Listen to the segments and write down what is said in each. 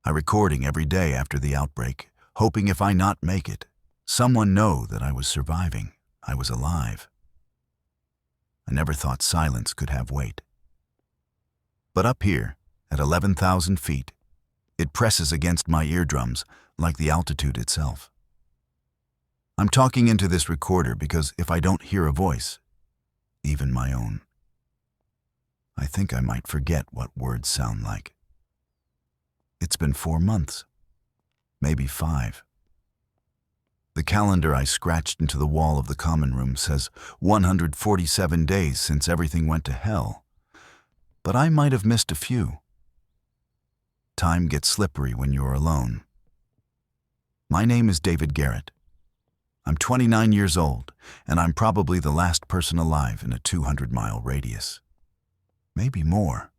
I recording every day after the outbreak, hoping if I not make it, someone know that I was surviving, I was alive. I never thought silence could have weight. But up here, at 11,000 feet, it presses against my eardrums like the altitude itself. I'm talking into this recorder because if I don't hear a voice, even my own, I think I might forget what words sound like. It's been 4 months, maybe 5. The calendar I scratched into the wall of the common room says 147 days since everything went to hell, but I might have missed a few. Time gets slippery when you're alone. My name is David Garrett. I'm 29 years old, and I'm probably the last person alive in a 200-mile radius. Maybe more.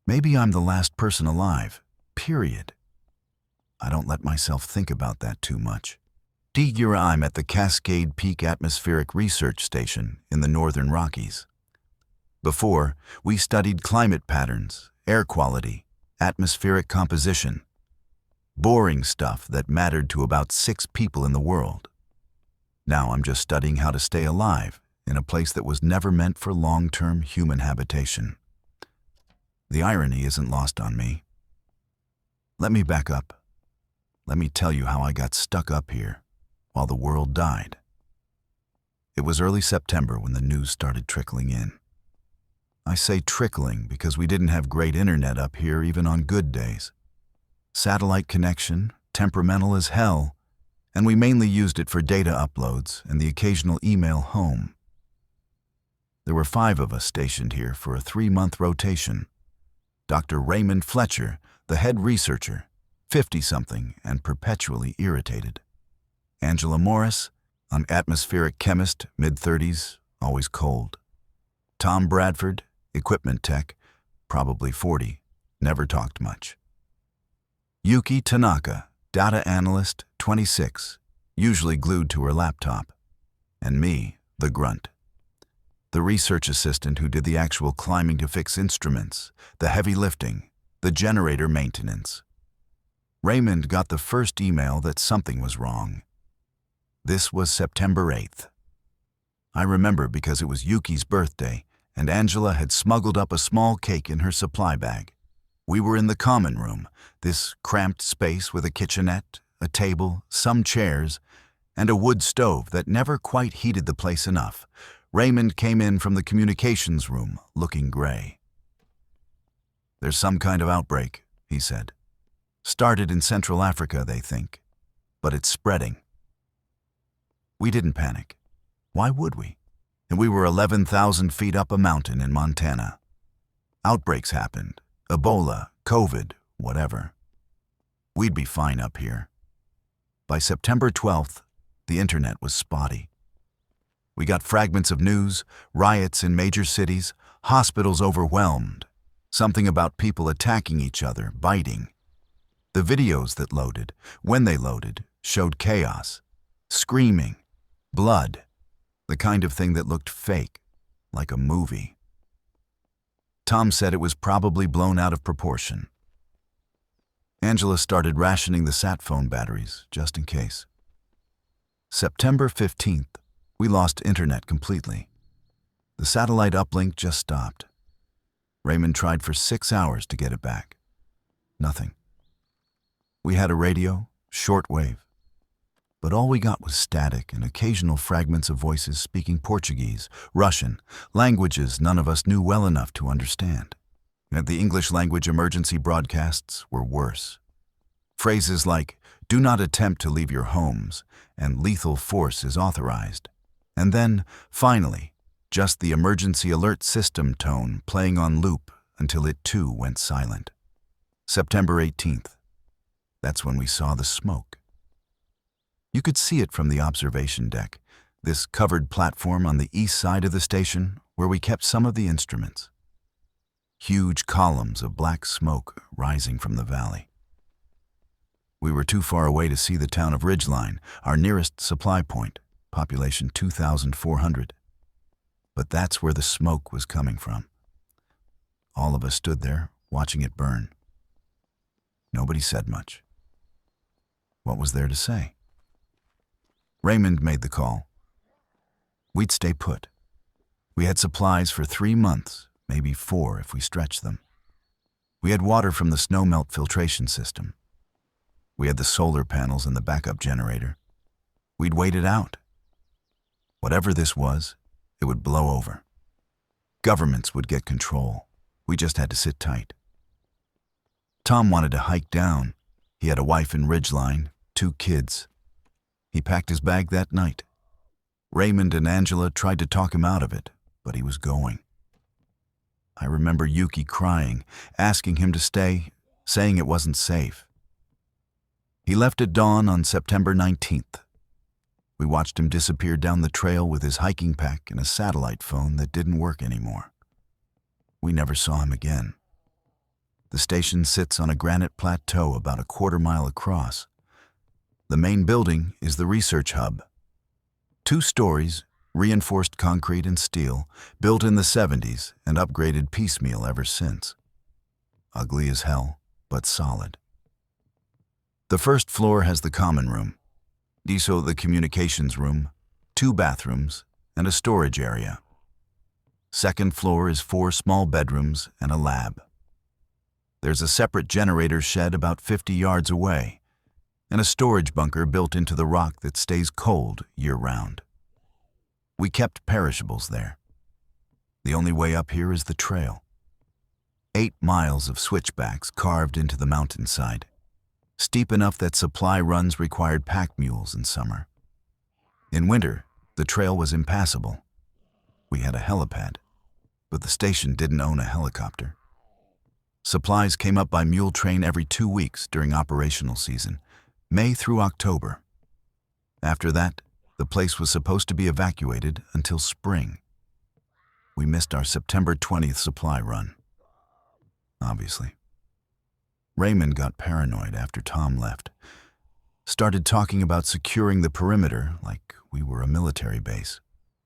Maybe I'm the last person alive, period. I don't let myself think about that too much. I'm at the Cascade Peak Atmospheric Research Station in the Northern Rockies. Before, we studied climate patterns, air quality, atmospheric composition. Boring stuff that mattered to about 6 people in the world. Now I'm just studying how to stay alive in a place that was never meant for long-term human habitation. The irony isn't lost on me. Let me back up. Let me tell you how I got stuck up here while the world died. It was early September when the news started trickling in. I say trickling because we didn't have great internet up here even on good days. Satellite connection, temperamental as hell, and we mainly used it for data uploads and the occasional email home. There were 5 of us stationed here for a 3-month rotation. Dr. Raymond Fletcher, the head researcher, 50-something and perpetually irritated. Angela Morris, an atmospheric chemist, mid-30s, always cold. Tom Bradford, equipment tech, probably 40, never talked much. Yuki Tanaka, data analyst, 26, usually glued to her laptop. And me, the grunt. The research assistant who did the actual climbing to fix instruments, the heavy lifting, the generator maintenance. Raymond got the first email that something was wrong. This was September 8th. I remember because it was Yuki's birthday, and Angela had smuggled up a small cake in her supply bag. We were in the common room, this cramped space with a kitchenette, a table, some chairs, and a wood stove that never quite heated the place enough. Raymond came in from the communications room, looking gray. "There's some kind of outbreak," he said. "Started in Central Africa, they think, but it's spreading." We didn't panic. Why would we? And we were 11,000 feet up a mountain in Montana. Outbreaks happened. Ebola, COVID, whatever. We'd be fine up here. By September 12th, the internet was spotty. We got fragments of news, riots in major cities, hospitals overwhelmed, something about people attacking each other, biting. The videos that loaded, when they loaded, showed chaos, screaming, blood, the kind of thing that looked fake, like a movie. Tom said it was probably blown out of proportion. Angela started rationing the sat phone batteries, just in case. September 15th, we lost internet completely. The satellite uplink just stopped. Raymond tried for 6 hours to get it back. Nothing. We had a radio, shortwave, but all we got was static and occasional fragments of voices speaking Portuguese, Russian, languages none of us knew well enough to understand. And the English language emergency broadcasts were worse. Phrases like, "Do not attempt to leave your homes," and "lethal force is authorized." And then, finally, just the emergency alert system tone playing on loop until it too went silent. September 18th. That's when we saw the smoke. You could see it from the observation deck, this covered platform on the east side of the station where we kept some of the instruments. Huge columns of black smoke rising from the valley. We were too far away to see the town of Ridgeline, our nearest supply point, population 2,400. But that's where the smoke was coming from. All of us stood there, watching it burn. Nobody said much. What was there to say? Raymond made the call. We'd stay put. We had supplies for 3 months, maybe 4 if we stretched them. We had water from the snowmelt filtration system. We had the solar panels and the backup generator. We'd wait it out. Whatever this was, it would blow over. Governments would get control. We just had to sit tight. Tom wanted to hike down. He had a wife in Ridgeline, 2 kids. He packed his bag that night. Raymond and Angela tried to talk him out of it, but he was going. I remember Yuki crying, asking him to stay, saying it wasn't safe. He left at dawn on September 19th. We watched him disappear down the trail with his hiking pack and a satellite phone that didn't work anymore. We never saw him again. The station sits on a granite plateau about a 1/4 mile across. The main building is the research hub. 2 stories, reinforced concrete and steel, built in the 70s and upgraded piecemeal ever since. Ugly as hell, but solid. The first floor has the common room, also the communications room, 2 bathrooms, and a storage area. Second floor is 4 small bedrooms and a lab. There's a separate generator shed about 50 yards away, and a storage bunker built into the rock that stays cold year-round. We kept perishables there. The only way up here is the trail. 8 miles of switchbacks carved into the mountainside, steep enough that supply runs required pack mules in summer. In winter, the trail was impassable. We had a helipad, but the station didn't own a helicopter. Supplies came up by mule train every 2 weeks during operational season, May through October. After that, the place was supposed to be evacuated until spring. We missed our September 20th supply run. Obviously. Raymond got paranoid after Tom left. Started talking about securing the perimeter like we were a military base.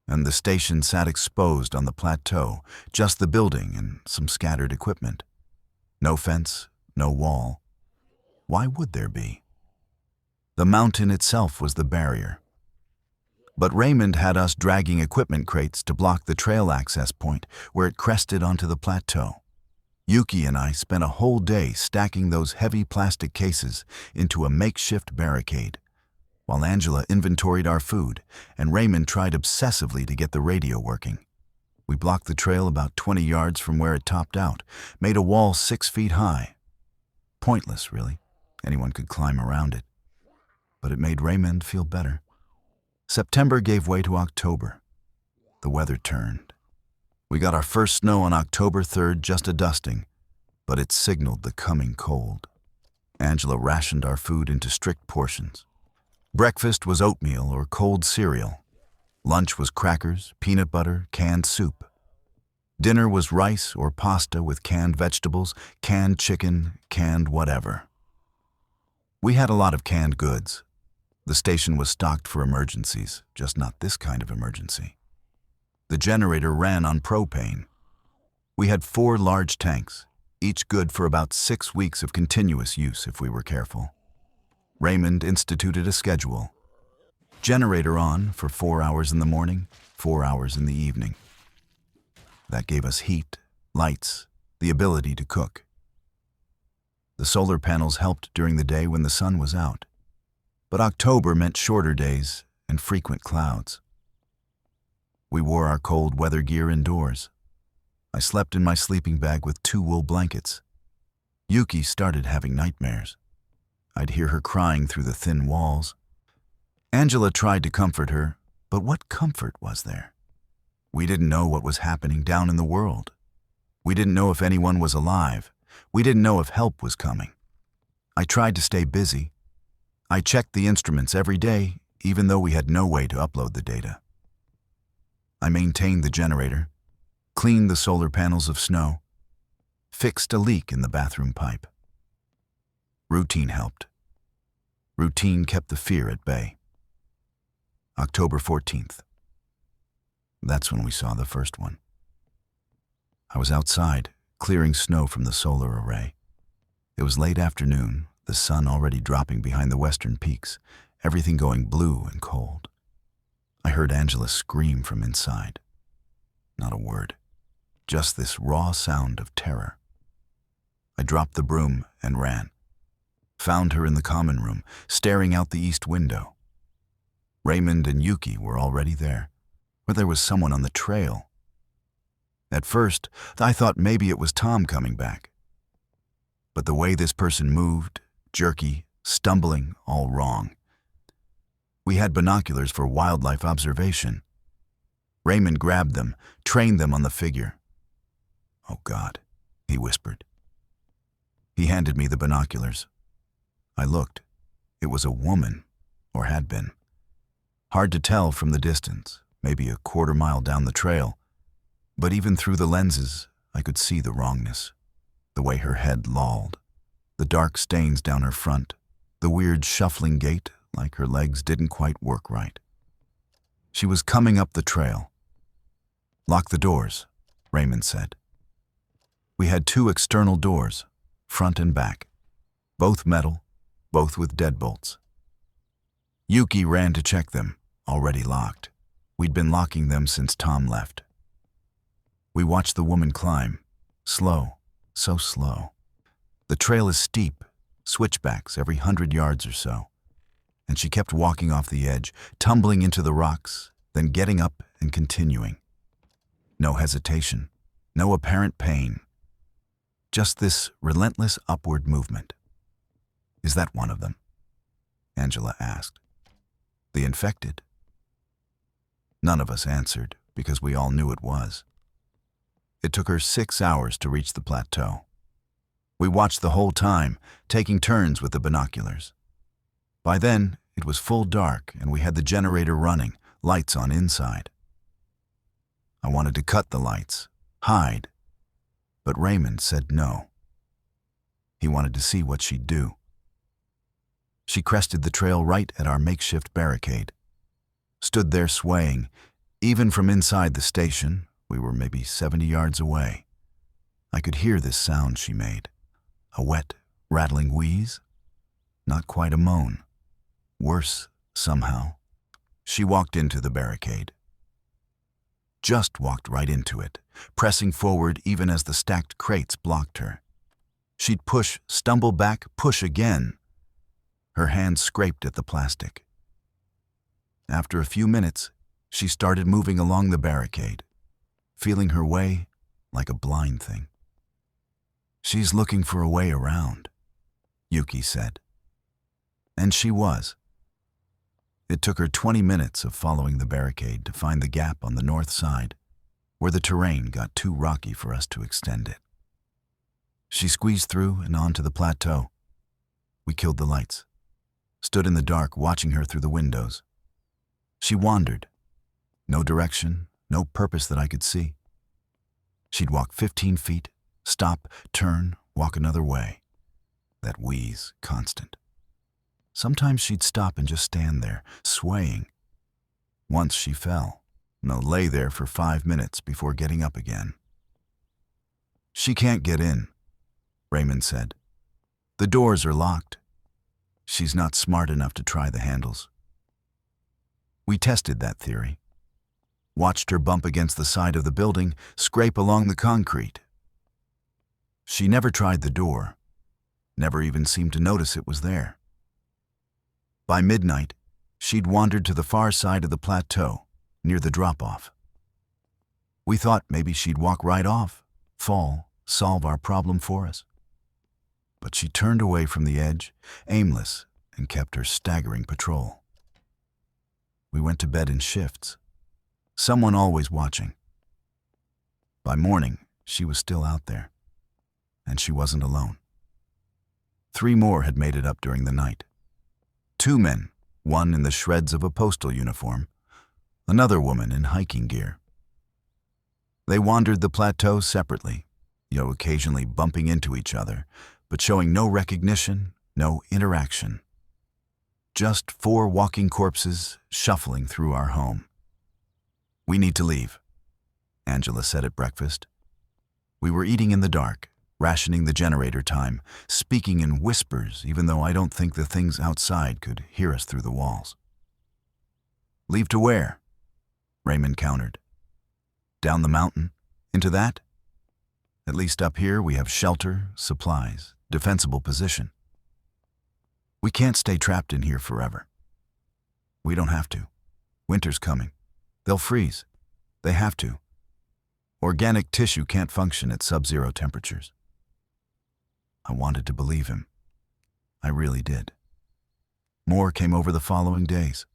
And the station sat exposed on the plateau, just the building and some scattered equipment. No fence, no wall. Why would there be? The mountain itself was the barrier. But Raymond had us dragging equipment crates to block the trail access point where it crested onto the plateau. Yuki and I spent a whole day stacking those heavy plastic cases into a makeshift barricade, while Angela inventoried our food and Raymond tried obsessively to get the radio working. We blocked the trail about 20 yards from where it topped out, made a wall 6 feet high. Pointless, really. Anyone could climb around it. But it made Raymond feel better. September gave way to October. The weather turned. We got our first snow on October 3rd, just a dusting, but it signaled the coming cold. Angela rationed our food into strict portions. Breakfast was oatmeal or cold cereal. Lunch was crackers, peanut butter, canned soup. Dinner was rice or pasta with canned vegetables, canned chicken, canned whatever. We had a lot of canned goods. The station was stocked for emergencies, just not this kind of emergency. The generator ran on propane. We had 4 large tanks, each good for about 6 weeks of continuous use if we were careful. Raymond instituted a schedule. Generator on for 4 hours in the morning, 4 hours in the evening. That gave us heat, lights, the ability to cook. The solar panels helped during the day when the sun was out, but October meant shorter days and frequent clouds. We wore our cold weather gear indoors. I slept in my sleeping bag with 2 wool blankets. Yuki started having nightmares. I'd hear her crying through the thin walls. Angela tried to comfort her, but what comfort was there? We didn't know what was happening down in the world. We didn't know if anyone was alive. We didn't know if help was coming. I tried to stay busy. I checked the instruments every day, even though we had no way to upload the data. I maintained the generator, cleaned the solar panels of snow, fixed a leak in the bathroom pipe. Routine helped. Routine kept the fear at bay. October 14th. That's when we saw the first one. I was outside, clearing snow from the solar array. It was late afternoon, the sun already dropping behind the western peaks, everything going blue and cold. I heard Angela scream from inside. Not a word, just this raw sound of terror. I dropped the broom and ran. Found her in the common room, staring out the east window. Raymond and Yuki were already there, or there was someone on the trail. At first, I thought maybe it was Tom coming back. But the way this person moved, jerky, stumbling, all wrong. We had binoculars for wildlife observation. Raymond grabbed them, trained them on the figure. "Oh God," he whispered. He handed me the binoculars. I looked. It was a woman, or had been. Hard to tell from the distance, maybe a quarter-mile down the trail. But even through the lenses, I could see the wrongness. The way her head lolled, the dark stains down her front, the weird shuffling gait like her legs didn't quite work right. She was coming up the trail. "Lock the doors," Raymond said. We had 2 external doors, front and back, both metal, both with deadbolts. Yuki ran to check them, already locked. We'd been locking them since Tom left. We watched the woman climb, slow, so slow. The trail is steep, switchbacks every 100 yards or so. And she kept walking off the edge, tumbling into the rocks, then getting up and continuing. No hesitation, no apparent pain. Just this relentless upward movement. "Is that one of them?" Angela asked. "The infected?" None of us answered, because we all knew it was. It took her 6 hours to reach the plateau. We watched the whole time, taking turns with the binoculars. By then, it was full dark and we had the generator running, lights on inside. I wanted to cut the lights, hide, but Raymond said no. He wanted to see what she'd do. She crested the trail right at our makeshift barricade, stood there swaying. Even from inside the station, we were maybe 70 yards away. I could hear this sound she made, a wet, rattling wheeze. Not quite a moan. Worse, somehow. She walked into the barricade. Just walked right into it, pressing forward even as the stacked crates blocked her. She'd push, stumble back, push again. Her hand scraped at the plastic. After a few minutes, she started moving along the barricade, feeling her way like a blind thing. "She's looking for a way around," Yuki said. And she was. It took her 20 minutes of following the barricade to find the gap on the north side, where the terrain got too rocky for us to extend it. She squeezed through and onto the plateau. We killed the lights, stood in the dark watching her through the windows. She wandered. No direction, no purpose that I could see. She'd walk 15 feet, stop, turn, walk another way. That wheeze, constant. Sometimes she'd stop and just stand there, swaying. Once she fell, lay there for 5 minutes before getting up again. "She can't get in," Raymond said. "The doors are locked. She's not smart enough to try the handles." We tested that theory. Watched her bump against the side of the building, scrape along the concrete. She never tried the door, never even seemed to notice it was there. By midnight, she'd wandered to the far side of the plateau, near the drop-off. We thought maybe she'd walk right off, fall, solve our problem for us. But she turned away from the edge, aimless, and kept her staggering patrol. We went to bed in shifts, someone always watching. By morning, she was still out there, and she wasn't alone. 3 more had made it up during the night. 2 men, one in the shreds of a postal uniform, another woman in hiking gear. They wandered the plateau separately, occasionally bumping into each other, but showing no recognition, no interaction. Just 4 walking corpses shuffling through our home. "We need to leave," Angela said at breakfast. We were eating in the dark, rationing the generator time, speaking in whispers even though I don't think the things outside could hear us through the walls. "Leave to where?" Raymond countered. "Down the mountain? Into that? At least up here we have shelter, supplies, defensible position. We can't stay trapped in here forever. We don't have to. Winter's coming. They'll freeze. They have to. Organic tissue can't function at sub-zero temperatures." I wanted to believe him. I really did. More came over the following days.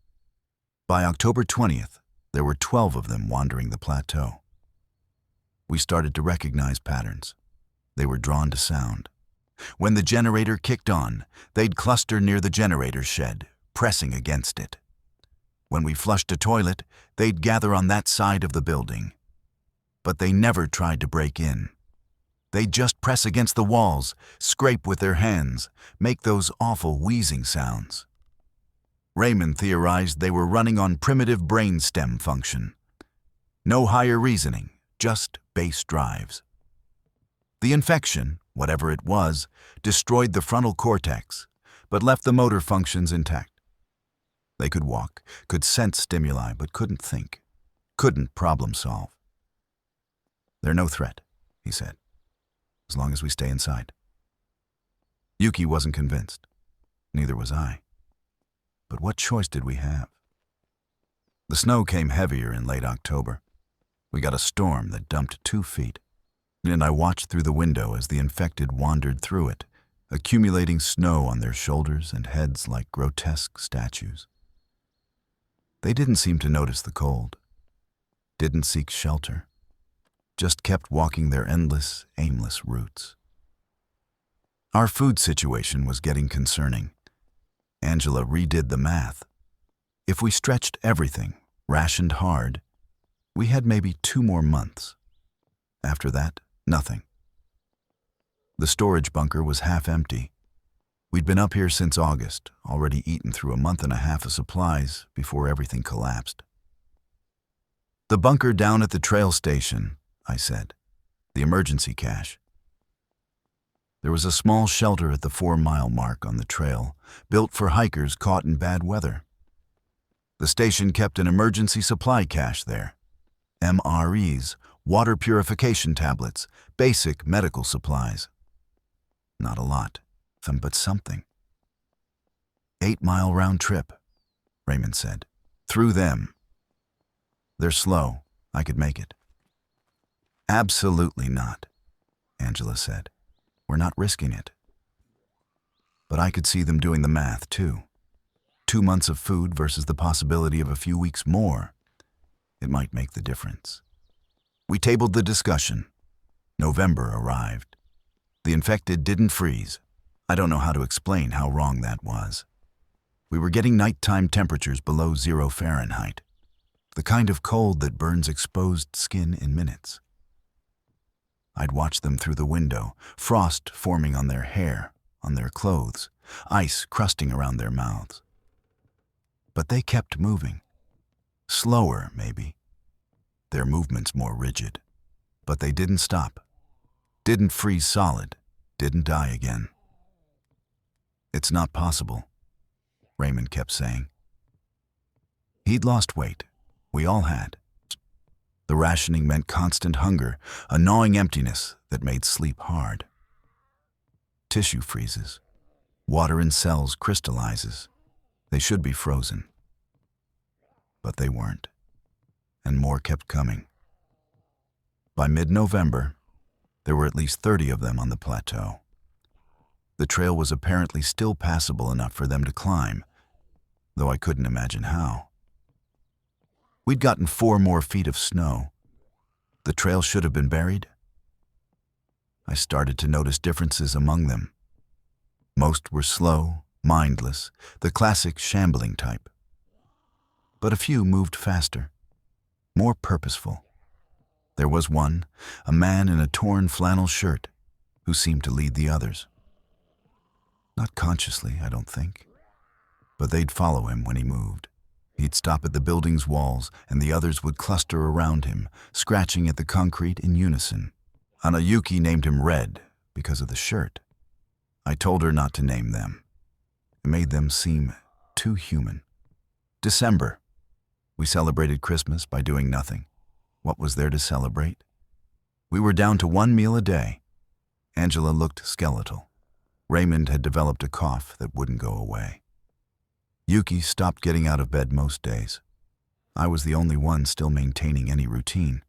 By October 20th, there were 12 of them wandering the plateau. We started to recognize patterns. They were drawn to sound. When the generator kicked on, they'd cluster near the generator shed, pressing against it. When we flushed a toilet, they'd gather on that side of the building. But they never tried to break in. They'd just press against the walls, scrape with their hands, make those awful wheezing sounds. Raymond theorized they were running on primitive brainstem function. No higher reasoning, just base drives. The infection, whatever it was, destroyed the frontal cortex, but left the motor functions intact. They could walk, could sense stimuli, but couldn't think, couldn't problem solve. "They're no threat," he said, "as long as we stay inside." Yuki wasn't convinced. Neither was I. But what choice did we have? The snow came heavier in late October. We got a storm that dumped 2 feet, and I watched through the window as the infected wandered through it, accumulating snow on their shoulders and heads like grotesque statues. They didn't seem to notice the cold, didn't seek shelter, just kept walking their endless, aimless routes. Our food situation was getting concerning. Angela redid the math. If we stretched everything, rationed hard, we had maybe 2 more months. After that, nothing. The storage bunker was half empty. We'd been up here since August, already eaten through a month and a half of supplies before everything collapsed. "The bunker down at the trail station," I said. "The emergency cache." There was a small shelter at the 4-mile mark on the trail, built for hikers caught in bad weather. The station kept an emergency supply cache there. MREs, water purification tablets, basic medical supplies. Not a lot, but something. 8-mile round trip, Raymond said. "Through them. They're slow. I could make it." "Absolutely not," Angela said. "We're not risking it." But I could see them doing the math, too. 2 months of food versus the possibility of a few weeks more. It might make the difference. We tabled the discussion. November arrived. The infected didn't freeze. I don't know how to explain how wrong that was. We were getting nighttime temperatures below 0 Fahrenheit, the kind of cold that burns exposed skin in minutes. I'd watch them through the window, frost forming on their hair, on their clothes, ice crusting around their mouths. But they kept moving. Slower, maybe. Their movements more rigid. But they didn't stop. Didn't freeze solid. Didn't die again. "It's not possible," Raymond kept saying. He'd lost weight. We all had. The rationing meant constant hunger, a gnawing emptiness that made sleep hard. Tissue freezes. Water in cells crystallizes. They should be frozen. But they weren't. And more kept coming. By mid-November, there were at least 30 of them on the plateau. The trail was apparently still passable enough for them to climb, though I couldn't imagine how. We'd gotten 4 more feet of snow. The trail should have been buried. I started to notice differences among them. Most were slow, mindless, the classic shambling type. But a few moved faster, more purposeful. There was one, a man in a torn flannel shirt, who seemed to lead the others. Not consciously, I don't think, but they'd follow him when he moved. He'd stop at the building's walls, and the others would cluster around him, scratching at the concrete in unison. Yuki named him Red, because of the shirt. I told her not to name them. It made them seem too human. December. We celebrated Christmas by doing nothing. What was there to celebrate? We were down to 1 meal a day. Angela looked skeletal. Raymond had developed a cough that wouldn't go away. Yuki stopped getting out of bed most days. I was the only one still maintaining any routine.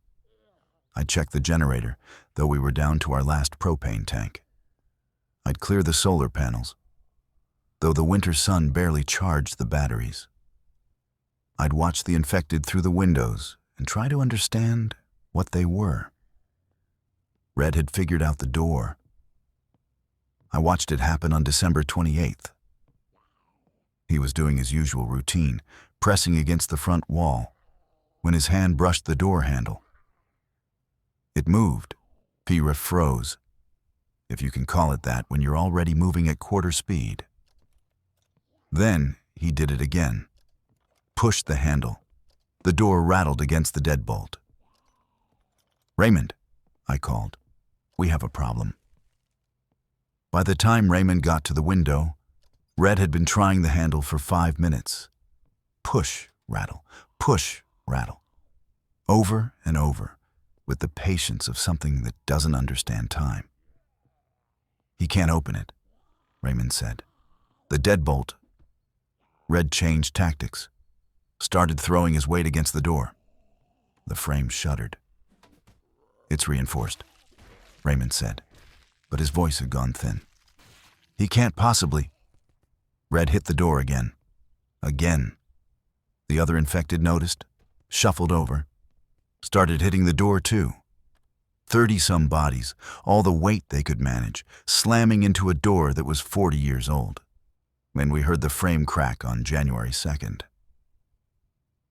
I'd check the generator, though we were down to our last propane tank. I'd clear the solar panels, though the winter sun barely charged the batteries. I'd watch the infected through the windows and try to understand what they were. Red had figured out the door. I watched it happen on December 28th. He was doing his usual routine, pressing against the front wall, when his hand brushed the door handle. It moved. Pira froze, if you can call it that when you're already moving at quarter speed. Then he did it again. Pushed the handle. The door rattled against the deadbolt. "Raymond," I called. "We have a problem." By the time Raymond got to the window, Red had been trying the handle for 5 minutes. Push, rattle, push, rattle. Over and over, with the patience of something that doesn't understand time. "He can't open it," Raymond said. "The deadbolt." Red changed tactics. Started throwing his weight against the door. The frame shuddered. "It's reinforced," Raymond said, but his voice had gone thin. "He can't possibly." Red hit the door again. Again. The other infected noticed, shuffled over, started hitting the door too. 30-some bodies, all the weight they could manage, slamming into a door that was 40 years old. When we heard the frame crack on January 2nd.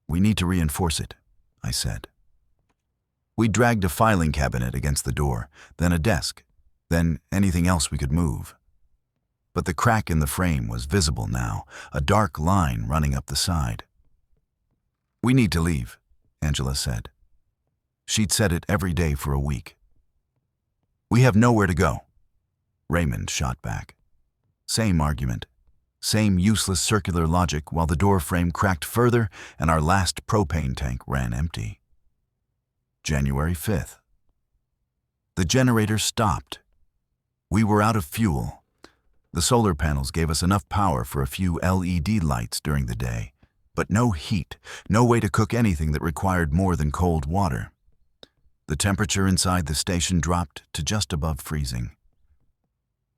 "We need to reinforce it," I said. We dragged a filing cabinet against the door, then a desk, then anything else we could move. But the crack in the frame was visible now, a dark line running up the side. "We need to leave," Angela said. She'd said it every day for a week. "We have nowhere to go," Raymond shot back. Same argument. Same useless circular logic while the door frame cracked further and our last propane tank ran empty. January 5th. The generator stopped. We were out of fuel. The solar panels gave us enough power for a few LED lights during the day, but no heat, no way to cook anything that required more than cold water. The temperature inside the station dropped to just above freezing.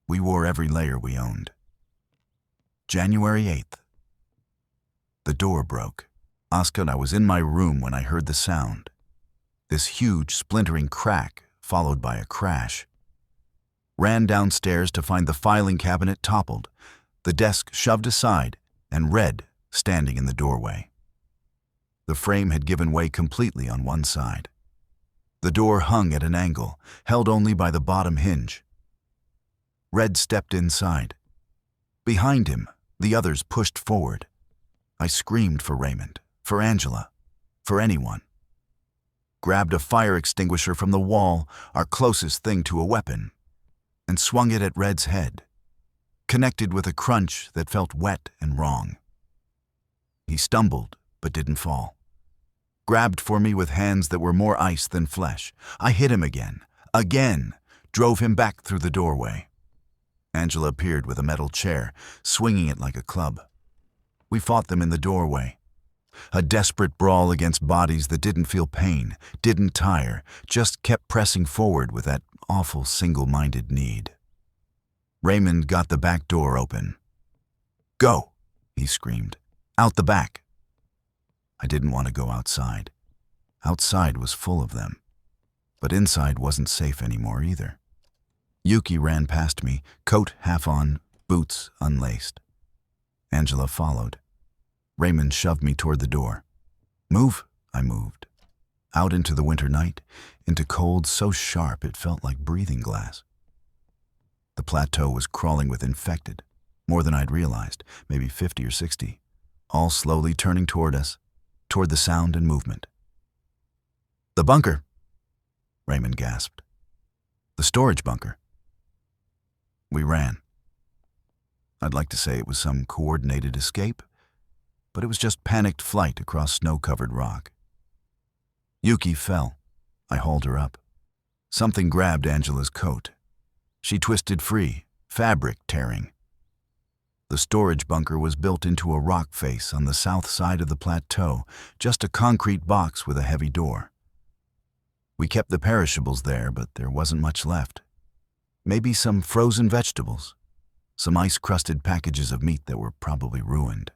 We wore every layer we owned. January 8th. The door broke. Oscar, I was in my room when I heard the sound. This huge splintering crack followed by a crash. Ran downstairs to find the filing cabinet toppled, the desk shoved aside, and Red standing in the doorway. The frame had given way completely on one side. The door hung at an angle, held only by the bottom hinge. Red stepped inside. Behind him, the others pushed forward. I screamed for Raymond, for Angela, for anyone. Grabbed a fire extinguisher from the wall, our closest thing to a weapon, and swung it at Red's head, connected with a crunch that felt wet and wrong. He stumbled, but didn't fall. Grabbed for me with hands that were more ice than flesh. I hit him again, drove him back through the doorway. Angela appeared with a metal chair, swinging it like a club. We fought them in the doorway. A desperate brawl against bodies that didn't feel pain, didn't tire, just kept pressing forward with that awful single-minded need. Raymond got the back door open. "Go," he screamed. "Out the back." I didn't want to go outside. Outside was full of them. But inside wasn't safe anymore either. Yuki ran past me, coat half on, boots unlaced. Angela followed. Raymond shoved me toward the door. "Move," I moved. Out into the winter night, into cold so sharp it felt like breathing glass. The plateau was crawling with infected, more than I'd realized, maybe 50 or 60, all slowly turning toward us, toward the sound and movement. "The bunker," Raymond gasped. "The storage bunker." We ran. I'd like to say it was some coordinated escape, but it was just panicked flight across snow-covered rock. Yuki fell. I hauled her up. Something grabbed Angela's coat. She twisted free, fabric tearing. The storage bunker was built into a rock face on the south side of the plateau, just a concrete box with a heavy door. We kept the perishables there, but there wasn't much left. Maybe some frozen vegetables, some ice-crusted packages of meat that were probably ruined.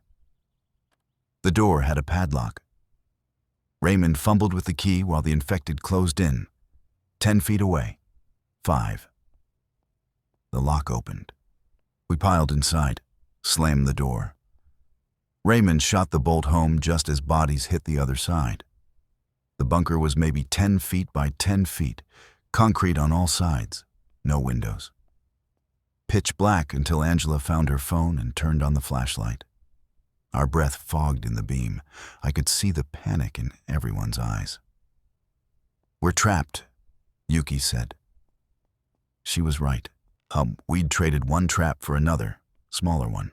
The door had a padlock. Raymond fumbled with the key while the infected closed in, 10 feet away, 5. The lock opened. We piled inside, slammed the door. Raymond shot the bolt home just as bodies hit the other side. The bunker was maybe 10 feet by 10 feet, concrete on all sides, no windows. Pitch black until Angela found her phone and turned on the flashlight. Our breath fogged in the beam. I could see the panic in everyone's eyes. "We're trapped," Yuki said. She was right. We'd traded one trap for another, smaller one.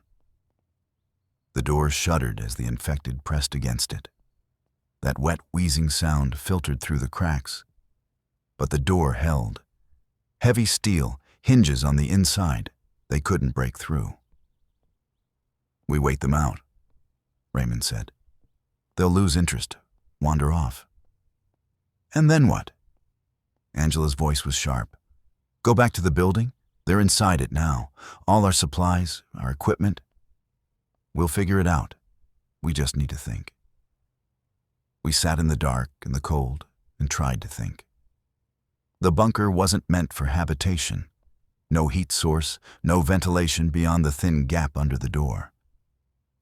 The door shuddered as the infected pressed against it. That wet, wheezing sound filtered through the cracks. But the door held. Heavy steel, hinges on the inside. They couldn't break through. "We wait them out," Raymond said. "They'll lose interest, wander off." "And then what?" Angela's voice was sharp. "Go back to the building? They're inside it now. All our supplies, our equipment. We'll figure it out. We just need to think." We sat in the dark and the cold and tried to think. The bunker wasn't meant for habitation. No heat source, no ventilation beyond the thin gap under the door.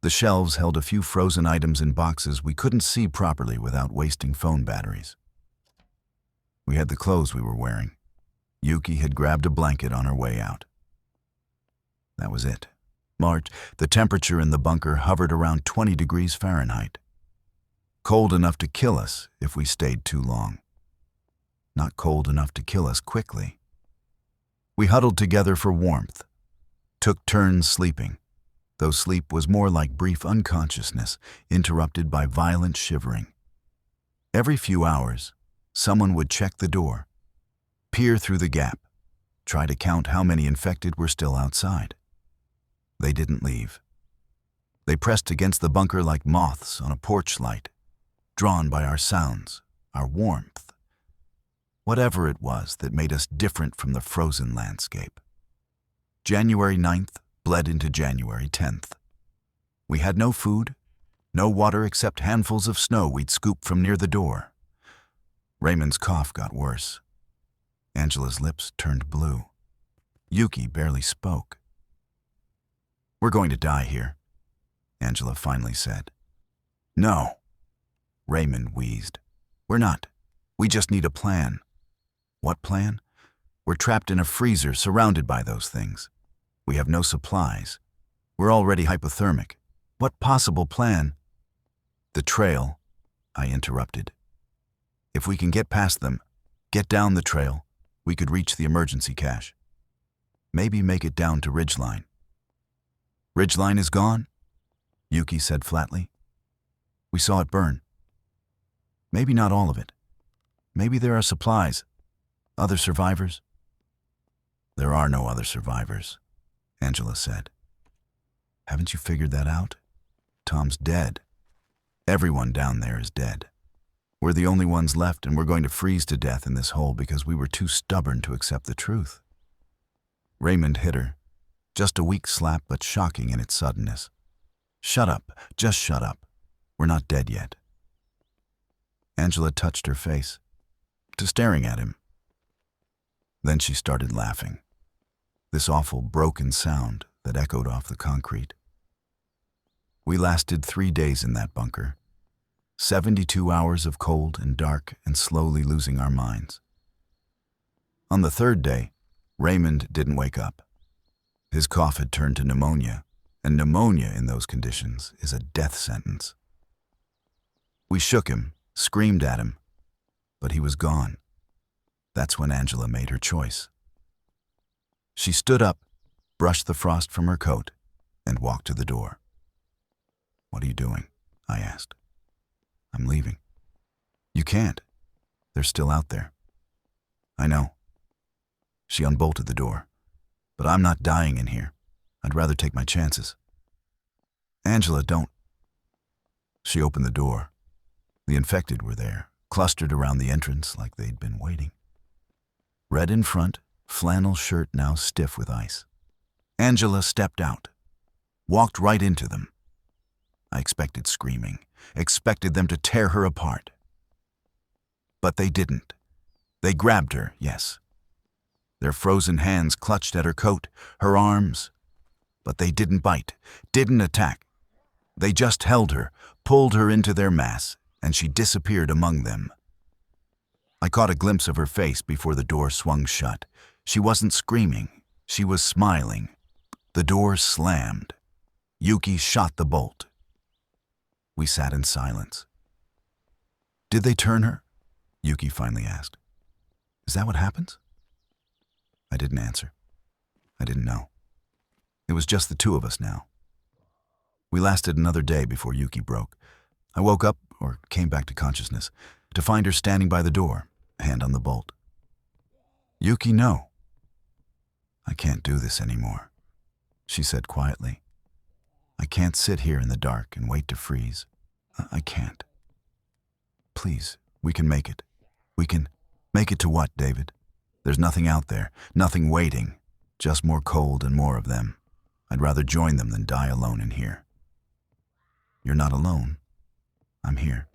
The shelves held a few frozen items in boxes we couldn't see properly without wasting phone batteries. We had the clothes we were wearing. Yuki had grabbed a blanket on her way out. That was it. March, the temperature in the bunker hovered around 20 degrees Fahrenheit. Cold enough to kill us if we stayed too long. Not cold enough to kill us quickly. We huddled together for warmth, took turns sleeping, though sleep was more like brief unconsciousness interrupted by violent shivering. Every few hours, someone would check the door, peer through the gap, try to count how many infected were still outside. They didn't leave. They pressed against the bunker like moths on a porch light, drawn by our sounds, our warmth. Whatever it was that made us different from the frozen landscape. January 9th bled into January 10th. We had no food, no water except handfuls of snow we'd scooped from near the door. Raymond's cough got worse. Angela's lips turned blue. Yuki barely spoke. "We're going to die here," Angela finally said. "No," Raymond wheezed. "We're not. We just need a plan." "What plan?" "We're trapped in a freezer surrounded by those things. We have no supplies. We're already hypothermic. What possible plan?" "The trail," I interrupted. "If we can get past them, get down the trail, we could reach the emergency cache. Maybe make it down to Ridgeline." "Ridgeline is gone?" Yuki said flatly. "We saw it burn." "Maybe not all of it. Maybe there are supplies. Other survivors?" "There are no other survivors," Angela said. "Haven't you figured that out? Tom's dead. Everyone down there is dead. We're the only ones left, and we're going to freeze to death in this hole because we were too stubborn to accept the truth." Raymond hit her. Just a weak slap, but shocking in its suddenness. "Shut up. Just shut up. We're not dead yet." Angela touched her face, to staring at him. Then she started laughing. This awful broken sound that echoed off the concrete. We lasted 3 days in that bunker. 72 hours of cold and dark and slowly losing our minds. On the 3rd day, Raymond didn't wake up. His cough had turned to pneumonia, and pneumonia in those conditions is a death sentence. We shook him, screamed at him, but he was gone. That's when Angela made her choice. She stood up, brushed the frost from her coat, and walked to the door. "What are you doing?" I asked. "I'm leaving." "You can't. They're still out there." "I know." She unbolted the door. "But I'm not dying in here. I'd rather take my chances." "Angela, don't." She opened the door. The infected were there, clustered around the entrance like they'd been waiting. Red in front, flannel shirt now stiff with ice. Angela stepped out, walked right into them. I expected screaming, expected them to tear her apart. But they didn't. They grabbed her, yes. Their frozen hands clutched at her coat, her arms. But they didn't bite, didn't attack. They just held her, pulled her into their mass, and she disappeared among them. I caught a glimpse of her face before the door swung shut. She wasn't screaming. She was smiling. The door slammed. Yuki shot the bolt. We sat in silence. "Did they turn her?" Yuki finally asked. "Is that what happens?" I didn't answer. I didn't know. It was just the two of us now. We lasted another day before Yuki broke. I woke up, or came back to consciousness, to find her standing by the door, hand on the bolt. "Yuki, no." "I can't do this anymore," she said quietly. "I can't sit here in the dark and wait to freeze. I can't. Please, we can make it. We can make it to what, David? There's nothing out there, nothing waiting, just more cold and more of them. I'd rather join them than die alone in here." "You're not alone. I'm here."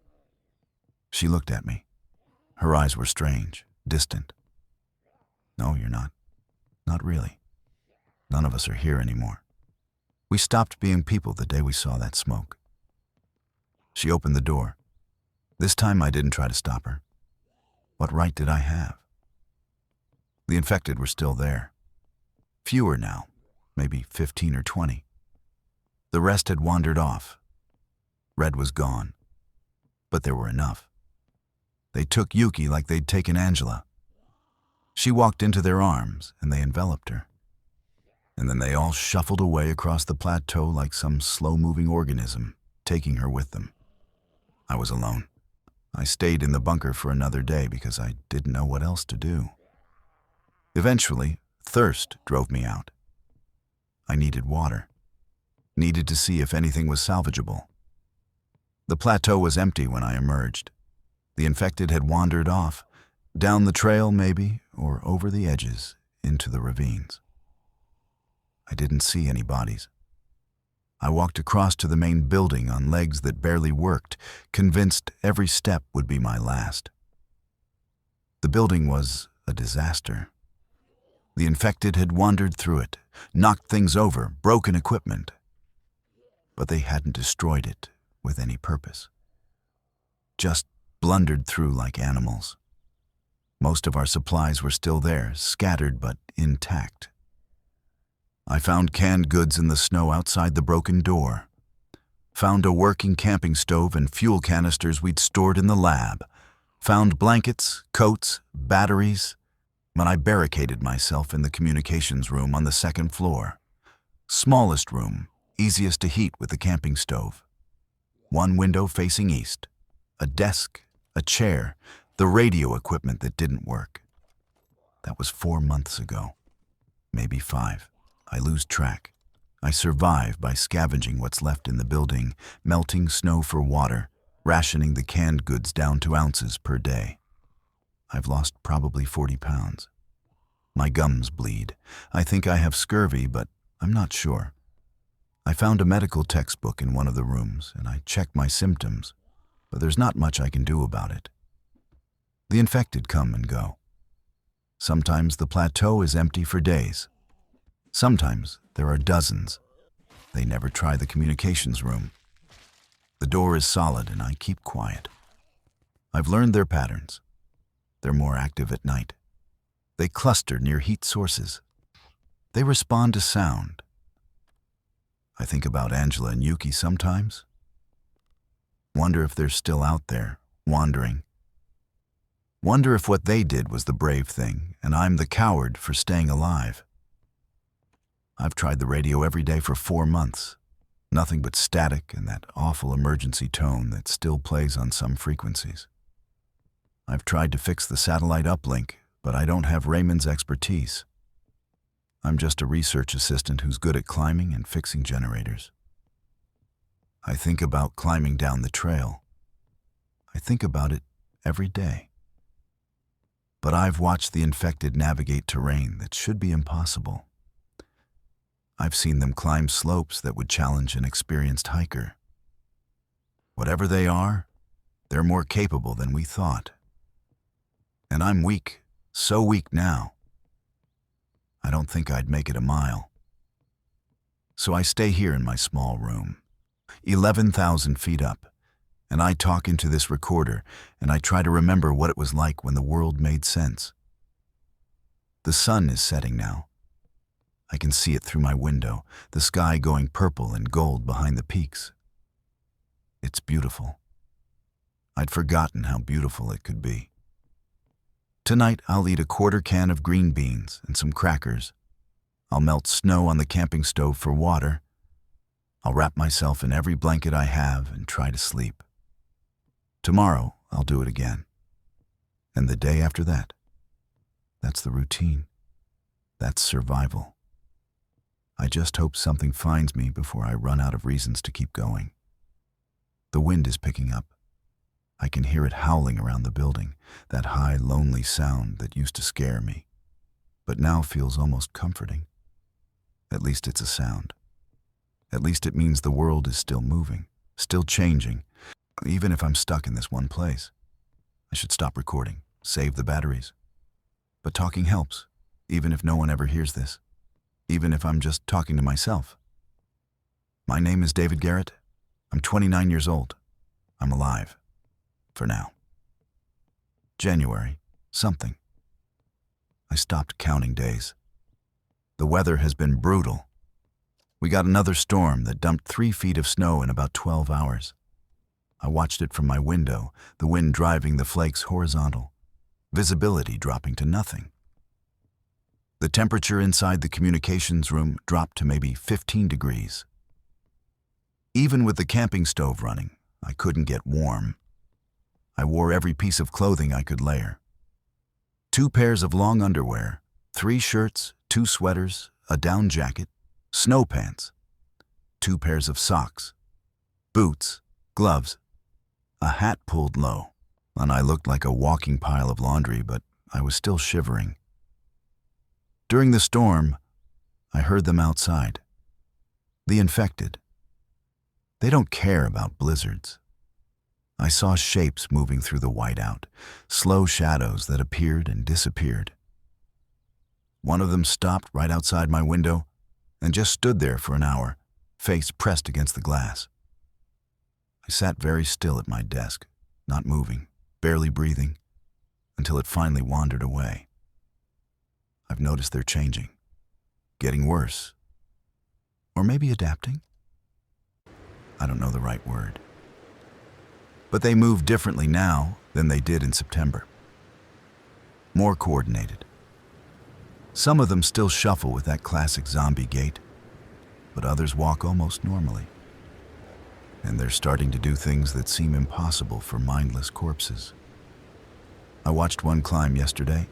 She looked at me. Her eyes were strange, distant. "No, you're not. Not really. None of us are here anymore. We stopped being people the day we saw that smoke." She opened the door. This time I didn't try to stop her. What right did I have? The infected were still there. Fewer now, maybe 15 or 20. The rest had wandered off. Red was gone. But there were enough. They took Yuki like they'd taken Angela. She walked into their arms, and they enveloped her. And then they all shuffled away across the plateau like some slow-moving organism, taking her with them. I was alone. I stayed in the bunker for another day because I didn't know what else to do. Eventually, thirst drove me out. I needed water. Needed to see if anything was salvageable. The plateau was empty when I emerged. The infected had wandered off, down the trail maybe, or over the edges, into the ravines. I didn't see any bodies. I walked across to the main building on legs that barely worked, convinced every step would be my last. The building was a disaster. The infected had wandered through it, knocked things over, broken equipment. But they hadn't destroyed it with any purpose. Just blundered through like animals. Most of our supplies were still there, scattered but intact. I found canned goods in the snow outside the broken door. Found a working camping stove and fuel canisters we'd stored in the lab. Found blankets, coats, batteries. When I barricaded myself in the communications room on the second floor. Smallest room, easiest to heat with the camping stove. One window facing east. A desk, a chair, the radio equipment that didn't work. That was 4 months ago. Maybe 5. I lose track. I survive by scavenging what's left in the building, melting snow for water, rationing the canned goods down to ounces per day. I've lost probably 40 pounds. My gums bleed. I think I have scurvy, but I'm not sure. I found a medical textbook in one of the rooms, and I checked my symptoms, but there's not much I can do about it. The infected come and go. Sometimes the plateau is empty for days. Sometimes there are dozens. They never try the communications room. The door is solid and I keep quiet. I've learned their patterns. They're more active at night. They cluster near heat sources. They respond to sound. I think about Angela and Yuki sometimes. Wonder if they're still out there, wandering. Wonder if what they did was the brave thing and I'm the coward for staying alive. I've tried the radio every day for 4 months. Nothing but static and that awful emergency tone that still plays on some frequencies. I've tried to fix the satellite uplink, but I don't have Raymond's expertise. I'm just a research assistant who's good at climbing and fixing generators. I think about climbing down the trail. I think about it every day. But I've watched the infected navigate terrain that should be impossible. I've seen them climb slopes that would challenge an experienced hiker. Whatever they are, they're more capable than we thought. And I'm weak, so weak now. I don't think I'd make it a mile. So I stay here in my small room, 11,000 feet up, and I talk into this recorder, and I try to remember what it was like when the world made sense. The sun is setting now. I can see it through my window, the sky going purple and gold behind the peaks. It's beautiful. I'd forgotten how beautiful it could be. Tonight, I'll eat a quarter can of green beans and some crackers. I'll melt snow on the camping stove for water. I'll wrap myself in every blanket I have and try to sleep. Tomorrow, I'll do it again. And the day after that. That's the routine. That's survival. I just hope something finds me before I run out of reasons to keep going. The wind is picking up. I can hear it howling around the building, that high, lonely sound that used to scare me, but now feels almost comforting. At least it's a sound. At least it means the world is still moving, still changing, even if I'm stuck in this one place. I should stop recording, save the batteries. But talking helps, even if no one ever hears this, even if I'm just talking to myself. My name is David Garrett. I'm 29 years old. I'm alive. For now. January, something. I stopped counting days. The weather has been brutal. We got another storm that dumped 3 feet of snow in about 12 hours. I watched it from my window, the wind driving the flakes horizontal, visibility dropping to nothing. The temperature inside the communications room dropped to maybe 15 degrees. Even with the camping stove running, I couldn't get warm. I wore every piece of clothing I could layer. 2 pairs of long underwear, 3 shirts, 2 sweaters, a down jacket, snow pants, 2 pairs of socks, boots, gloves, a hat pulled low, and I looked like a walking pile of laundry, but I was still shivering. During the storm, I heard them outside. The infected. They don't care about blizzards. I saw shapes moving through the whiteout, slow shadows that appeared and disappeared. One of them stopped right outside my window and just stood there for an hour, face pressed against the glass. I sat very still at my desk, not moving, barely breathing, until it finally wandered away. I've noticed they're changing, getting worse, or maybe adapting. I don't know the right word. But they move differently now than they did in September. More coordinated. Some of them still shuffle with that classic zombie gait, but others walk almost normally. And they're starting to do things that seem impossible for mindless corpses. I watched one climb yesterday.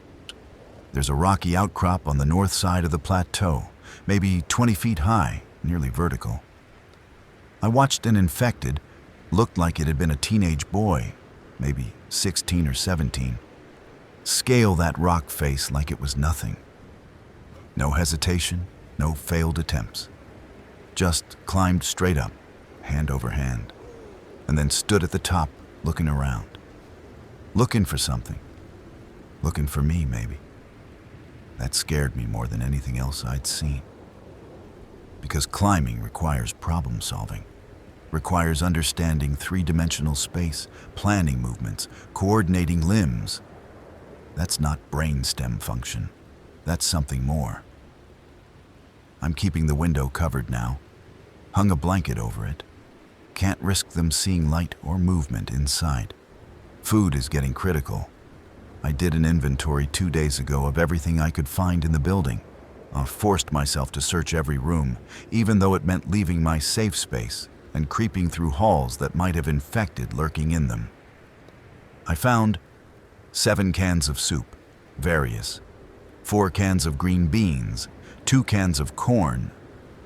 There's a rocky outcrop on the north side of the plateau, maybe 20 feet high, nearly vertical. I watched an infected, looked like it had been a teenage boy, maybe 16 or 17, scale that rock face like it was nothing. No hesitation, no failed attempts. Just climbed straight up, hand over hand, and then stood at the top looking around. Looking for something. Looking for me, maybe. That scared me more than anything else I'd seen. Because climbing requires problem solving. Requires understanding 3-dimensional space, planning movements, coordinating limbs. That's not brainstem function. That's something more. I'm keeping the window covered now, hung a blanket over it. Can't risk them seeing light or movement inside. Food is getting critical. I did an inventory 2 days ago of everything I could find in the building. I forced myself to search every room, even though it meant leaving my safe space and creeping through halls that might have infected lurking in them. I found 7 cans of soup, various, 4 cans of green beans, 2 cans of corn,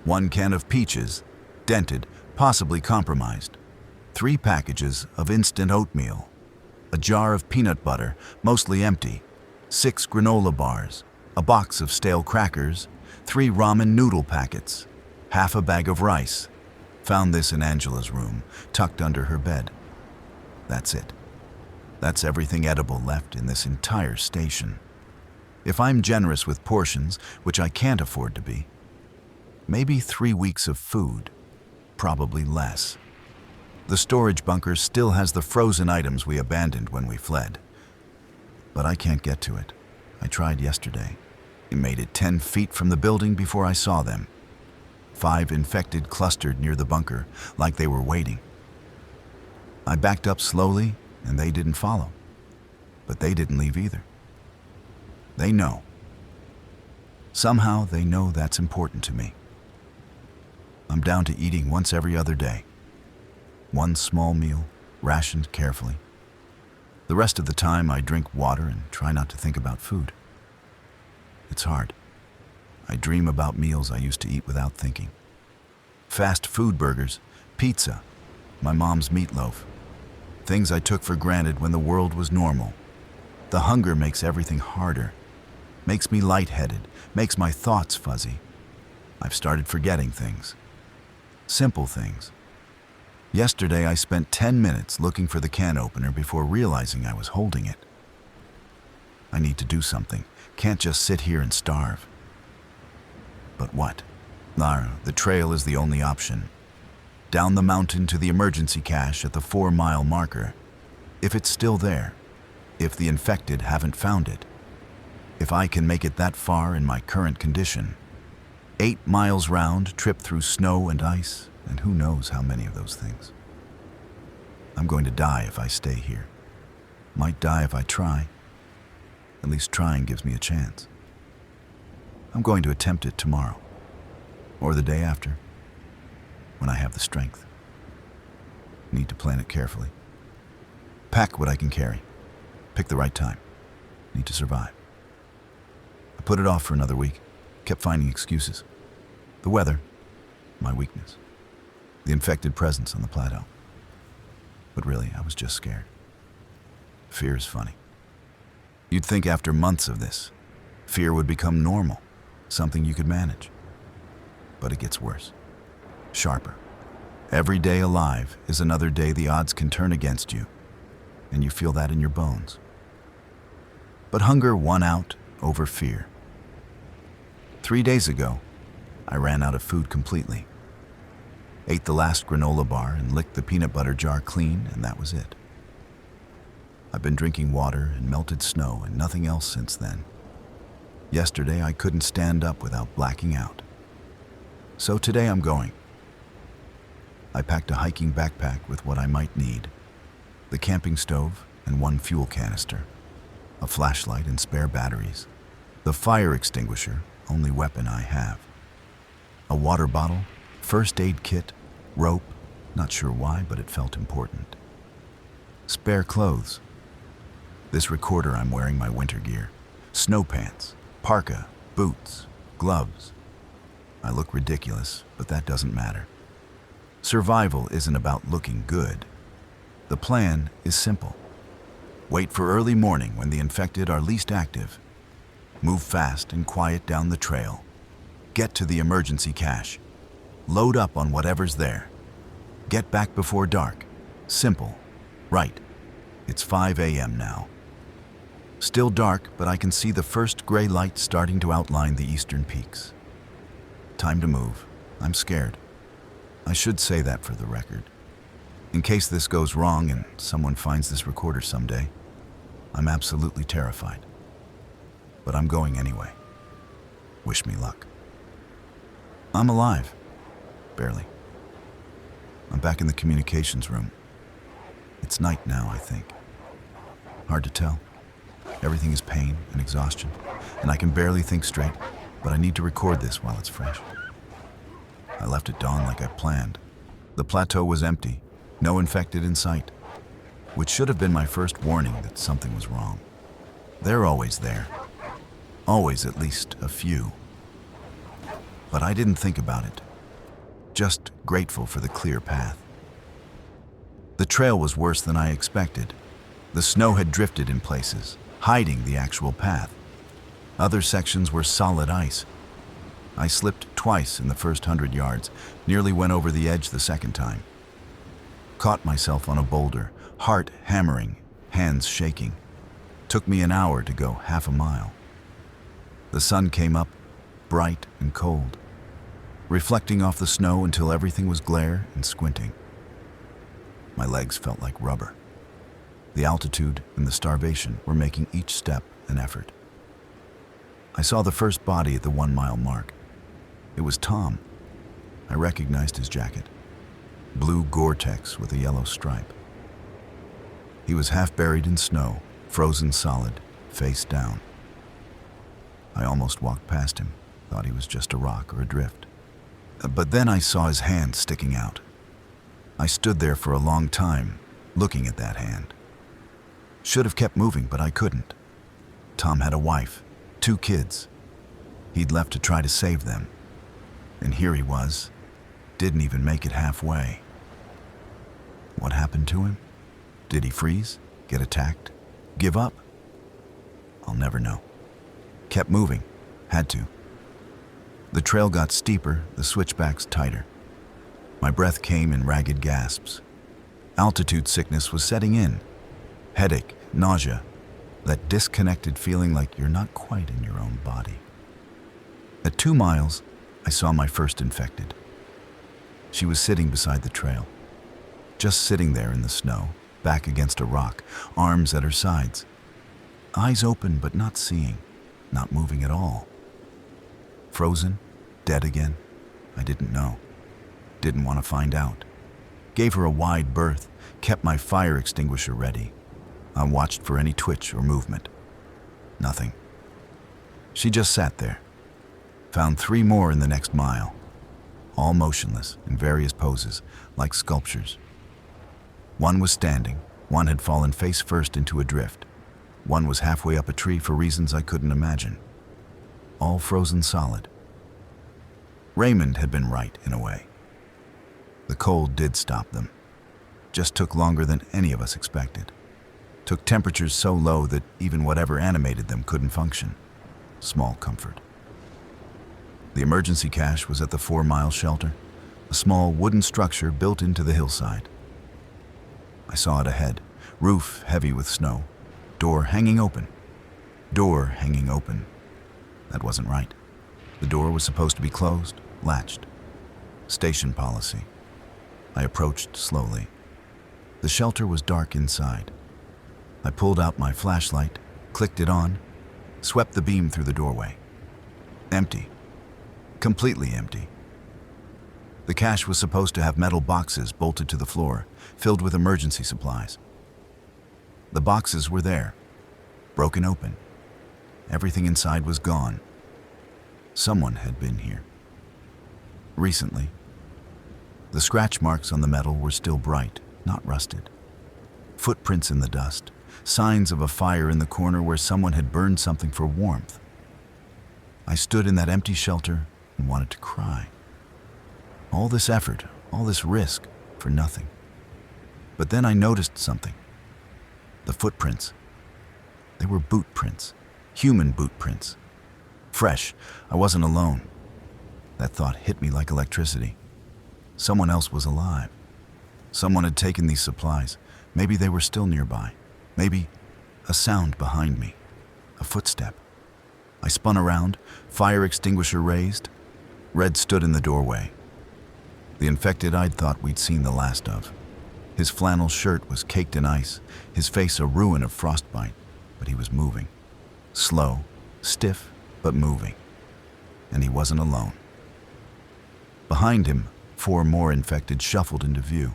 1 can of peaches, dented, possibly compromised, 3 packages of instant oatmeal, a jar of peanut butter, mostly empty, 6 granola bars, a box of stale crackers, 3 ramen noodle packets, half a bag of rice. Found this in Angela's room, tucked under her bed. That's it. That's everything edible left in this entire station. If I'm generous with portions, which I can't afford to be, maybe 3 weeks of food, probably less. The storage bunker still has the frozen items we abandoned when we fled. But I can't get to it. I tried yesterday. It made it 10 feet from the building before I saw them. 5 infected clustered near the bunker, like they were waiting. I backed up slowly, and they didn't follow. But they didn't leave either. They know. Somehow they know that's important to me. I'm down to eating once every other day. 1 small meal, rationed carefully. The rest of the time I drink water and try not to think about food. It's hard. I dream about meals I used to eat without thinking. Fast food burgers, pizza, my mom's meatloaf. Things I took for granted when the world was normal. The hunger makes everything harder, makes me lightheaded, makes my thoughts fuzzy. I've started forgetting things. Simple things. Yesterday I spent 10 minutes looking for the can opener before realizing I was holding it. I need to do something. Can't just sit here and starve. But what? The trail is the only option. Down the mountain to the emergency cache at the 4-mile marker. If it's still there. If the infected haven't found it. If I can make it that far in my current condition. 8 miles round, trip through snow and ice, and who knows how many of those things. I'm going to die if I stay here. Might die if I try. At least trying gives me a chance. I'm going to attempt it tomorrow. Or the day after. When I have the strength. Need to plan it carefully. Pack what I can carry. Pick the right time. Need to survive. I put it off for another week. Kept finding excuses. The weather, my weakness. The infected presence on the plateau. But really, I was just scared. Fear is funny. You'd think after months of this, fear would become normal, something you could manage. But it gets worse. Sharper. Every day alive is another day the odds can turn against you, and you feel that in your bones. But hunger won out over fear. 3 days ago, I ran out of food completely. Ate the last granola bar and licked the peanut butter jar clean, and that was it. I've been drinking water and melted snow and nothing else since then. Yesterday, I couldn't stand up without blacking out. So today I'm going. I packed a hiking backpack with what I might need. The camping stove and 1 fuel canister. A flashlight and spare batteries. The fire extinguisher, only weapon I have. A water bottle, first aid kit, rope, not sure why, but it felt important. Spare clothes. This recorder I'm wearing my winter gear. Snow pants, parka, boots, gloves. I look ridiculous, but that doesn't matter. Survival isn't about looking good. The plan is simple. Wait for early morning when the infected are least active. Move fast and quiet down the trail. Get to the emergency cache. Load up on whatever's there. Get back before dark. Simple. Right. It's 5 a.m. now. Still dark, but I can see the first gray light starting to outline the eastern peaks. Time to move. I'm scared. I should say that for the record. In case this goes wrong and someone finds this recorder someday, I'm absolutely terrified. But I'm going anyway. Wish me luck. I'm alive. Barely. I'm back in the communications room. It's night now, I think. Hard to tell. Everything is pain and exhaustion, and I can barely think straight. but I need to record this while it's fresh. I left at dawn like I planned. The plateau was empty, no infected in sight, which should have been my first warning that something was wrong. They're always there. Always at least a few. But I didn't think about it. Just grateful for the clear path. The trail was worse than I expected. The snow had drifted in places, hiding the actual path. Other sections were solid ice. I slipped twice in the first 100 yards, nearly went over the edge the second time. Caught myself on a boulder, heart hammering, hands shaking. Took me an hour to go half a mile. The sun came up, bright and cold, reflecting off the snow until everything was glare and squinting. My legs felt like rubber. The altitude and the starvation were making each step an effort. I saw the first body at the 1 mile mark. It was Tom. I recognized his jacket. Blue Gore-Tex with a yellow stripe. He was half buried in snow, frozen solid, face down. I almost walked past him, thought he was just a rock or a drift. But then I saw his hand sticking out. I stood there for a long time, looking at that hand. Should have kept moving, but I couldn't. Tom had a wife, 2 kids. He'd left to try to save them. And here he was, didn't even make it halfway. What happened to him? Did he freeze? Get attacked? Give up? I'll never know. Kept moving. Had to. The trail got steeper, the switchbacks tighter. My breath came in ragged gasps. Altitude sickness was setting in. Headache, nausea, that disconnected feeling like you're not quite in your own body. At 2 miles, I saw my first infected. She was sitting beside the trail, just sitting there in the snow, back against a rock, arms at her sides. Eyes open but not seeing, not moving at all. Frozen, dead again, I didn't know. Didn't want to find out. Gave her a wide berth, kept my fire extinguisher ready. I watched for any twitch or movement. Nothing. She just sat there. Found 3 more in the next mile, all motionless in various poses, like sculptures. One was standing, one had fallen face first into a drift. One was halfway up a tree for reasons I couldn't imagine. All frozen solid. Raymond had been right in a way. The cold did stop them. Just took longer than any of us expected. Took temperatures so low that even whatever animated them couldn't function. Small comfort. The emergency cache was at the 4 mile shelter, a small wooden structure built into the hillside. I saw it ahead, roof heavy with snow, door hanging open. Door hanging open. That wasn't right. The door was supposed to be closed, latched. Station policy. I approached slowly. The shelter was dark inside. I pulled out my flashlight, clicked it on, swept the beam through the doorway. Empty. Completely empty. The cache was supposed to have metal boxes bolted to the floor, filled with emergency supplies. The boxes were there, broken open. Everything inside was gone. Someone had been here. Recently. The scratch marks on the metal were still bright, not rusted. Footprints in the dust, signs of a fire in the corner where someone had burned something for warmth. I stood in that empty shelter and wanted to cry. All this effort, all this risk, for nothing. But then I noticed something. The footprints. They were boot prints, human boot prints. Fresh, I wasn't alone. That thought hit me like electricity. Someone else was alive. Someone had taken these supplies. Maybe they were still nearby. Maybe a sound behind me, a footstep. I spun around, fire extinguisher raised. Red stood in the doorway. The infected I'd thought we'd seen the last of. His flannel shirt was caked in ice, his face a ruin of frostbite, but he was moving. Slow, stiff, but moving. And he wasn't alone. Behind him, 4 more infected shuffled into view.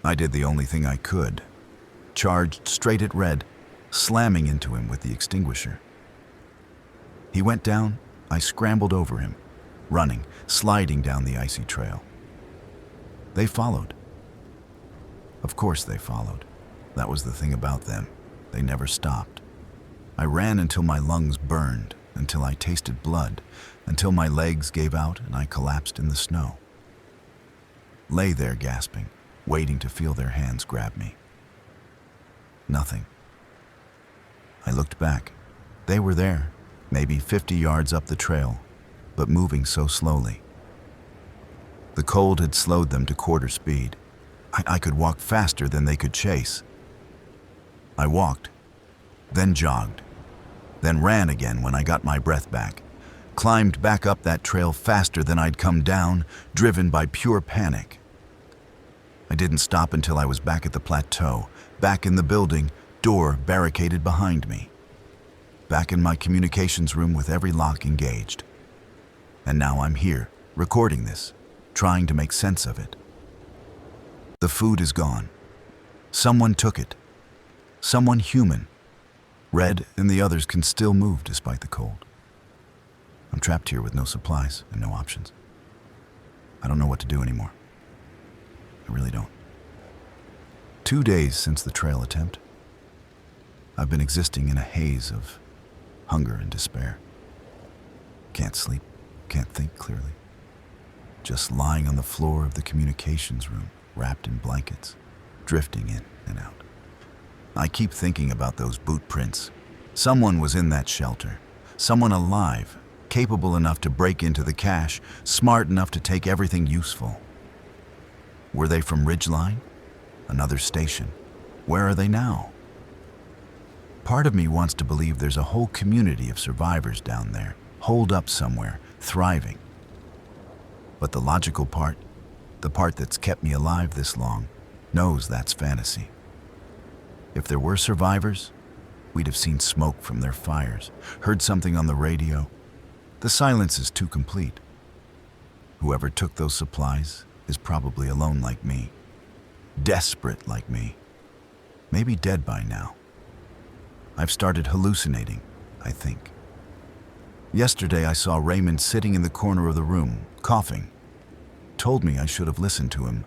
I did the only thing I could. Charged straight at Red, slamming into him with the extinguisher. He went down, I scrambled over him, running, sliding down the icy trail. They followed. Of course they followed. That was the thing about them. They never stopped. I ran until my lungs burned, until I tasted blood, until my legs gave out and I collapsed in the snow. Lay there gasping, waiting to feel their hands grab me. Nothing. I looked back. They were there, maybe 50 yards up the trail, but moving so slowly. The cold had slowed them to quarter speed. I could walk faster than they could chase. I walked, then jogged, then ran again when I got my breath back, climbed back up that trail faster than I'd come down, driven by pure panic. I didn't stop until I was back at the plateau, back in the building, door barricaded behind me. Back in my communications room with every lock engaged. And now I'm here, recording this, trying to make sense of it. The food is gone. Someone took it. Someone human. Red and the others can still move despite the cold. I'm trapped here with no supplies and no options. I don't know what to do anymore. I really don't. 2 days since the trail attempt. I've been existing in a haze of hunger and despair. Can't sleep, can't think clearly. Just lying on the floor of the communications room, wrapped in blankets, drifting in and out. I keep thinking about those boot prints. Someone was in that shelter. Someone alive, capable enough to break into the cache, smart enough to take everything useful. Were they from Ridgeline? Another station? Where are they now? Part of me wants to believe there's a whole community of survivors down there, holed up somewhere, thriving. But the logical part, the part that's kept me alive this long, knows that's fantasy. If there were survivors, we'd have seen smoke from their fires, heard something on the radio. The silence is too complete. Whoever took those supplies is probably alone like me, desperate like me, maybe dead by now. I've started hallucinating, I think. Yesterday I saw Raymond sitting in the corner of the room, coughing. Told me I should have listened to him,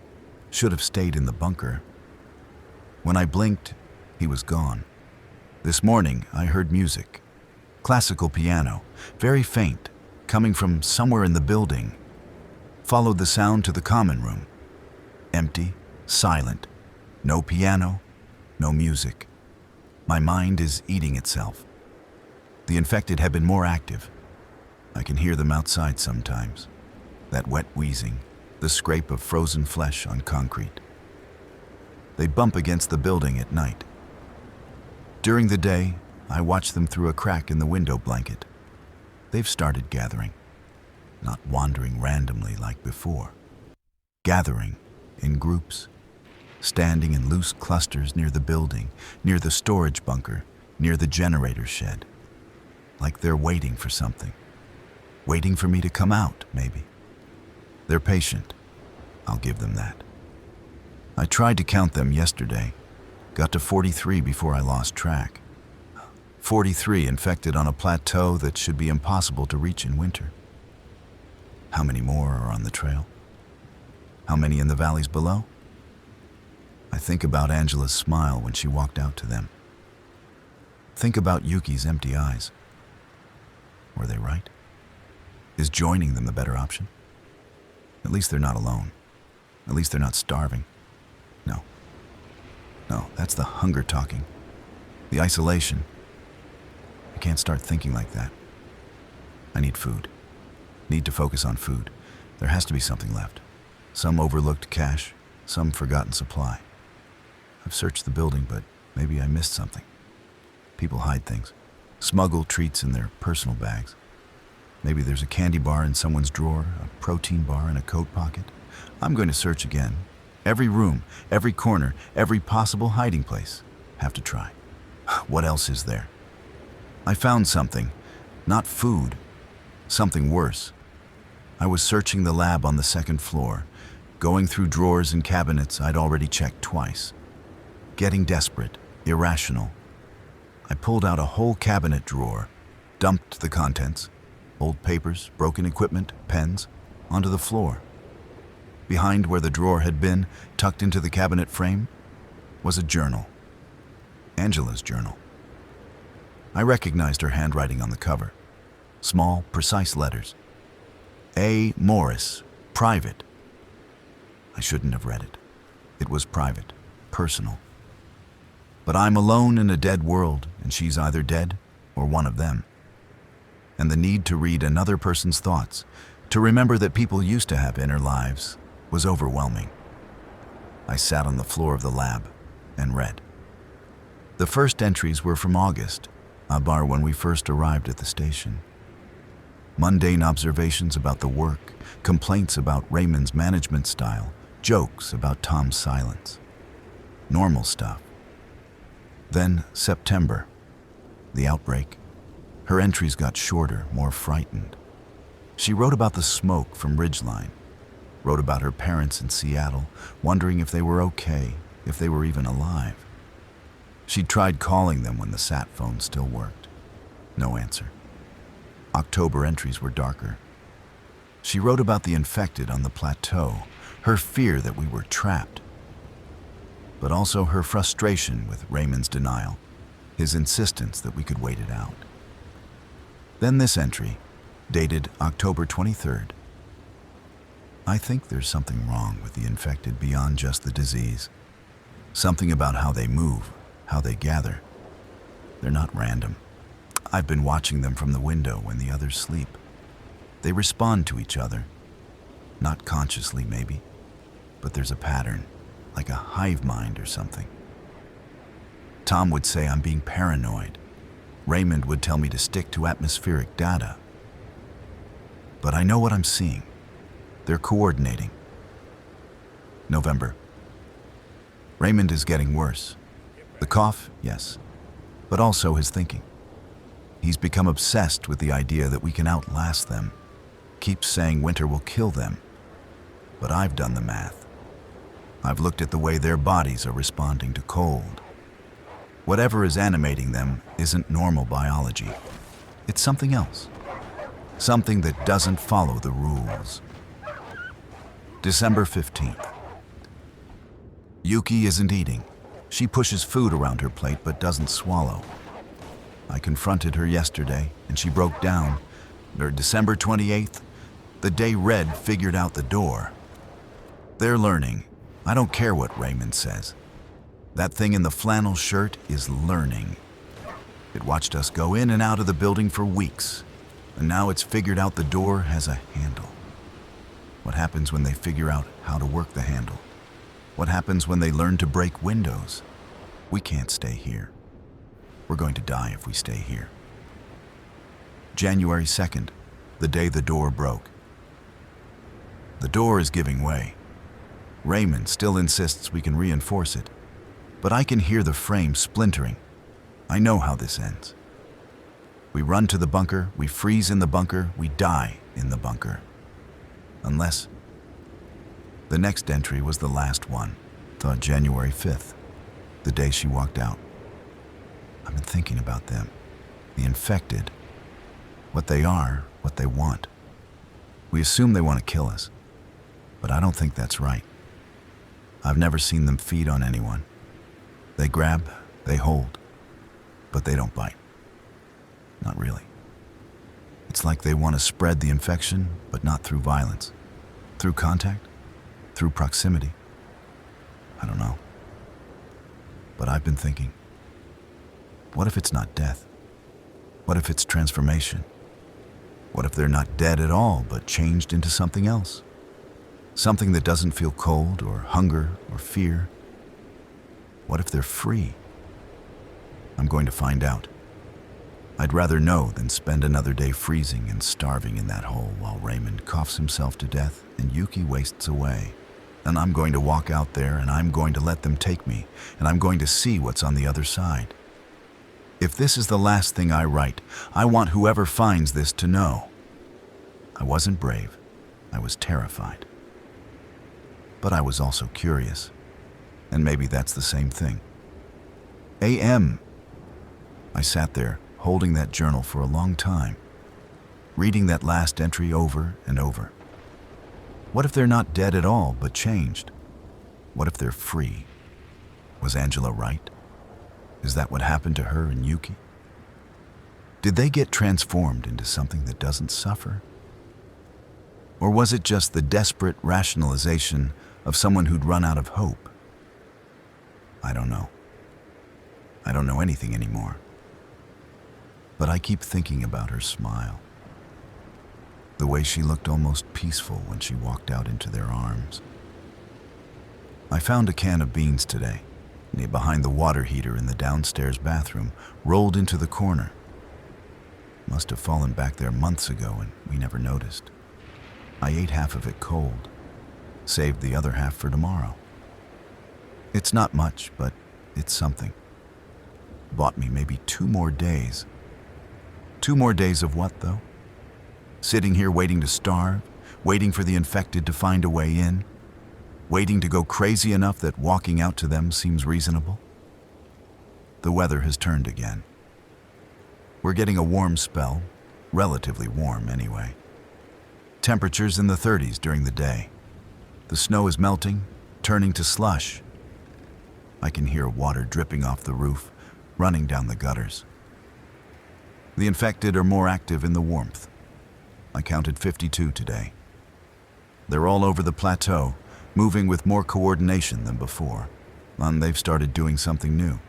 should have stayed in the bunker. When I blinked, he was gone. This morning I heard music, classical piano, very faint, coming from somewhere in the building. Followed the sound to the common room. Empty, silent, no piano, no music. My mind is eating itself. The infected have been more active. I can hear them outside sometimes. That wet wheezing, the scrape of frozen flesh on concrete. They bump against the building at night. During the day, I watch them through a crack in the window blanket. They've started gathering, not wandering randomly like before. Gathering in groups, standing in loose clusters near the building, near the storage bunker, near the generator shed. Like they're waiting for something. Waiting for me to come out, maybe. They're patient. I'll give them that. I tried to count them yesterday. Got to 43 before I lost track. 43 infected on a plateau that should be impossible to reach in winter. How many more are on the trail? How many in the valleys below? I think about Angela's smile when she walked out to them. Think about Yuki's empty eyes. Were they right? Is joining them the better option? At least they're not alone. At least they're not starving. No, that's the hunger talking. The isolation. I can't start thinking like that. I need food. Need to focus on food. There has to be something left. Some overlooked cache, some forgotten supply. I've searched the building, but maybe I missed something. People hide things, smuggle treats in their personal bags. Maybe there's a candy bar in someone's drawer, a protein bar in a coat pocket. I'm going to search again. Every room, every corner, every possible hiding place. Have to try. What else is there? I found something. Not food. Something worse. I was searching the lab on the second floor, going through drawers and cabinets I'd already checked twice. Getting desperate, irrational. I pulled out a whole cabinet drawer, dumped the contents, Old papers, broken equipment, pens, onto the floor. Behind where the drawer had been, tucked into the cabinet frame, was a journal. Angela's journal. I recognized her handwriting on the cover. Small, precise letters. A. Morris, private. I shouldn't have read it. It was private, personal. But I'm alone in a dead world, and she's either dead or one of them. And the need to read another person's thoughts, to remember that people used to have inner lives, was overwhelming. I sat on the floor of the lab and read. The first entries were from August, about when we first arrived at the station. Mundane observations about the work, complaints about Raymond's management style, jokes about Tom's silence. Normal stuff. Then September, the outbreak. Her entries got shorter, more frightened. She wrote about the smoke from Ridgeline, wrote about her parents in Seattle, wondering if they were okay, if they were even alive. She'd tried calling them when the sat phone still worked. No answer. October entries were darker. She wrote about the infected on the plateau, her fear that we were trapped, but also her frustration with Raymond's denial, his insistence that we could wait it out. Then this entry, dated October 23rd. I think there's something wrong with the infected beyond just the disease. Something about how they move, how they gather. They're not random. I've been watching them from the window when the others sleep. They respond to each other. Not consciously, maybe, but there's a pattern, like a hive mind or something. Tom would say I'm being paranoid. Raymond would tell me to stick to atmospheric data. But I know what I'm seeing. They're coordinating. November. Raymond is getting worse. The cough, yes, but also his thinking. He's become obsessed with the idea that we can outlast them. Keeps saying winter will kill them. But I've done the math. I've looked at the way their bodies are responding to cold. Whatever is animating them isn't normal biology. It's something else. Something that doesn't follow the rules. December 15th. Yuki isn't eating. She pushes food around her plate but doesn't swallow. I confronted her yesterday and she broke down. December 28th, the day Red figured out the door. They're learning. I don't care what Raymond says. That thing in the flannel shirt is learning. It watched us go in and out of the building for weeks, and now it's figured out the door has a handle. What happens when they figure out how to work the handle? What happens when they learn to break windows? We can't stay here. We're going to die if we stay here. January 2nd, the day the door broke. The door is giving way. Raymond still insists we can reinforce it, but I can hear the frame splintering. I know how this ends. We run to the bunker, we freeze in the bunker, we die in the bunker. Unless... The next entry was the last one, thought January 5th, the day she walked out. I've been thinking about them, the infected, what they are, what they want. We assume they want to kill us, but I don't think that's right. I've never seen them feed on anyone. They grab, they hold, but they don't bite. Not really. It's like they want to spread the infection, but not through violence. Through contact? Through proximity? I don't know. But I've been thinking, what if it's not death? What if it's transformation? What if they're not dead at all, but changed into something else? Something that doesn't feel cold or hunger or fear? What if they're free? I'm going to find out. I'd rather know than spend another day freezing and starving in that hole while Raymond coughs himself to death and Yuki wastes away. And I'm going to walk out there and I'm going to let them take me, and I'm going to see what's on the other side. If this is the last thing I write, I want whoever finds this to know. I wasn't brave. I was terrified. But I was also curious. And maybe that's the same thing. A.M. I sat there, holding that journal for a long time. reading that last entry over and over. What if they're not dead at all, but changed? What if they're free? Was Angela right? Is that what happened to her and Yuki? Did they get transformed into something that doesn't suffer? Or was it just the desperate rationalization of someone who'd run out of hope? I don't know. I don't know anything anymore. But I keep thinking about her smile. The way she looked almost peaceful when she walked out into their arms. I found a can of beans today, behind the water heater in the downstairs bathroom, rolled into the corner. Must have fallen back there months ago and we never noticed. I ate half of it cold, saved the other half for tomorrow. It's not much, but it's something. Bought me maybe 2 more days. 2 more days of what, though? Sitting here waiting to starve, waiting for the infected to find a way in, waiting to go crazy enough that walking out to them seems reasonable? The weather has turned again. We're getting a warm spell, relatively warm anyway. Temperatures in the 30s during the day. The snow is melting, turning to slush. I can hear water dripping off the roof, running down the gutters. The infected are more active in the warmth. I counted 52 today. They're all over the plateau, moving with more coordination than before. And they've started doing something new.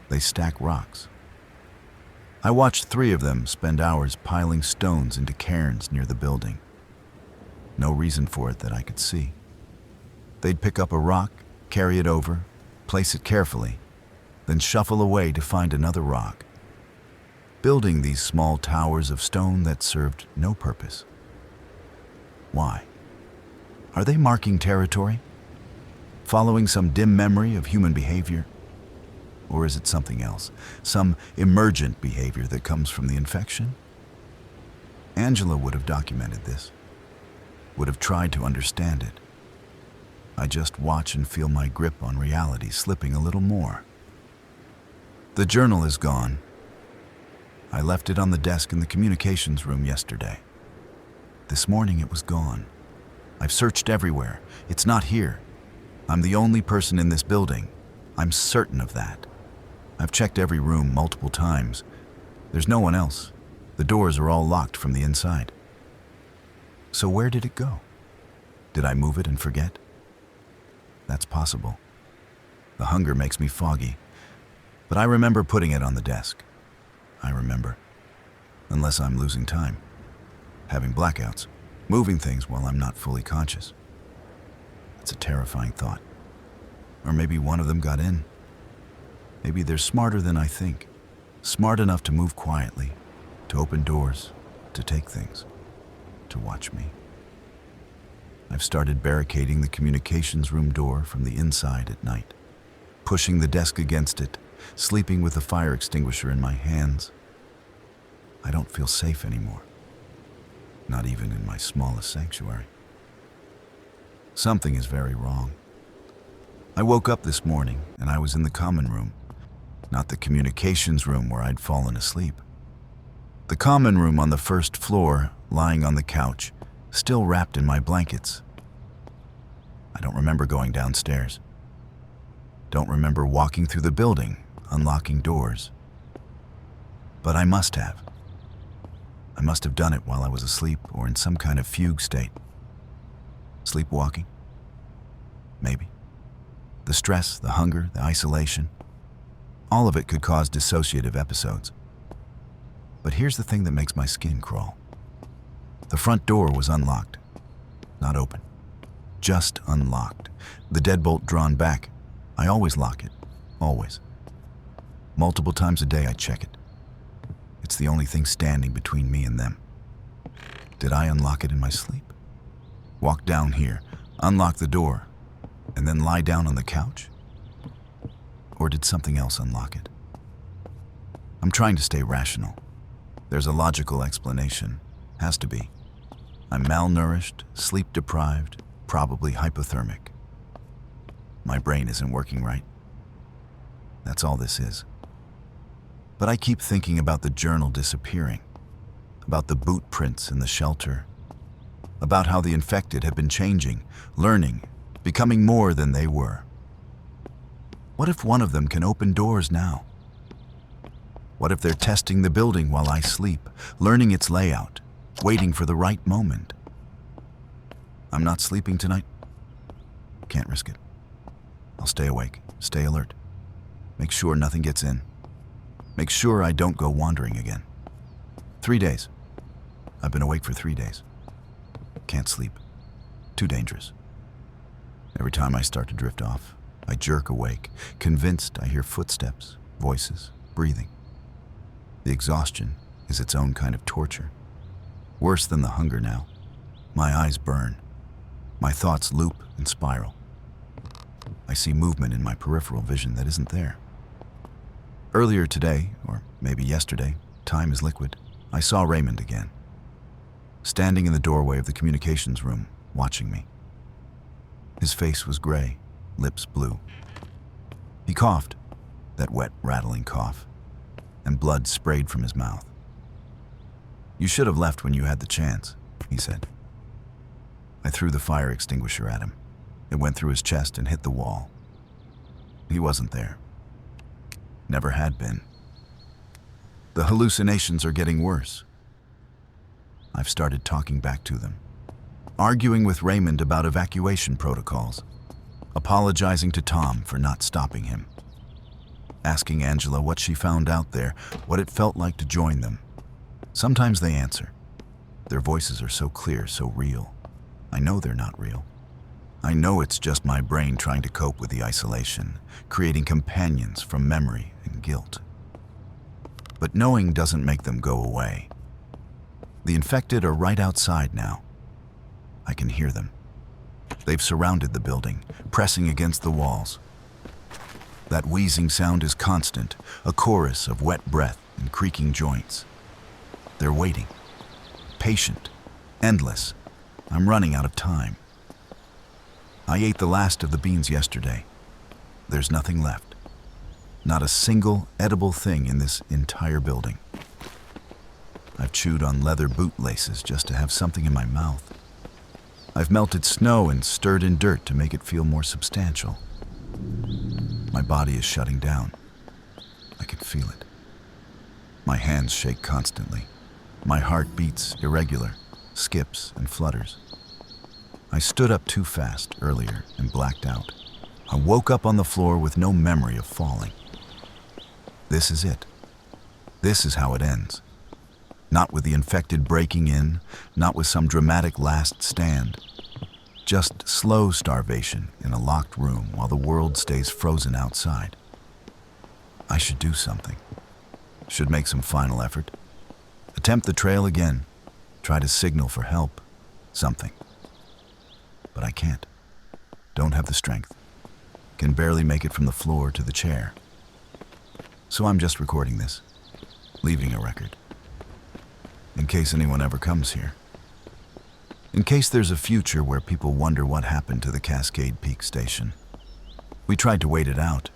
They stack rocks. I watched 3 of them spend hours piling stones into cairns near the building. No reason for it that I could see. They'd pick up a rock, carry it over, place it carefully, then shuffle away to find another rock, building these small towers of stone that served no purpose. Why? Are they marking territory? Following some dim memory of human behavior? Or is it something else, some emergent behavior that comes from the infection? Angela would have documented this, would have tried to understand it. I just watch and feel my grip on reality slipping a little more. The journal is gone. I left it on the desk in the communications room yesterday. This morning it was gone. I've searched everywhere. It's not here. I'm the only person in this building. I'm certain of that. I've checked every room multiple times. There's no one else. The doors are all locked from the inside. So where did it go? Did I move it and forget? That's possible. The hunger makes me foggy, but I remember putting it on the desk. I remember. Unless I'm losing time, having blackouts, moving things while I'm not fully conscious. It's a terrifying thought. Or maybe one of them got in. Maybe they're smarter than I think, smart enough to move quietly, to open doors, to take things, to watch me. I've started barricading the communications room door from the inside at night, pushing the desk against it, sleeping with the fire extinguisher in my hands. I don't feel safe anymore, not even in my smallest sanctuary. Something is very wrong. I woke up this morning and I was in the common room, not the communications room where I'd fallen asleep. The common room on the first floor, lying on the couch, still wrapped in my blankets. I don't remember going downstairs. Don't remember walking through the building, unlocking doors. But I must have. I must have done it while I was asleep or in some kind of fugue state. Sleepwalking? Maybe. The stress, the hunger, the isolation, all of it could cause dissociative episodes. But here's the thing that makes my skin crawl. The front door was unlocked, not open, just unlocked. The deadbolt drawn back. I always lock it, always. Multiple times a day I check it. It's the only thing standing between me and them. Did I unlock it in my sleep? Walk down here, unlock the door, and then lie down on the couch? Or did something else unlock it? I'm trying to stay rational. There's a logical explanation. Has to be. I'm malnourished, sleep-deprived, probably hypothermic. My brain isn't working right. That's all this is. But I keep thinking about the journal disappearing. about the boot prints in the shelter, about how the infected had been changing, learning, becoming more than they were. What if one of them can open doors now? What if they're testing the building while I sleep, learning its layout, waiting for the right moment? I'm not sleeping tonight. Can't risk it. I'll stay awake, stay alert. Make sure nothing gets in. Make sure I don't go wandering again. 3 days. I've been awake for 3 days. Can't sleep. Too dangerous. Every time I start to drift off, I jerk awake, convinced I hear footsteps, voices, breathing. The exhaustion is its own kind of torture. Worse than the hunger now. My eyes burn. My thoughts loop and spiral. I see movement in my peripheral vision that isn't there. Earlier today, or maybe yesterday, time is liquid, I saw Raymond again, standing in the doorway of the communications room, watching me. His face was gray, lips blue. He coughed, that wet, rattling cough, and blood sprayed from his mouth. "You should have left when you had the chance," he said. I threw the fire extinguisher at him. It went through his chest and hit the wall. He wasn't there. Never had been. The hallucinations are getting worse. I've started talking back to them, arguing with Raymond about evacuation protocols, apologizing to Tom for not stopping him, asking Angela what she found out there, what it felt like to join them. Sometimes they answer. Their voices are so clear, so real. I know they're not real. I know it's just my brain trying to cope with the isolation, creating companions from memory and guilt. But knowing doesn't make them go away. The infected are right outside now. I can hear them. They've surrounded the building, pressing against the walls. That wheezing sound is constant, a chorus of wet breath and creaking joints. They're waiting, patient, endless. I'm running out of time. I ate the last of the beans yesterday. There's nothing left. Not a single edible thing in this entire building. I've chewed on leather boot laces just to have something in my mouth. I've melted snow and stirred in dirt to make it feel more substantial. My body is shutting down. I can feel it. My hands shake constantly. My heart beats irregular, skips and flutters. I stood up too fast earlier and blacked out. I woke up on the floor with no memory of falling. This is it. This is how it ends. Not with the infected breaking in, not with some dramatic last stand. Just slow starvation in a locked room while the world stays frozen outside. I should do something. Should make some final effort. Attempt the trail again. Try to signal for help. Something. But I can't. Don't have the strength. Can barely make it from the floor to the chair. So I'm just recording this. Leaving a record. In case anyone ever comes here. In case there's a future where people wonder what happened to the Cascade Peak station. We tried to wait it out.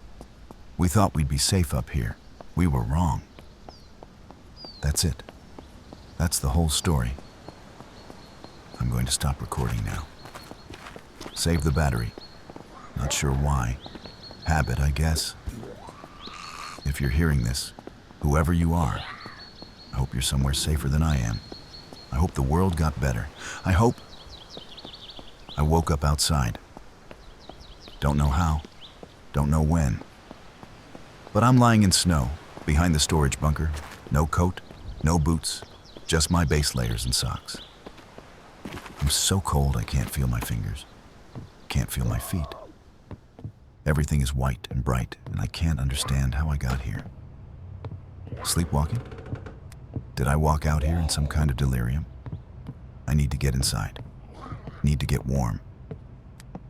We thought we'd be safe up here. We were wrong. That's it. That's the whole story. I'm going to stop recording now. Save the battery. Not sure why. Habit, I guess. If you're hearing this, whoever you are, I hope you're somewhere safer than I am. I hope the world got better. I woke up outside. Don't know how. Don't know when. But I'm lying in snow, behind the storage bunker. No coat, no boots, just my base layers and socks. I'm so cold I can't feel my fingers. Can't feel my feet. Everything is white and bright, and I can't understand how I got here. Sleepwalking? Did I walk out here in some kind of delirium? I need to get inside. Need to get warm.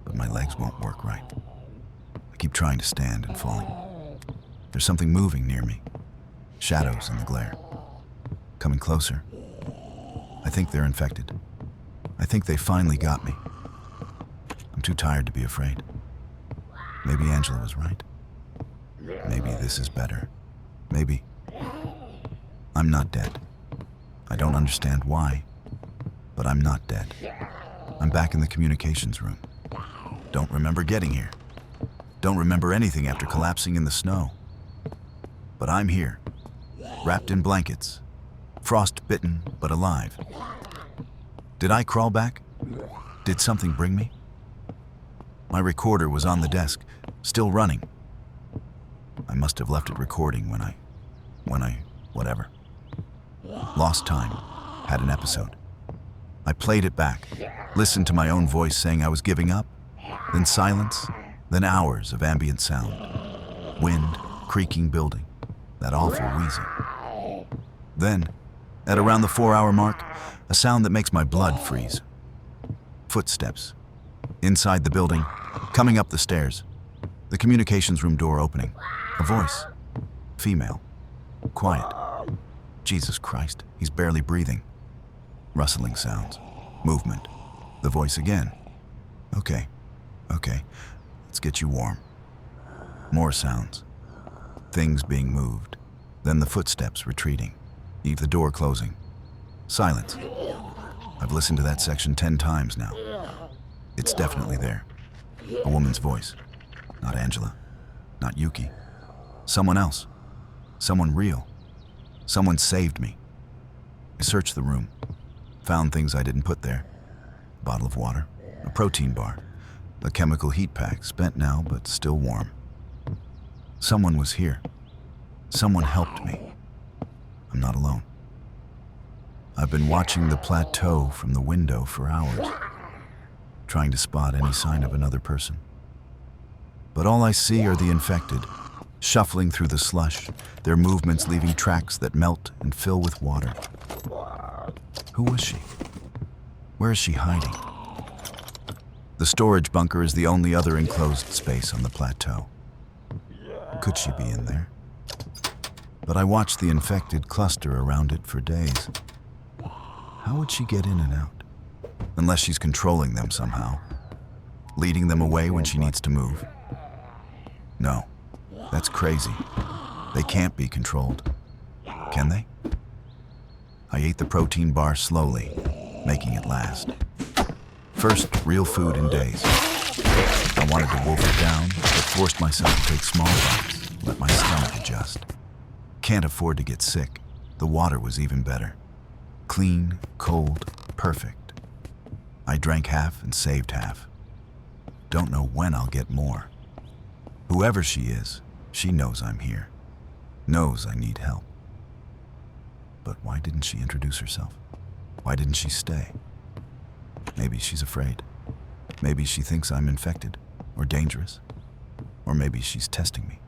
But my legs won't work right. I keep trying to stand and falling. There's something moving near me. Shadows in the glare. Coming closer. I think they're infected. I think they finally got me. I'm too tired to be afraid. Maybe Angela was right. Maybe this is better. Maybe I'm not dead. I don't understand why, but I'm not dead. I'm back in the communications room. Don't remember getting here. Don't remember anything after collapsing in the snow. But I'm here, wrapped in blankets, frost-bitten but alive. Did I crawl back? Did something bring me? My recorder was on the desk, still running. I must have left it recording when I, whatever. Lost time, had an episode. I played it back, listened to my own voice saying I was giving up, then silence, then hours of ambient sound. Wind, creaking building, that awful wheezing. Then, at around the 4-hour mark, a sound that makes my blood freeze. Footsteps. Inside the building, coming up the stairs. The communications room door opening. A voice. Female. Quiet. Jesus Christ, he's barely breathing. Rustling sounds. Movement. The voice again. Okay. Let's get you warm. More sounds. Things being moved. Then the footsteps retreating. Eve the door closing. Silence. I've listened to that section 10 times now. It's definitely there. A woman's voice. Not Angela. Not Yuki. Someone else. Someone real. Someone saved me. I searched the room. Found things I didn't put there. A bottle of water. A protein bar. A chemical heat pack, spent now but still warm. Someone was here. Someone helped me. I'm not alone. I've been watching the plateau from the window for hours, trying to spot any sign of another person. But all I see are the infected, shuffling through the slush, their movements leaving tracks that melt and fill with water. Who was she? Where is she hiding? The storage bunker is the only other enclosed space on the plateau. Could she be in there? But I watched the infected cluster around it for days. How would she get in and out? Unless she's controlling them somehow, leading them away when she needs to move. No, that's crazy. They can't be controlled. Can they? I ate the protein bar slowly, making it last. First real food in days. I wanted to wolf it down, but forced myself to take small bites, let my stomach adjust. Can't afford to get sick. The water was even better. Clean, cold, perfect. I drank half and saved half. Don't know when I'll get more. Whoever she is, she knows I'm here. Knows I need help. But why didn't she introduce herself? Why didn't she stay? Maybe she's afraid. Maybe she thinks I'm infected or dangerous. Or maybe she's testing me,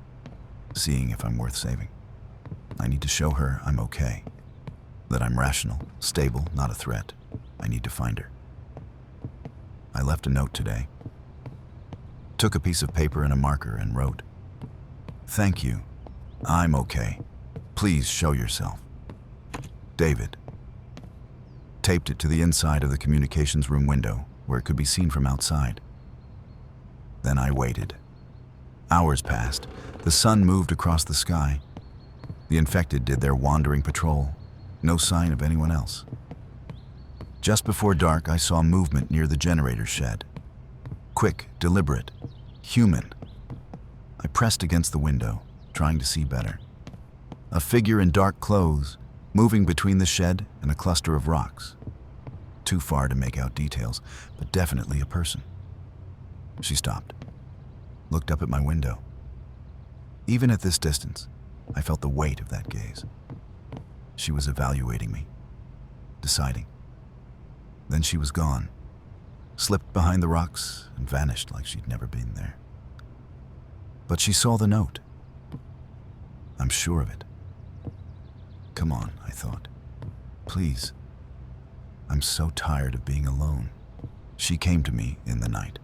seeing if I'm worth saving. I need to show her I'm okay, that I'm rational, stable, not a threat. I need to find her. I left a note today. Took a piece of paper and a marker and wrote, "Thank you. I'm okay. Please show yourself. David." Taped it to the inside of the communications room window where it could be seen from outside. Then I waited. Hours passed. The sun moved across the sky. The infected did their wandering patrol. No sign of anyone else. Just before dark, I saw movement near the generator shed. Quick, deliberate, human. I pressed against the window, trying to see better. A figure in dark clothes, moving between the shed and a cluster of rocks. Too far to make out details, but definitely a person. She stopped, looked up at my window. Even at this distance, I felt the weight of that gaze. She was evaluating me, deciding. Then she was gone, slipped behind the rocks and vanished like she'd never been there. But she saw the note. I'm sure of it. Come on, I thought. Please. I'm so tired of being alone. She came to me in the night.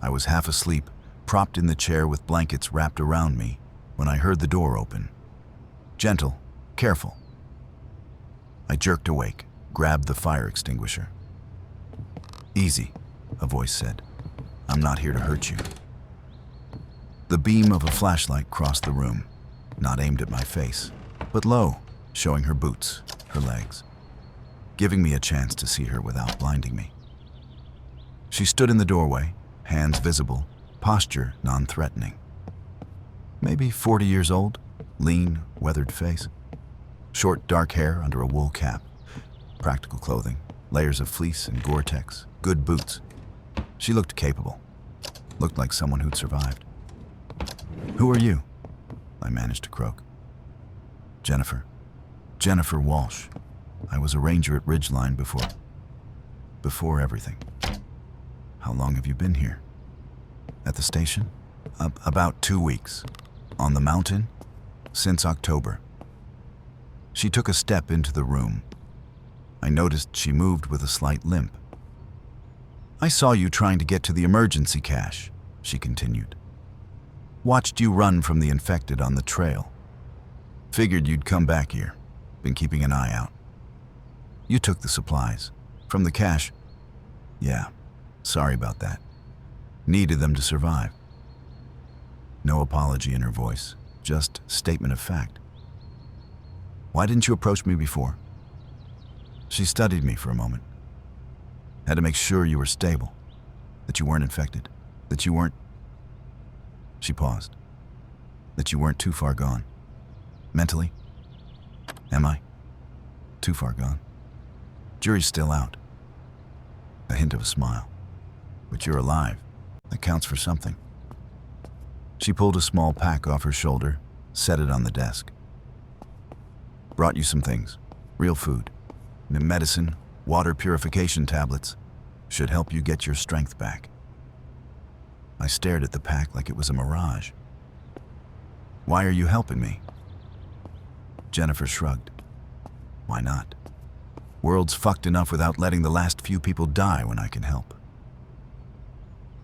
I was half asleep, propped in the chair with blankets wrapped around me, when I heard the door open. Gentle, careful. I jerked awake, grabbed the fire extinguisher. Easy, a voice said. I'm not here to hurt you. The beam of a flashlight crossed the room, not aimed at my face, but low, showing her boots. her legs, giving me a chance to see her without blinding me. She stood in the doorway, hands visible, posture non-threatening. Maybe 40 years old, lean, weathered face. Short, dark hair under a wool cap. Practical clothing, layers of fleece and Gore-Tex, good boots. She looked capable. Looked like someone who'd survived. "Who are you?" I managed to croak. "Jennifer. Jennifer Walsh. I was a ranger at Ridgeline before everything." "How long have you been here?" "At the station?" About 2 weeks. "On the mountain?" "Since October." She took a step into the room. I noticed she moved with a slight limp. "I saw you trying to get to the emergency cache," she continued. "Watched you run from the infected on the trail. Figured you'd come back here. Been keeping an eye out. You took the supplies. From the cache." "Yeah, sorry about that. Needed them to survive." No apology in her voice, just statement of fact. "Why didn't you approach me before?" She studied me for a moment. "Had to make sure you were stable, that you weren't infected, that you weren't..." She paused. "That you weren't too far gone. Mentally? Am I? Too far gone? Jury's still out." A hint of a smile. "But you're alive. That counts for something." She pulled a small pack off her shoulder, set it on the desk. "Brought you some things. Real food. Medicine, water purification tablets. Should help you get your strength back." I stared at the pack like it was a mirage. "Why are you helping me?" Jennifer shrugged. "Why not? World's fucked enough without letting the last few people die when I can help."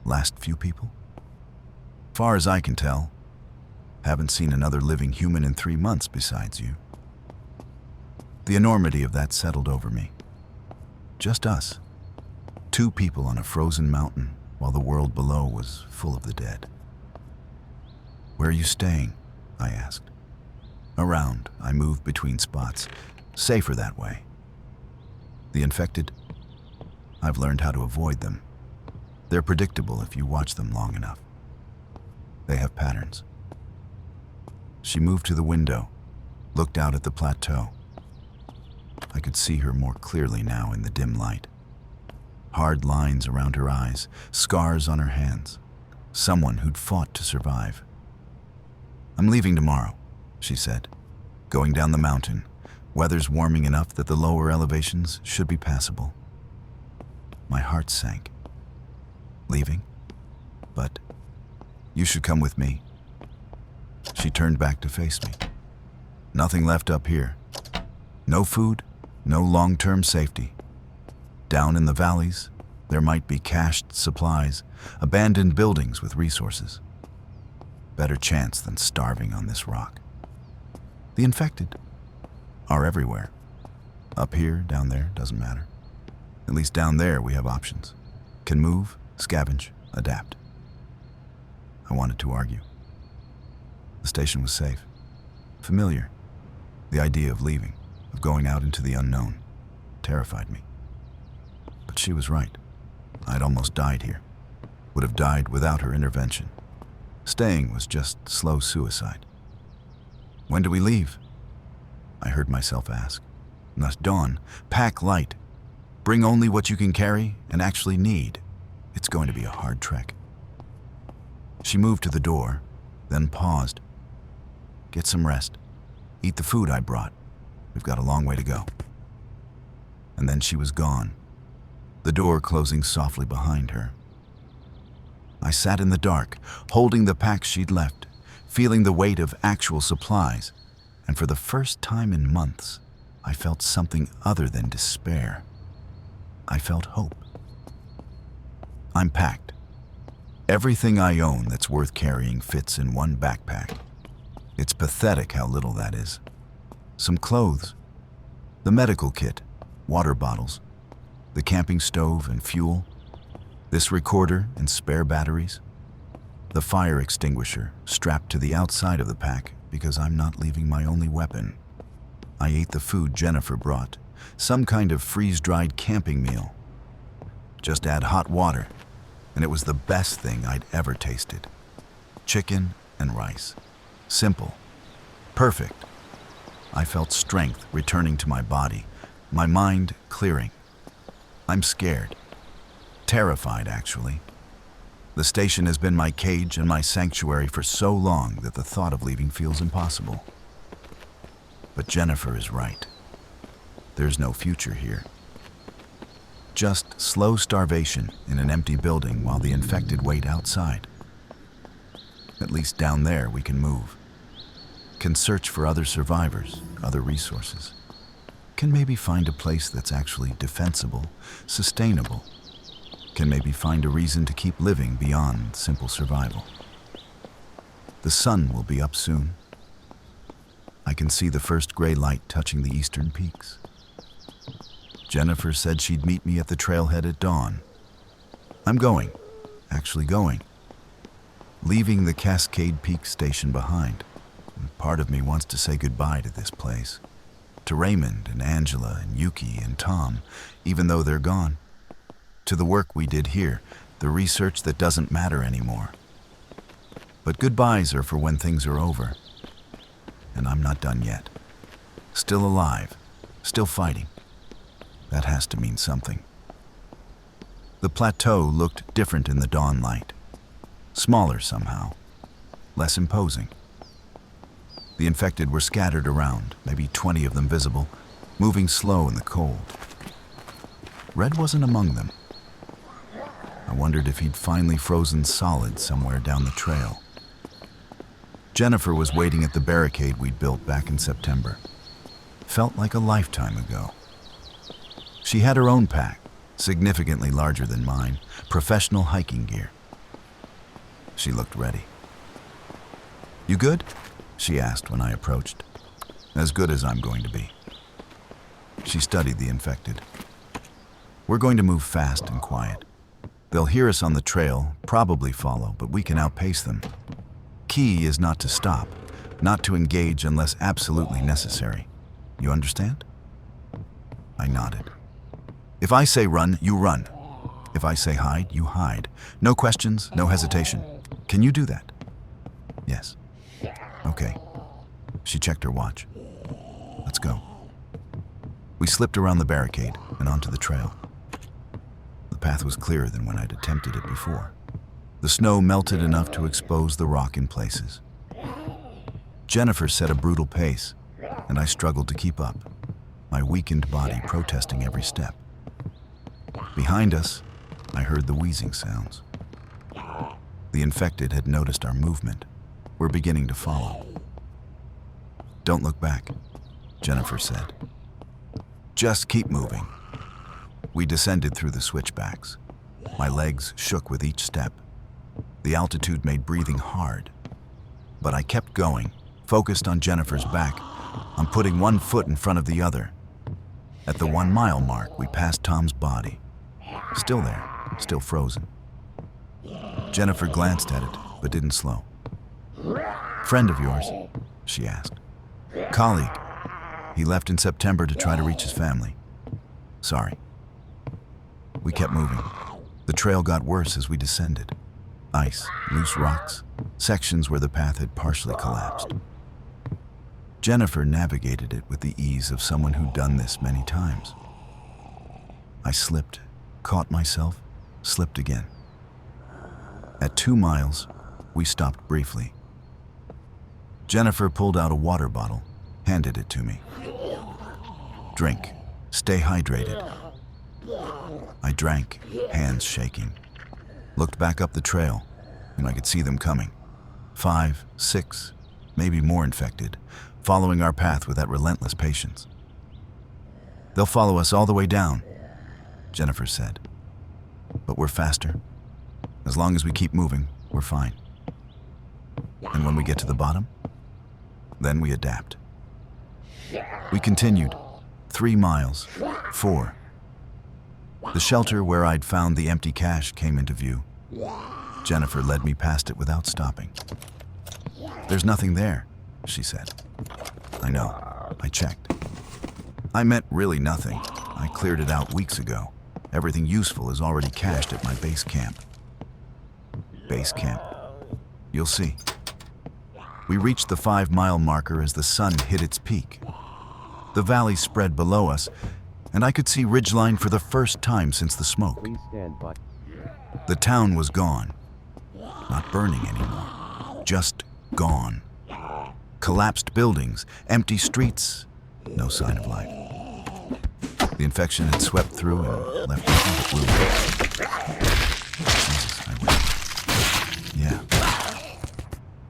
"Last few people?" "Far as I can tell. Haven't seen another living human in 3 months besides you." The enormity of that settled over me. Just us. 2 people on a frozen mountain while the world below was full of the dead. "Where are you staying?" I asked. "Around." I moved between spots. "Safer that way." "The infected?" "I've learned how to avoid them. They're predictable if you watch them long enough. They have patterns." She moved to the window, looked out at the plateau. I could see her more clearly now in the dim light. Hard lines around her eyes, scars on her hands. Someone who'd fought to survive. "I'm leaving tomorrow," she said. "Going down the mountain. Weather's warming enough that the lower elevations should be passable." My heart sank. "Leaving? But you should come with me." She turned back to face me. "Nothing left up here. No food, no long-term safety. Down in the valleys, there might be cached supplies, abandoned buildings with resources. Better chance than starving on this rock. The infected are everywhere. Up here, down there, doesn't matter. At least down there we have options. Can move, scavenge, adapt." I wanted to argue. The station was safe, familiar. The idea of leaving, of going out into the unknown, terrified me. But she was right. I'd almost died here. Would have died without her intervention. Staying was just slow suicide. "When do we leave?" I heard myself ask. "Not dawn. Pack light. Bring only what you can carry and actually need. It's going to be a hard trek." She moved to the door, then paused. "Get some rest. Eat the food I brought. We've got a long way to go." And then she was gone, the door closing softly behind her. I sat in the dark, holding the pack she'd left, feeling the weight of actual supplies, and for the first time in months, I felt something other than despair. I felt hope. I'm packed. Everything I own that's worth carrying fits in one backpack. It's pathetic how little that is. Some clothes, the medical kit, water bottles, the camping stove and fuel, this recorder and spare batteries, the fire extinguisher strapped to the outside of the pack because I'm not leaving my only weapon. I ate the food Jennifer brought, some kind of freeze-dried camping meal. Just add hot water, and it was the best thing I'd ever tasted. Chicken and rice. Simple. Perfect. I felt strength returning to my body, my mind clearing. I'm scared. Terrified, actually. The station has been my cage and my sanctuary for so long that the thought of leaving feels impossible. But Jennifer is right. There's no future here. Just slow starvation in an empty building while the infected wait outside. At least down there we can move. Can search for other survivors, other resources. Can maybe find a place that's actually defensible, sustainable. Can maybe find a reason to keep living beyond simple survival. The sun will be up soon. I can see the first gray light touching the eastern peaks. Jennifer said she'd meet me at the trailhead at dawn. I'm going, actually going. Leaving the Cascade Peak station behind. Part of me wants to say goodbye to this place. To Raymond and Angela and Yuki and Tom, even though they're gone. To the work we did here, the research that doesn't matter anymore. But goodbyes are for when things are over. And I'm not done yet. Still alive, still fighting. That has to mean something. The plateau looked different in the dawn light. Smaller somehow, less imposing. The infected were scattered around, maybe 20 of them visible, moving slow in the cold. Red wasn't among them. I wondered if he'd finally frozen solid somewhere down the trail. Jennifer was waiting at the barricade we'd built back in September. Felt like a lifetime ago. She had her own pack, significantly larger than mine, professional hiking gear. She looked ready. "You good?" she asked when I approached. "As good as I'm going to be." She studied the infected. "We're going to move fast and quiet. They'll hear us on the trail, probably follow, but we can outpace them. Key is not to stop, not to engage unless absolutely necessary. You understand?" I nodded. "If I say run, you run. If I say hide, you hide. No questions, no hesitation. Can you do that?" "Yes." "Okay." She checked her watch. "Let's go." We slipped around the barricade and onto the trail. The path was clearer than when I'd attempted it before. The snow melted enough to expose the rock in places. Jennifer set a brutal pace, and I struggled to keep up, my weakened body protesting every step. Behind us, I heard the wheezing sounds. The infected had noticed our movement. We're beginning to follow. "Don't look back," Jennifer said. "Just keep moving." We descended through the switchbacks. My legs shook with each step. The altitude made breathing hard. But I kept going, focused on Jennifer's back, on putting one foot in front of the other. At the 1 mile mark, we passed Tom's body. Still there, still frozen. Jennifer glanced at it, but didn't slow. "Friend of yours?" she asked. "Colleague. He left in September to try to reach his family." "Sorry." We kept moving. The trail got worse as we descended. Ice, loose rocks, sections where the path had partially collapsed. Jennifer navigated it with the ease of someone who'd done this many times. I slipped, caught myself, slipped again. At 2 miles, we stopped briefly. Jennifer pulled out a water bottle, handed it to me. "Drink. Stay hydrated." I drank, hands shaking. Looked back up the trail, and I could see them coming. 5, 6, maybe more infected, following our path with that relentless patience. "They'll follow us all the way down," Jennifer said. "But we're faster. As long as we keep moving, we're fine. And when we get to the bottom, then we adapt." We continued, 3 miles, 4. The shelter where I'd found the empty cache came into view. Jennifer led me past it without stopping. "There's nothing there," she said. "I know. I checked." I meant really nothing. I cleared it out weeks ago. Everything useful is already cached at my base camp. Base camp. You'll see. We reached the 5-mile marker as the sun hit its peak. The valley spread below us, and I could see ridgeline for the first time since the smoke. Please stand by. The town was gone. Not burning anymore. Just gone. Collapsed buildings, empty streets, no sign of life. The infection had swept through and left nothing but ruins. Jesus, I went. Yeah.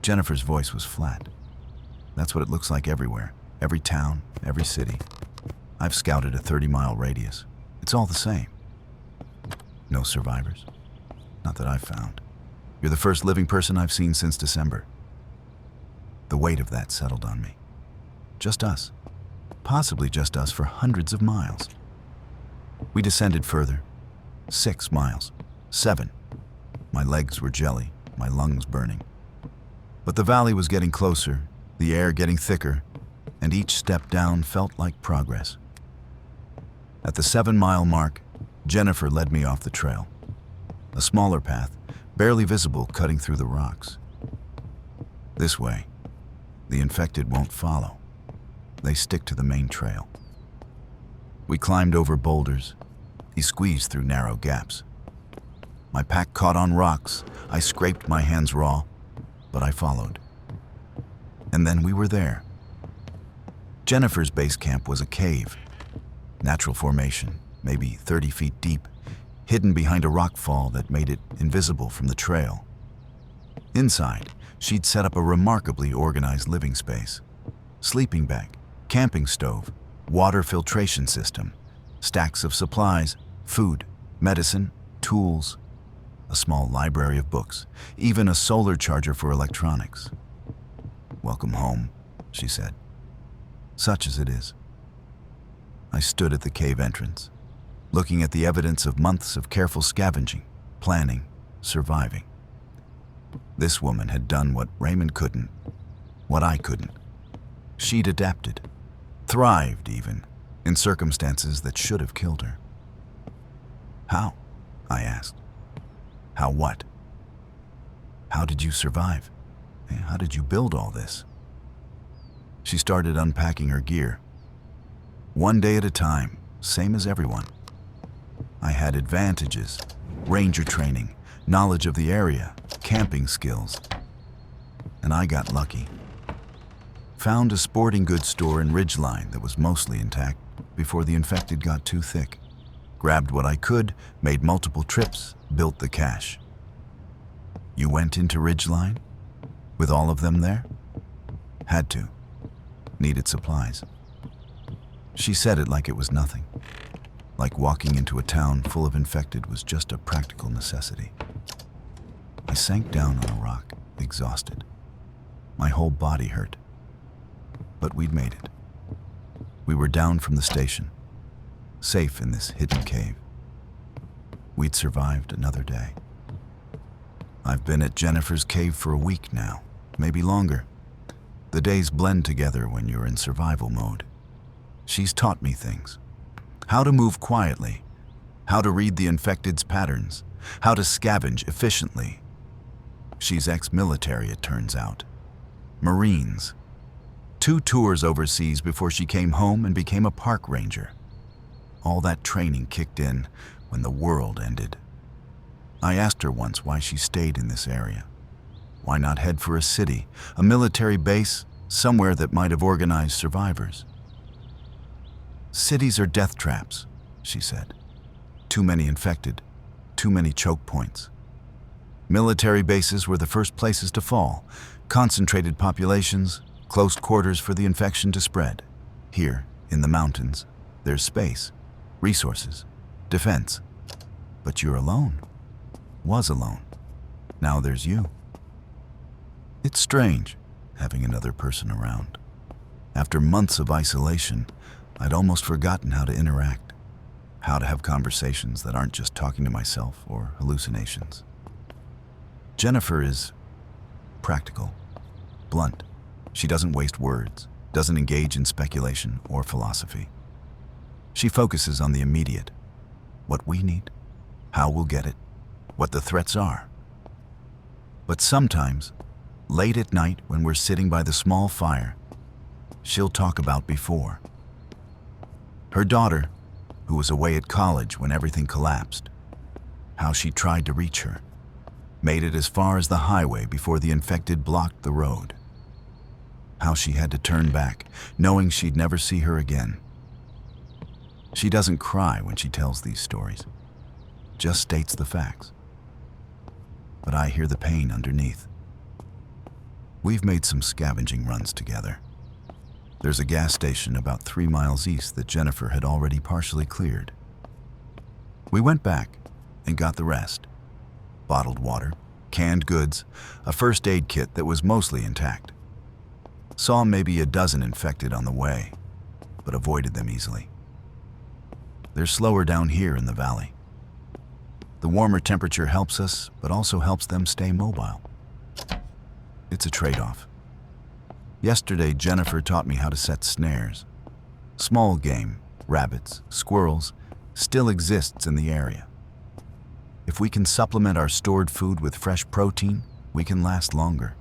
Jennifer's voice was flat. That's what it looks like everywhere. Every town, every city. I've scouted a 30-mile radius. It's all the same. No survivors. Not that I've found. You're the first living person I've seen since December. The weight of that settled on me. Just us. Possibly just us for hundreds of miles. We descended further. 6 miles. 7. My legs were jelly, my lungs burning. But the valley was getting closer, the air getting thicker, and each step down felt like progress. At the 7-mile mark, Jennifer led me off the trail. A smaller path, barely visible, cutting through the rocks. This way, the infected won't follow. They stick to the main trail. We climbed over boulders. He squeezed through narrow gaps. My pack caught on rocks. I scraped my hands raw, but I followed. And then we were there. Jennifer's base camp was a cave. Natural formation, maybe 30 feet deep, hidden behind a rock fall that made it invisible from the trail. Inside, she'd set up a remarkably organized living space. Sleeping bag, camping stove, water filtration system, stacks of supplies, food, medicine, tools, a small library of books, even a solar charger for electronics. "Welcome home," she said. "Such as it is." I stood at the cave entrance, looking at the evidence of months of careful scavenging, planning, surviving. This woman had done what Raymond couldn't, what I couldn't. She'd adapted, thrived even, in circumstances that should have killed her. "How?" I asked. "How what?" "How did you survive? How did you build all this?" She started unpacking her gear. One day at a time, same as everyone. I had advantages, ranger training, knowledge of the area, camping skills. And I got lucky. Found a sporting goods store in Ridgeline that was mostly intact before the infected got too thick. Grabbed what I could, made multiple trips, built the cache. "You went into Ridgeline? With all of them there?" "Had to. Needed supplies." She said it like it was nothing. Like walking into a town full of infected was just a practical necessity. I sank down on a rock, exhausted. My whole body hurt. But we'd made it. We were down from the station, safe in this hidden cave. We'd survived another day. I've been at Jennifer's cave for a week now, maybe longer. The days blend together when you're in survival mode. She's taught me things. How to move quietly, how to read the infected's patterns, how to scavenge efficiently. She's ex-military, it turns out. Marines. 2 tours overseas before she came home and became a park ranger. All that training kicked in when the world ended. I asked her once why she stayed in this area. Why not head for a city, a military base, somewhere that might have organized survivors? "Cities are death traps," she said. "Too many infected, too many choke points. Military bases were the first places to fall, concentrated populations, close quarters for the infection to spread. Here, in the mountains, there's space, resources, defense. But you're alone. Was alone. Now there's you." It's strange, having another person around. After months of isolation, I'd almost forgotten how to interact, how to have conversations that aren't just talking to myself or hallucinations. Jennifer is practical, blunt. She doesn't waste words, doesn't engage in speculation or philosophy. She focuses on the immediate. What we need, how we'll get it, what the threats are. But sometimes, late at night when we're sitting by the small fire, she'll talk about before. Her daughter, who was away at college when everything collapsed, how she tried to reach her, made it as far as the highway before the infected blocked the road. How she had to turn back, knowing she'd never see her again. She doesn't cry when she tells these stories, just states the facts. But I hear the pain underneath. We've made some scavenging runs together. There's a gas station about 3 miles east that Jennifer had already partially cleared. We went back and got the rest. Bottled water, canned goods, a first aid kit that was mostly intact. Saw maybe a dozen infected on the way, but avoided them easily. They're slower down here in the valley. The warmer temperature helps us, but also helps them stay mobile. It's a trade-off. Yesterday, Jennifer taught me how to set snares. Small game, rabbits, squirrels, still exists in the area. If we can supplement our stored food with fresh protein, we can last longer.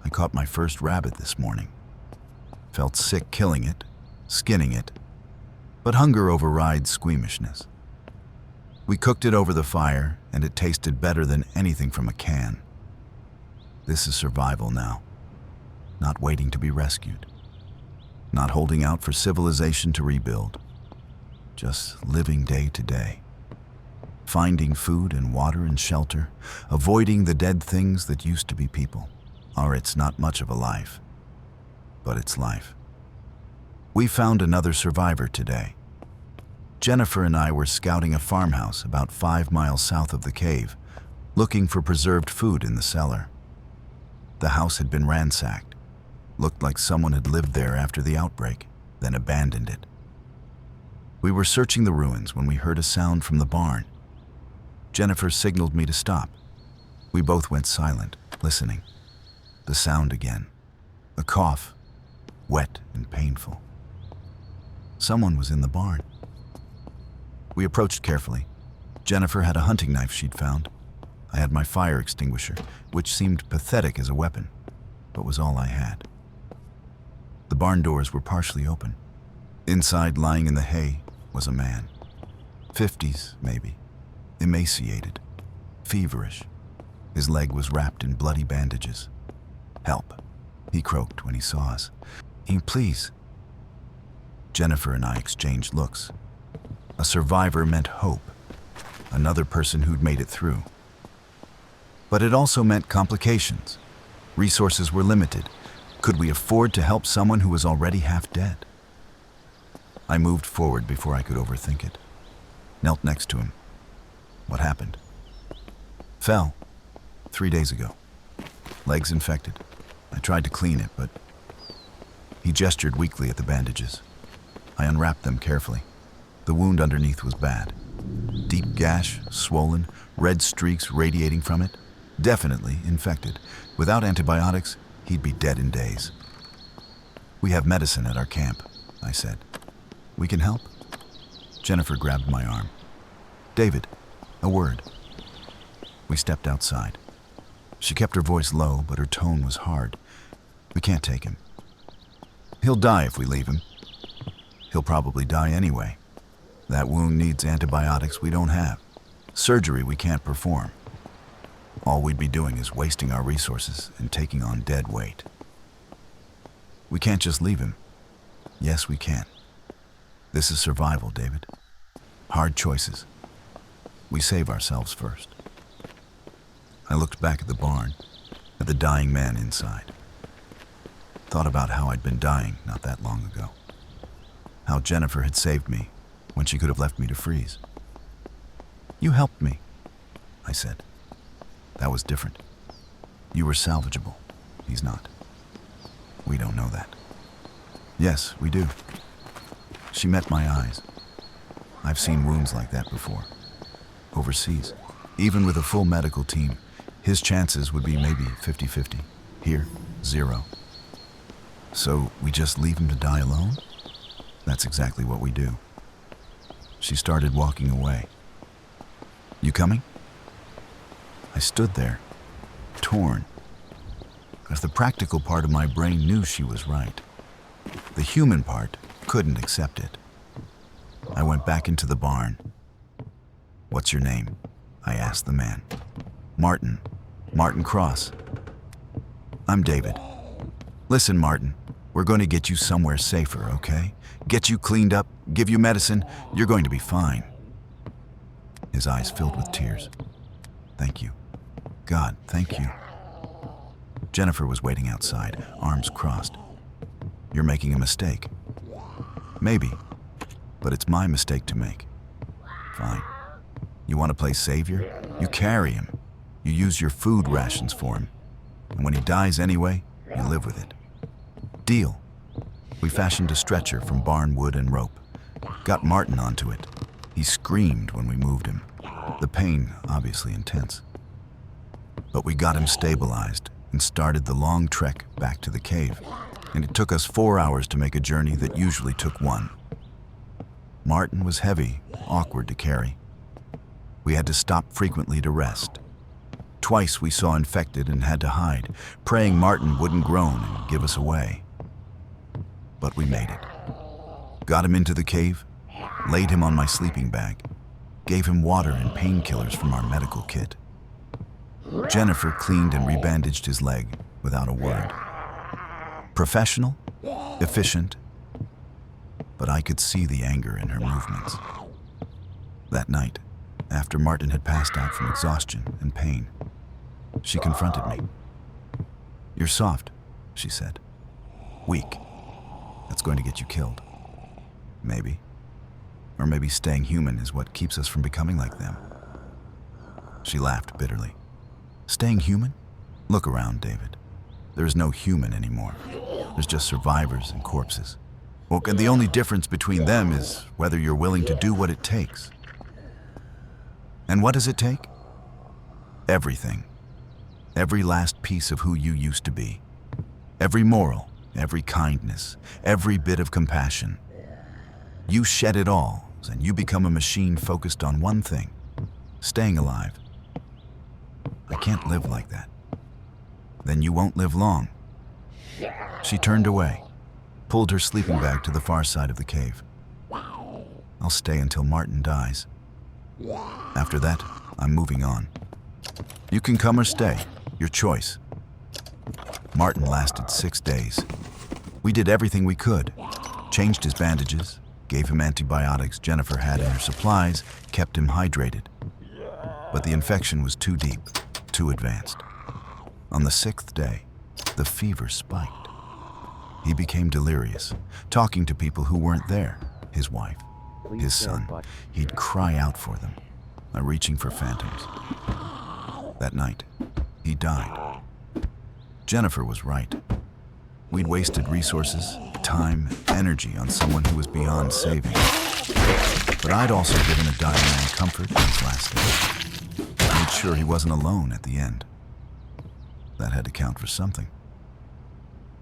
I caught my first rabbit this morning. Felt sick killing it, skinning it, but hunger overrides squeamishness. We cooked it over the fire, and it tasted better than anything from a can. This is survival now, not waiting to be rescued, not holding out for civilization to rebuild, just living day to day, finding food and water and shelter, avoiding the dead things that used to be people. Or it's not much of a life, but it's life. We found another survivor today. Jennifer and I were scouting a farmhouse about 5 miles south of the cave, looking for preserved food in the cellar. The house had been ransacked. Looked like someone had lived there after the outbreak, then abandoned it. We were searching the ruins when we heard a sound from the barn. Jennifer signaled me to stop. We both went silent, listening. The sound again. A cough, wet and painful. Someone was in the barn. We approached carefully. Jennifer had a hunting knife she'd found. I had my fire extinguisher, which seemed pathetic as a weapon, but was all I had. The barn doors were partially open. Inside, lying in the hay, was a man. 50s, maybe. Emaciated. Feverish. His leg was wrapped in bloody bandages. "Help," he croaked when he saw us. "Please." Jennifer and I exchanged looks. A survivor meant hope, another person who'd made it through. But it also meant complications. Resources were limited. Could we afford to help someone who was already half dead? I moved forward before I could overthink it. Knelt next to him. What happened? Fell. 3 days ago. Legs infected. I tried to clean it, but... He gestured weakly at the bandages. I unwrapped them carefully. The wound underneath was bad. Deep gash, swollen, red streaks radiating from it. Definitely infected. Without antibiotics, he'd be dead in days. "We have medicine at our camp," I said. "We can help?" Jennifer grabbed my arm. "David, a word." We stepped outside. She kept her voice low, but her tone was hard. "We can't take him. He'll die if we leave him. He'll probably die anyway. That wound needs antibiotics we don't have. Surgery we can't perform. All we'd be doing is wasting our resources and taking on dead weight. We can't just leave him." "Yes, we can. This is survival, David. Hard choices. We save ourselves first." I looked back at the barn, at the dying man inside. Thought about how I'd been dying not that long ago. How Jennifer had saved me when she could have left me to freeze. "You helped me," I said. "That was different. You were salvageable. He's not. We don't know that." "Yes, we do." She met my eyes. "I've seen wounds like that before. Overseas. Even with a full medical team, his chances would be maybe 50-50. Here, 0. So we just leave him to die alone? That's exactly what we do. She started walking away. You coming? I stood there, torn, as the practical part of my brain knew she was right. The human part couldn't accept it. I went back into the barn. What's your name? I asked the man. Martin. Martin Cross. I'm David. Listen, Martin, we're going to get you somewhere safer, okay? Get you cleaned up, give you medicine, you're going to be fine. His eyes filled with tears. Thank you. God, thank you. Jennifer was waiting outside, arms crossed. You're making a mistake. Maybe, but it's my mistake to make. Fine. You want to play savior? You carry him. You use your food rations for him. And when he dies anyway, you live with it. Deal. We fashioned a stretcher from barn wood and rope. Got Martin onto it. He screamed when we moved him. The pain, obviously intense. But we got him stabilized and started the long trek back to the cave. And it took us 4 hours to make a journey that usually took 1. Martin was heavy, awkward to carry. We had to stop frequently to rest. Twice we saw infected and had to hide, praying Martin wouldn't groan and give us away. But we made it. Got him into the cave, laid him on my sleeping bag, gave him water and painkillers from our medical kit. Jennifer cleaned and rebandaged his leg without a word. Professional, efficient, but I could see the anger in her movements. That night, after Martin had passed out from exhaustion and pain, she confronted me. You're soft, she said. Weak. That's going to get you killed. Maybe. Or maybe staying human is what keeps us from becoming like them. She laughed bitterly. Staying human? Look around, David. There is no human anymore. There's just survivors and corpses. Well, and the only difference between them is whether you're willing to do what it takes. And what does it take? Everything. Every last piece of who you used to be. Every moral, every kindness, every bit of compassion. You shed it all, and you become a machine focused on one thing, staying alive. I can't live like that. Then you won't live long. She turned away, pulled her sleeping bag to the far side of the cave. I'll stay until Martin dies. After that, I'm moving on. You can come or stay, your choice. Martin lasted 6 days. We did everything we could. Changed his bandages, gave him antibiotics Jennifer had in her supplies, kept him hydrated. But the infection was too deep, too advanced. On the 6th day, the fever spiked. He became delirious, talking to people who weren't there, his wife, his son. He'd cry out for them, reaching for phantoms. That night, he died. Jennifer was right. We'd wasted resources, time, energy on someone who was beyond saving. But I'd also given a dying man comfort in his last days. Made sure he wasn't alone at the end. That had to count for something.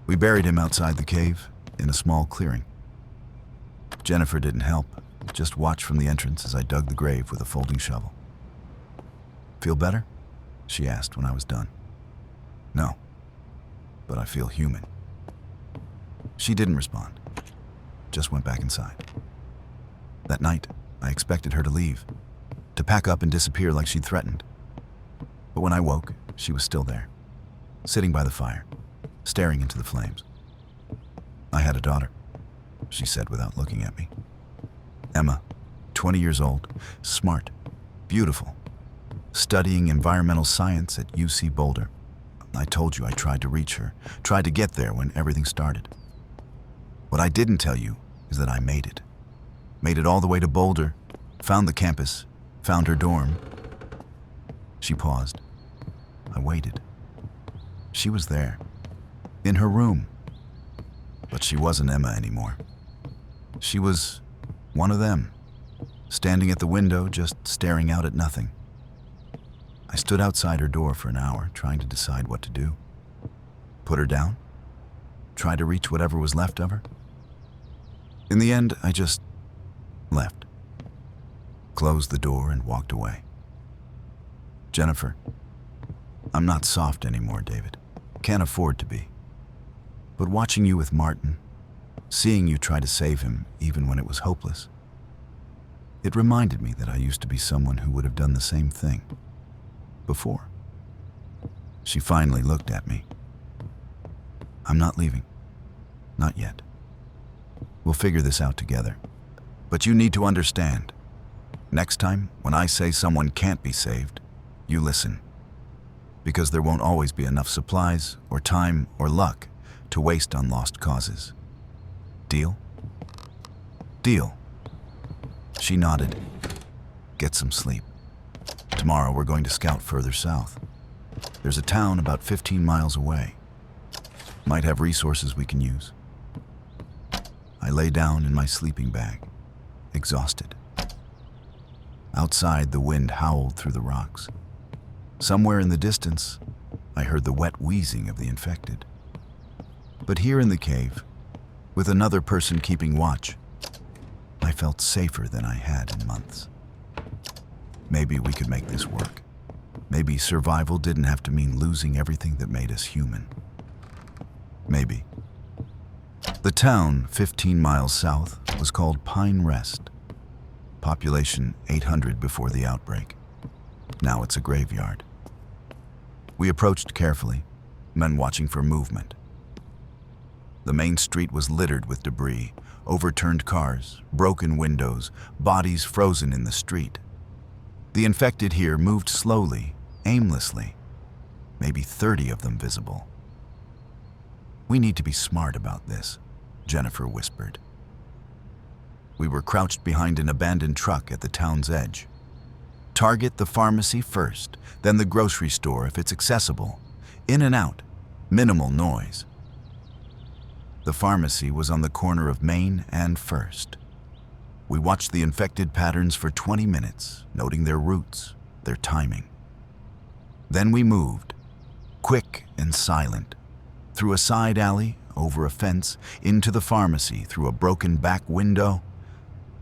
We buried him outside the cave, in a small clearing. Jennifer didn't help, just watched from the entrance as I dug the grave with a folding shovel. Feel better? She asked when I was done. No, but I feel human. She didn't respond, just went back inside. That night, I expected her to leave, to pack up and disappear like she'd threatened. But when I woke, she was still there, sitting by the fire, staring into the flames. I had a daughter, she said without looking at me. Emma, 20 years old, smart, beautiful, studying environmental science at UC Boulder. I told you I tried to reach her, tried to get there when everything started. What I didn't tell you is that I made it. Made it all the way to Boulder, found the campus, found her dorm. She paused. I waited. She was there, in her room. But she wasn't Emma anymore. She was one of them, standing at the window, just staring out at nothing. I stood outside her door for an hour, trying to decide what to do. Put her down? Try to reach whatever was left of her? In the end, I just left, closed the door, and walked away. Jennifer, I'm not soft anymore, David. Can't afford to be. But watching you with Martin, seeing you try to save him even when it was hopeless, it reminded me that I used to be someone who would have done the same thing before. She finally looked at me. I'm not leaving. Not yet. We'll figure this out together. But you need to understand. Next time, when I say someone can't be saved, you listen. Because there won't always be enough supplies, or time, or luck to waste on lost causes. Deal? Deal. She nodded. Get some sleep. Tomorrow we're going to scout further south. There's a town about 15 miles away. Might have resources we can use. I lay down in my sleeping bag, exhausted. Outside, the wind howled through the rocks. Somewhere in the distance, I heard the wet wheezing of the infected. But here in the cave, with another person keeping watch, I felt safer than I had in months. Maybe we could make this work. Maybe survival didn't have to mean losing everything that made us human. Maybe. The town, 15 miles south, was called Pine Rest. Population 800 before the outbreak. Now it's a graveyard. We approached carefully, men watching for movement. The main street was littered with debris, overturned cars, broken windows, bodies frozen in the street. The infected here moved slowly, aimlessly, maybe 30 of them visible. We need to be smart about this, Jennifer whispered. We were crouched behind an abandoned truck at the town's edge. Target the pharmacy first, then the grocery store if it's accessible. In and out, minimal noise. The pharmacy was on the corner of Main and First. We watched the infected patterns for 20 minutes, noting their routes, their timing. Then we moved, quick and silent, through a side alley, over a fence, into the pharmacy, through a broken back window.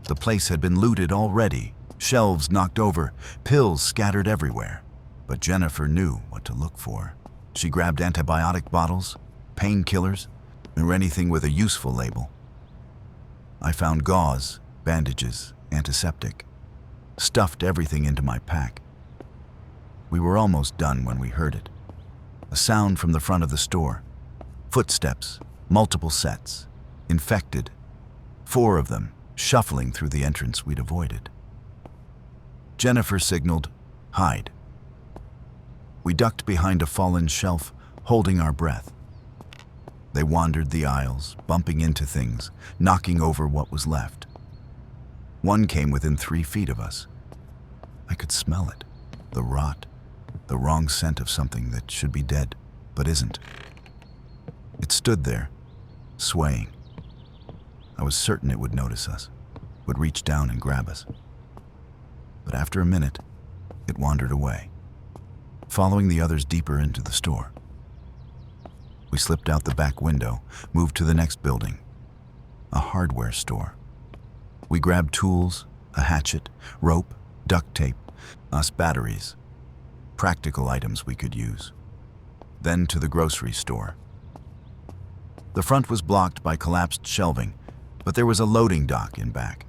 The place had been looted already, shelves knocked over, pills scattered everywhere. But Jennifer knew what to look for. She grabbed antibiotic bottles, painkillers, or anything with a useful label. I found gauze, bandages, antiseptic, stuffed everything into my pack. We were almost done when we heard it. A sound from the front of the store. Footsteps, multiple sets, infected, 4 of them shuffling through the entrance we'd avoided. Jennifer signaled, "Hide." We ducked behind a fallen shelf, holding our breath. They wandered the aisles, bumping into things, knocking over what was left. One came within 3 feet of us. I could smell it, the rot, the wrong scent of something that should be dead, but isn't. It stood there, swaying. I was certain it would notice us, would reach down and grab us. But after a minute, it wandered away, following the others deeper into the store. We slipped out the back window, moved to the next building, a hardware store. We grabbed tools, a hatchet, rope, duct tape, us batteries, practical items we could use. Then to the grocery store. The front was blocked by collapsed shelving, but there was a loading dock in back.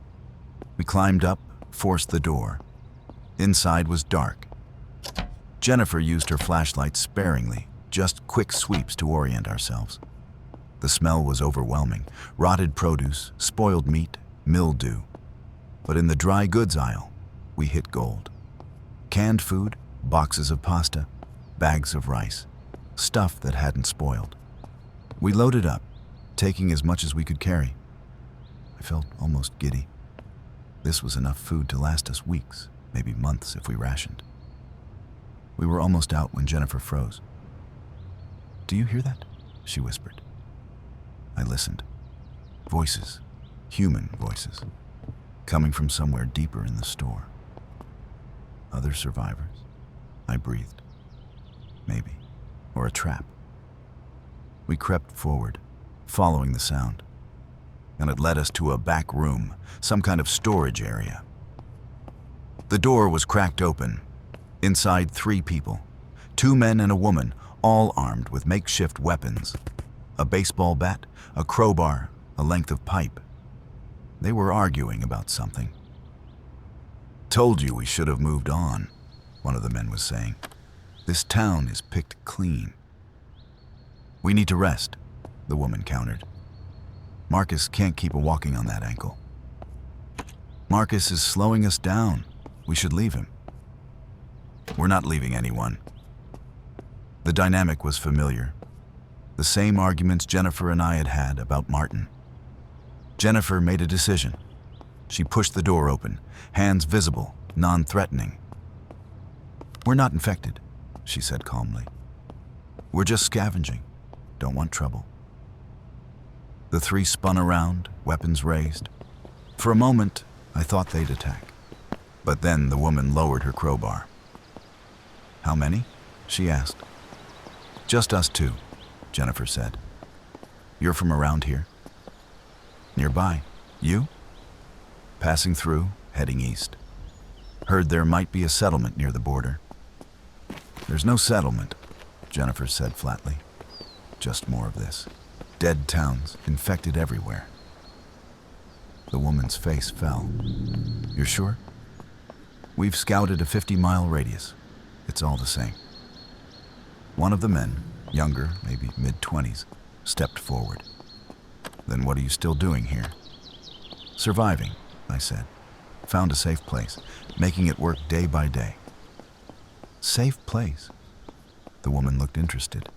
We climbed up, forced the door. Inside was dark. Jennifer used her flashlight sparingly, just quick sweeps to orient ourselves. The smell was overwhelming, rotted produce, spoiled meat, mildew. But in the dry goods aisle, we hit gold. Canned food, boxes of pasta, bags of rice, stuff that hadn't spoiled. We loaded up, taking as much as we could carry. I felt almost giddy. This was enough food to last us weeks, maybe months if we rationed. We were almost out when Jennifer froze. "Do you hear that?" she whispered. I listened. Voices, human voices, coming from somewhere deeper in the store. Other survivors? I breathed. Maybe. Or a trap. We crept forward, following the sound. and it led us to a back room, some kind of storage area. The door was cracked open. Inside, 3 people, 2 men and a woman, all armed with makeshift weapons. A baseball bat, a crowbar, a length of pipe. They were arguing about something. "Told you we should have moved on," one of the men was saying. "This town is picked clean." "We need to rest," the woman countered. "Marcus can't keep walking on that ankle." "Marcus is slowing us down. We should leave him." "We're not leaving anyone." The dynamic was familiar. The same arguments Jennifer and I had had about Martin. Jennifer made a decision. She pushed the door open, hands visible, non-threatening. "We're not infected," she said calmly. "We're just scavenging. Don't want trouble." The 3 spun around, weapons raised. For a moment, I thought they'd attack. But then the woman lowered her crowbar. "How many?" she asked. "Just us 2, Jennifer said. "You're from around here?" "Nearby. You?" "Passing through, heading east. Heard there might be a settlement near the border." "There's no settlement," Jennifer said flatly. "Just more of this. Dead towns, infected everywhere." The woman's face fell. "You're sure?" "We've scouted a 50-mile radius. It's all the same." One of the men, younger, maybe mid-20s, stepped forward. "Then what are you still doing here?" "Surviving," I said. "Found a safe place, making it work day by day." "Safe place?" The woman looked interested.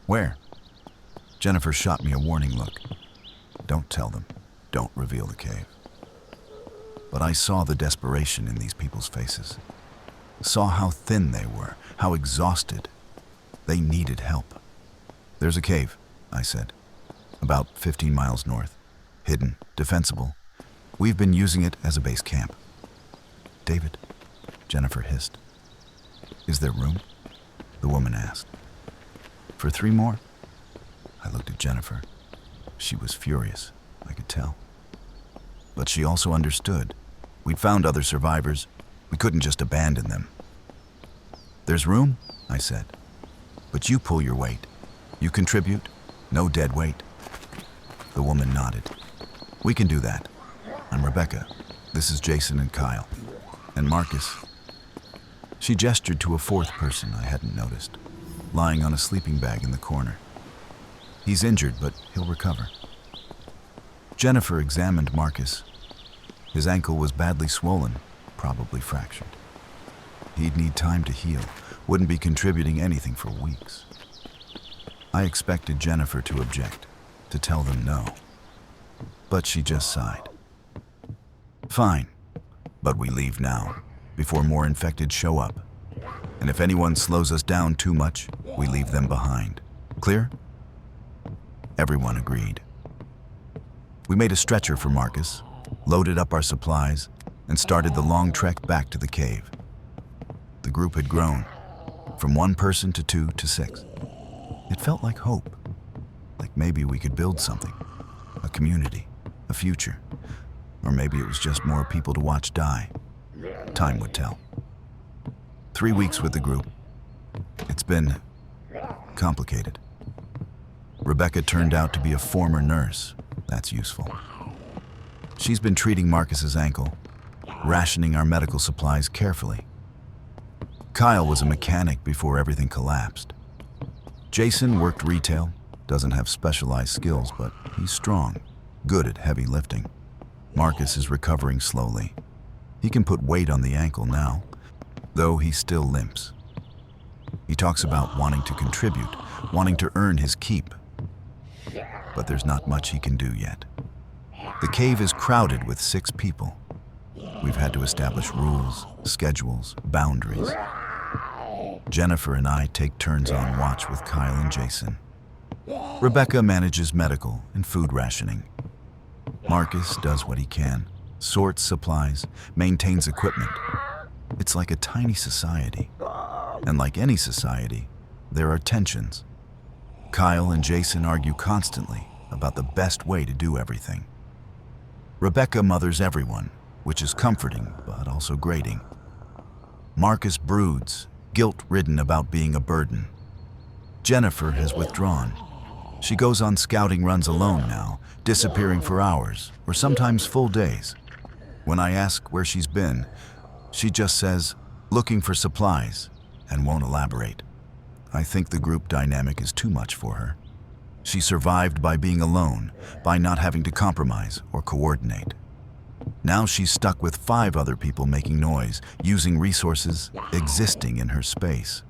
"Where?" Jennifer shot me a warning look. "Don't tell them. Don't reveal the cave." But I saw the desperation in these people's faces. Saw how thin they were, how exhausted. They needed help. "There's a cave," I said. "About 15 miles north. Hidden, defensible. We've been using it as a base camp." "David," Jennifer hissed. "Is there room?" the woman asked. "For 3 more?" I looked at Jennifer. She was furious, I could tell. But she also understood. We'd found other survivors. We couldn't just abandon them. "There's room," I said. "But you pull your weight. You contribute. No dead weight." The woman nodded. "We can do that. I'm Rebecca. This is Jason and Kyle. And Marcus." She gestured to a 4th person I hadn't noticed, lying on a sleeping bag in the corner. "He's injured, but he'll recover." Jennifer examined Marcus. His ankle was badly swollen, probably fractured. He'd need time to heal, wouldn't be contributing anything for weeks. I expected Jennifer to object, to tell them no. But she just sighed. "Fine, but we leave now, before more infected show up. And if anyone slows us down too much, we leave them behind. Clear?" Everyone agreed. We made a stretcher for Marcus, loaded up our supplies, and started the long trek back to the cave. The group had grown, from 1 person to 2 to 6. It felt like hope, like maybe we could build something, a community, a future. Or maybe it was just more people to watch die. Time would tell. 3 weeks with the group. It's been complicated. Rebecca turned out to be a former nurse. That's useful. She's been treating Marcus's ankle, rationing our medical supplies carefully. Kyle was a mechanic before everything collapsed. Jason worked retail, doesn't have specialized skills, but he's strong, good at heavy lifting. Marcus is recovering slowly. He can put weight on the ankle now, though he still limps. He talks about wanting to contribute, wanting to earn his keep. But there's not much he can do yet. The cave is crowded with 6 people. We've had to establish rules, schedules, boundaries. Jennifer and I take turns on watch with Kyle and Jason. Rebecca manages medical and food rationing. Marcus does what he can, sorts supplies, maintains equipment. It's like a tiny society. And like any society, there are tensions. Kyle and Jason argue constantly about the best way to do everything. Rebecca mothers everyone, which is comforting but also grating. Marcus broods, guilt-ridden about being a burden. Jennifer has withdrawn. She goes on scouting runs alone now, disappearing for hours or sometimes full days. When I ask where she's been, she just says, looking for supplies, and won't elaborate. I think the group dynamic is too much for her. She survived by being alone, by not having to compromise or coordinate. Now she's stuck with 5 other people making noise, using resources, existing in her space.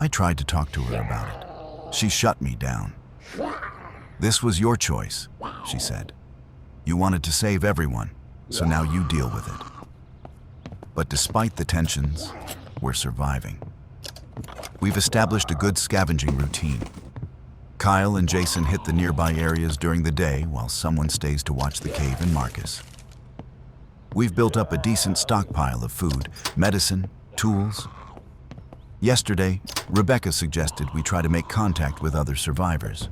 I tried to talk to her about it. She shut me down. This was your choice, she said. You wanted to save everyone, so now you deal with it. But despite the tensions, we're surviving. We've established a good scavenging routine. Kyle and Jason hit the nearby areas during the day while someone stays to watch the cave and Marcus. We've built up a decent stockpile of food, medicine, tools. Yesterday, Rebecca suggested we try to make contact with other survivors.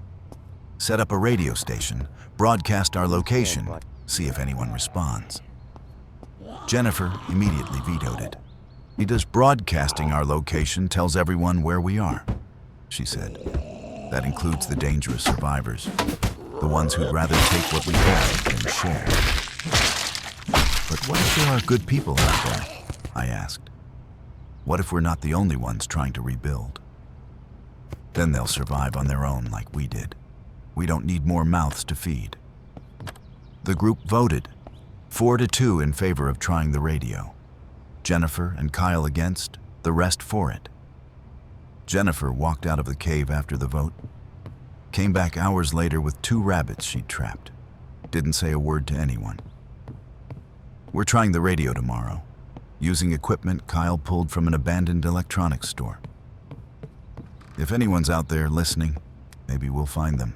Set up a radio station, broadcast our location, see if anyone responds. Jennifer immediately vetoed it. Because broadcasting our location tells everyone where we are, she said. That includes the dangerous survivors, the ones who'd rather take what we have than share. But what if there are good people out there? I asked. What if we're not the only ones trying to rebuild? Then they'll survive on their own like we did. We don't need more mouths to feed. The group voted, 4-2 in favor of trying the radio. Jennifer and Kyle against, the rest for it. Jennifer walked out of the cave after the vote, came back hours later with 2 rabbits she'd trapped. Didn't say a word to anyone. We're trying the radio tomorrow, using equipment Kyle pulled from an abandoned electronics store. If anyone's out there listening, maybe we'll find them.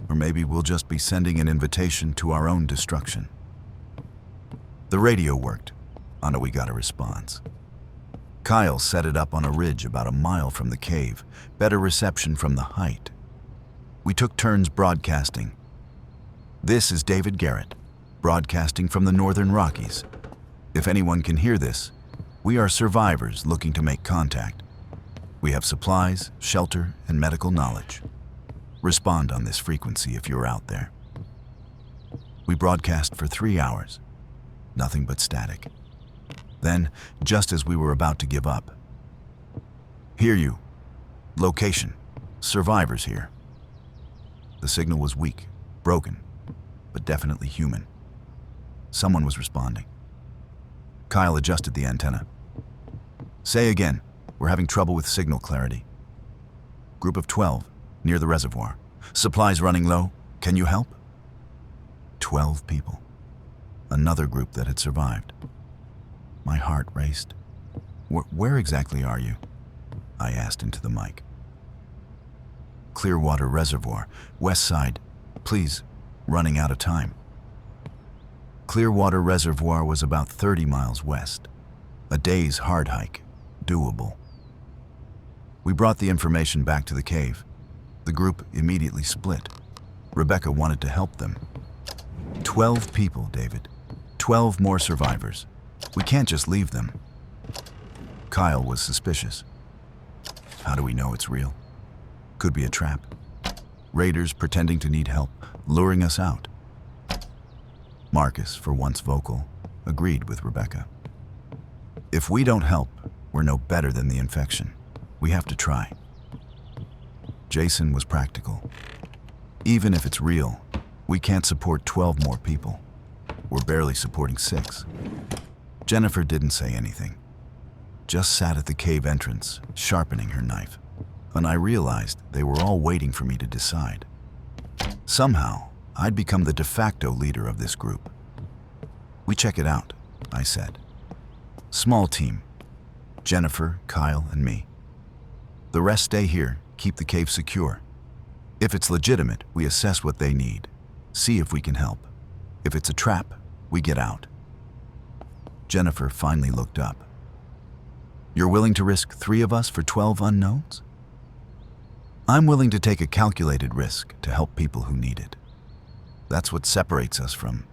Or maybe we'll just be sending an invitation to our own destruction. The radio worked. Until we got a response. Kyle set it up on a ridge about a mile from the cave, better reception from the height. We took turns broadcasting. This is David Garrett, broadcasting from the Northern Rockies. If anyone can hear this, we are survivors looking to make contact. We have supplies, shelter, and medical knowledge. Respond on this frequency if you're out there. We broadcast for 3 hours. Nothing but static. Then, just as we were about to give up, hear you. Location. Survivors here. The signal was weak, broken, but definitely human. Someone was responding. Kyle adjusted the antenna. Say again, we're having trouble with signal clarity. Group of 12, near the reservoir. Supplies running low. Can you help? 12 people. Another group that had survived. My heart raced. Where exactly are you? I asked into the mic. Clearwater Reservoir, west side. Please, running out of time. Clearwater Reservoir was about 30 miles west. A day's hard hike, doable. We brought the information back to the cave. The group immediately split. Rebecca wanted to help them. 12 people, David. 12 more survivors. We can't just leave them. Kyle was suspicious. How do we know it's real? Could be a trap. Raiders pretending to need help, luring us out. Marcus, for once vocal, agreed with Rebecca. If we don't help, we're no better than the infection. We have to try. Jason was practical. Even if it's real, we can't support 12 more people. We're barely supporting 6. Jennifer didn't say anything. Just sat at the cave entrance, sharpening her knife. And I realized they were all waiting for me to decide. Somehow, I'd become the de facto leader of this group. We check it out, I said. Small team. Jennifer, Kyle, and me. The rest stay here, keep the cave secure. If it's legitimate, we assess what they need. See if we can help. If it's a trap, we get out. Jennifer finally looked up. You're willing to risk 3 of us for 12 unknowns? I'm willing to take a calculated risk to help people who need it. That's what separates us from...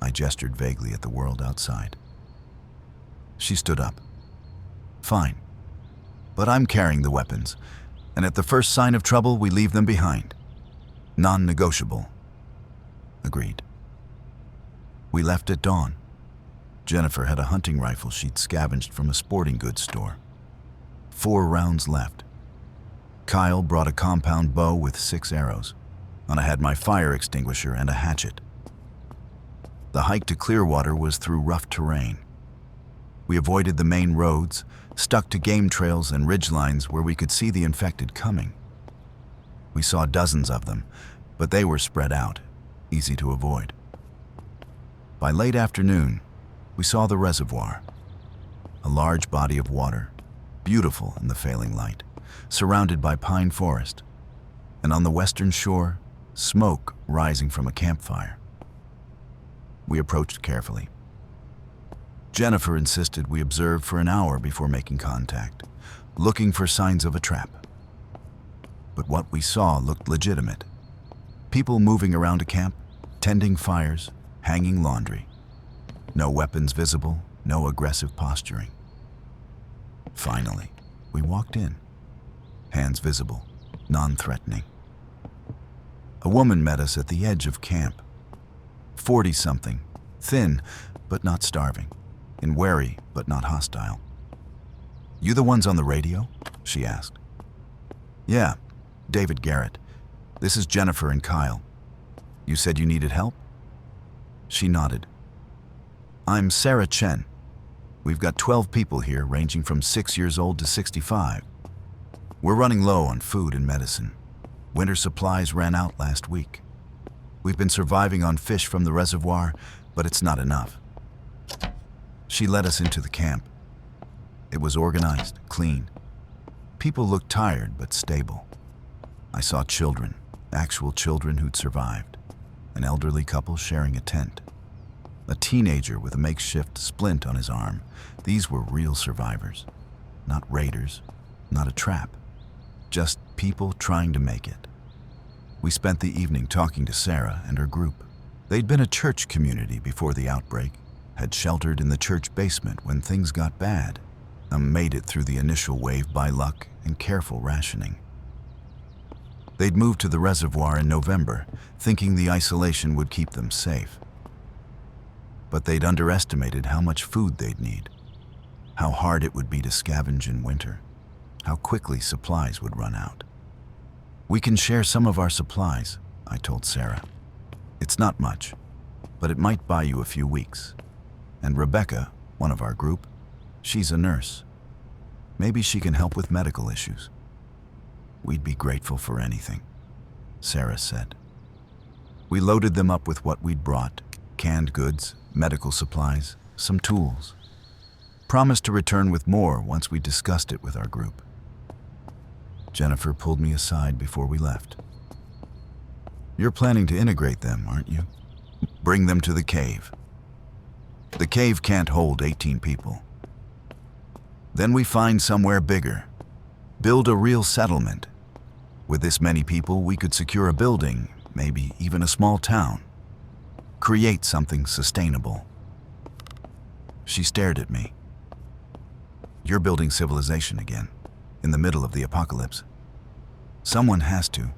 I gestured vaguely at the world outside. She stood up. Fine. But I'm carrying the weapons, and at the first sign of trouble, we leave them behind. Non-negotiable. Agreed. We left at dawn. Jennifer had a hunting rifle she'd scavenged from a sporting goods store. 4 rounds left. Kyle brought a compound bow with 6 arrows, and I had my fire extinguisher and a hatchet. The hike to Clearwater was through rough terrain. We avoided the main roads, stuck to game trails and ridgelines where we could see the infected coming. We saw dozens of them, but they were spread out, easy to avoid. By late afternoon, we saw the reservoir, a large body of water, beautiful in the failing light, surrounded by pine forest, and on the western shore, smoke rising from a campfire. We approached carefully. Jennifer insisted we observe for an hour before making contact, looking for signs of a trap. But what we saw looked legitimate. People moving around a camp, tending fires, hanging laundry. No weapons visible, no aggressive posturing. Finally, we walked in. Hands visible, non-threatening. A woman met us at the edge of camp. 40-something, thin but not starving, and wary but not hostile. "You the ones on the radio?" she asked. "Yeah, David Garrett. This is Jennifer and Kyle. You said you needed help?" She nodded. "I'm Sarah Chen. We've got 12 people here, ranging from 6 years old to 65. We're running low on food and medicine. Winter supplies ran out last week. We've been surviving on fish from the reservoir, but it's not enough." She led us into the camp. It was organized, clean. People looked tired but stable. I saw children, actual children who'd survived. An elderly couple sharing a tent. A teenager with a makeshift splint on his arm. These were real survivors. Not raiders, not a trap. Just people trying to make it. We spent the evening talking to Sarah and her group. They'd been a church community before the outbreak, had sheltered in the church basement when things got bad, and made it through the initial wave by luck and careful rationing. They'd moved to the reservoir in November, thinking the isolation would keep them safe. But they'd underestimated how much food they'd need, how hard it would be to scavenge in winter, how quickly supplies would run out. "We can share some of our supplies," I told Sarah. "It's not much, but it might buy you a few weeks. And Rebecca, one of our group, she's a nurse. Maybe she can help with medical issues." "We'd be grateful for anything," Sarah said. We loaded them up with what we'd brought, canned goods, medical supplies, some tools. Promised to return with more once we discussed it with our group. Jennifer pulled me aside before we left. "You're planning to integrate them, aren't you? Bring them to the cave. The cave can't hold 18 people. Then we find somewhere bigger. Build a real settlement. With this many people, we could secure a building, maybe even a small town. Create something sustainable." She stared at me. "You're building civilization again, in the middle of the apocalypse. Someone has to.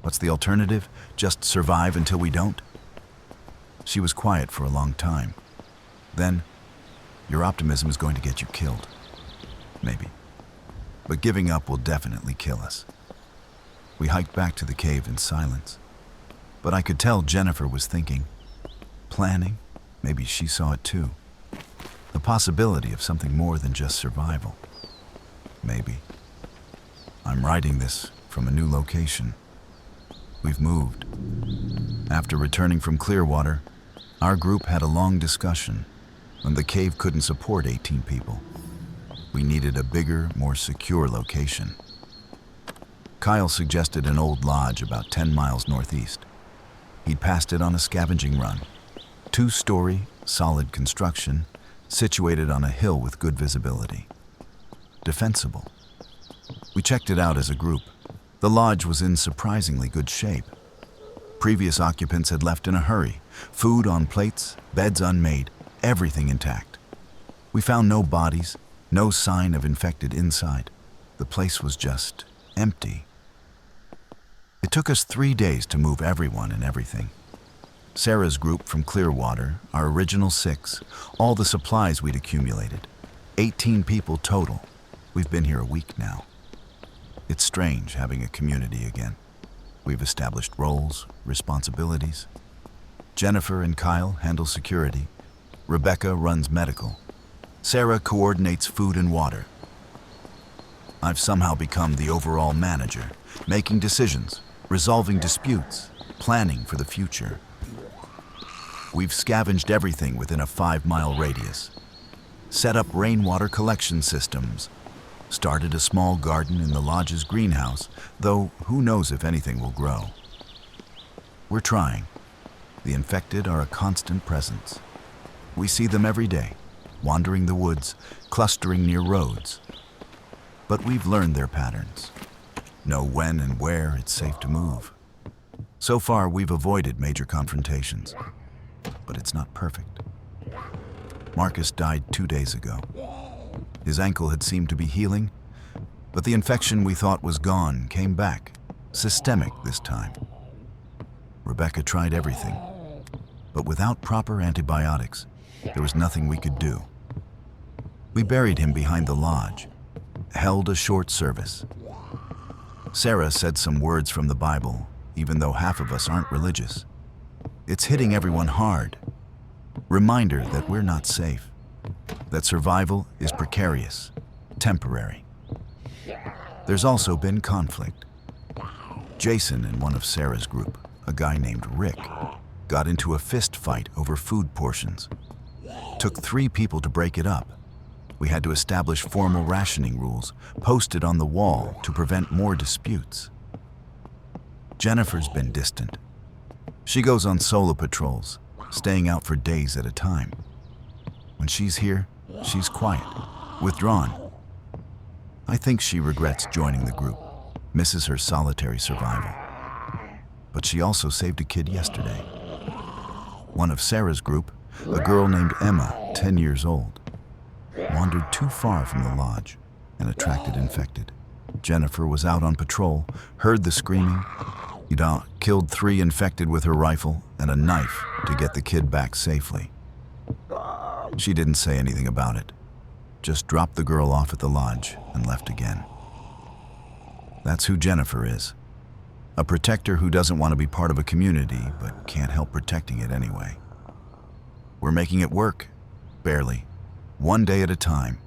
What's the alternative? Just survive until we don't?" She was quiet for a long time. Then, "Your optimism is going to get you killed. Maybe. But giving up will definitely kill us." We hiked back to the cave in silence. But I could tell Jennifer was thinking, planning. Maybe she saw it too. The possibility of something more than just survival. Maybe. I'm writing this from a new location. We've moved. After returning from Clearwater, our group had a long discussion, and the cave couldn't support 18 people. We needed a bigger, more secure location. Kyle suggested an old lodge about 10 miles northeast. He'd passed it on a scavenging run. 2-story, solid construction, situated on a hill with good visibility. Defensible. We checked it out as a group. The lodge was in surprisingly good shape. Previous occupants had left in a hurry. Food on plates, beds unmade, everything intact. We found no bodies, no sign of infected inside. The place was just empty. It took us 3 days to move everyone and everything. Sarah's group from Clearwater, our original 6, all the supplies we'd accumulated. 18 people total. We've been here a week now. It's strange having a community again. We've established roles, responsibilities. Jennifer and Kyle handle security. Rebecca runs medical. Sarah coordinates food and water. I've somehow become the overall manager, making decisions, resolving disputes, planning for the future. We've scavenged everything within a 5-mile radius, set up rainwater collection systems, started a small garden in the lodge's greenhouse, though who knows if anything will grow. We're trying. The infected are a constant presence. We see them every day, wandering the woods, clustering near roads. But we've learned their patterns, know when and where it's safe to move. So far, we've avoided major confrontations, but it's not perfect. Marcus died 2 days ago. His ankle had seemed to be healing, but the infection we thought was gone came back, systemic this time. Rebecca tried everything, but without proper antibiotics, there was nothing we could do. We buried him behind the lodge, held a short service. Sarah said some words from the Bible, even though half of us aren't religious. It's hitting everyone hard. Reminder that we're not safe, that survival is precarious, temporary. There's also been conflict. Jason and one of Sarah's group, a guy named Rick, got into a fist fight over food portions. Took 3 people to break it up. We had to establish formal rationing rules posted on the wall to prevent more disputes. Jennifer's been distant. She goes on solo patrols, staying out for days at a time. When she's here, she's quiet, withdrawn. I think she regrets joining the group, misses her solitary survival. But she also saved a kid yesterday. One of Sarah's group, a girl named Emma, 10 years old, wandered too far from the lodge and attracted infected. Jennifer was out on patrol, heard the screaming, killed 3 infected with her rifle and a knife to get the kid back safely. She didn't say anything about it, just dropped the girl off at the lodge and left again. That's who Jennifer is. A protector who doesn't want to be part of a community but can't help protecting it anyway. We're making it work, barely, 1 day at a time.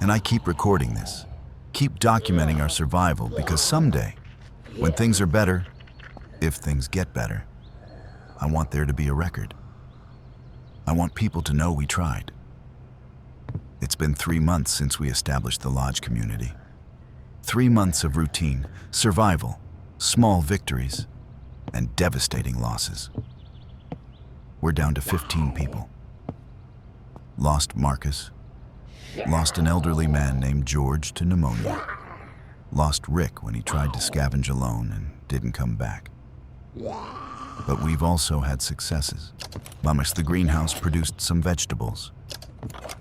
And I keep recording this, keep documenting our survival, because someday, when things are better, if things get better, I want there to be a record. I want people to know we tried. It's been 3 months since we established the lodge community. 3 months of routine, survival, small victories, and devastating losses. We're down to 15 people. Lost Marcus. Lost an elderly man named George to pneumonia. Lost Rick when he tried to scavenge alone and didn't come back. But we've also had successes. Mamas the greenhouse produced some vegetables.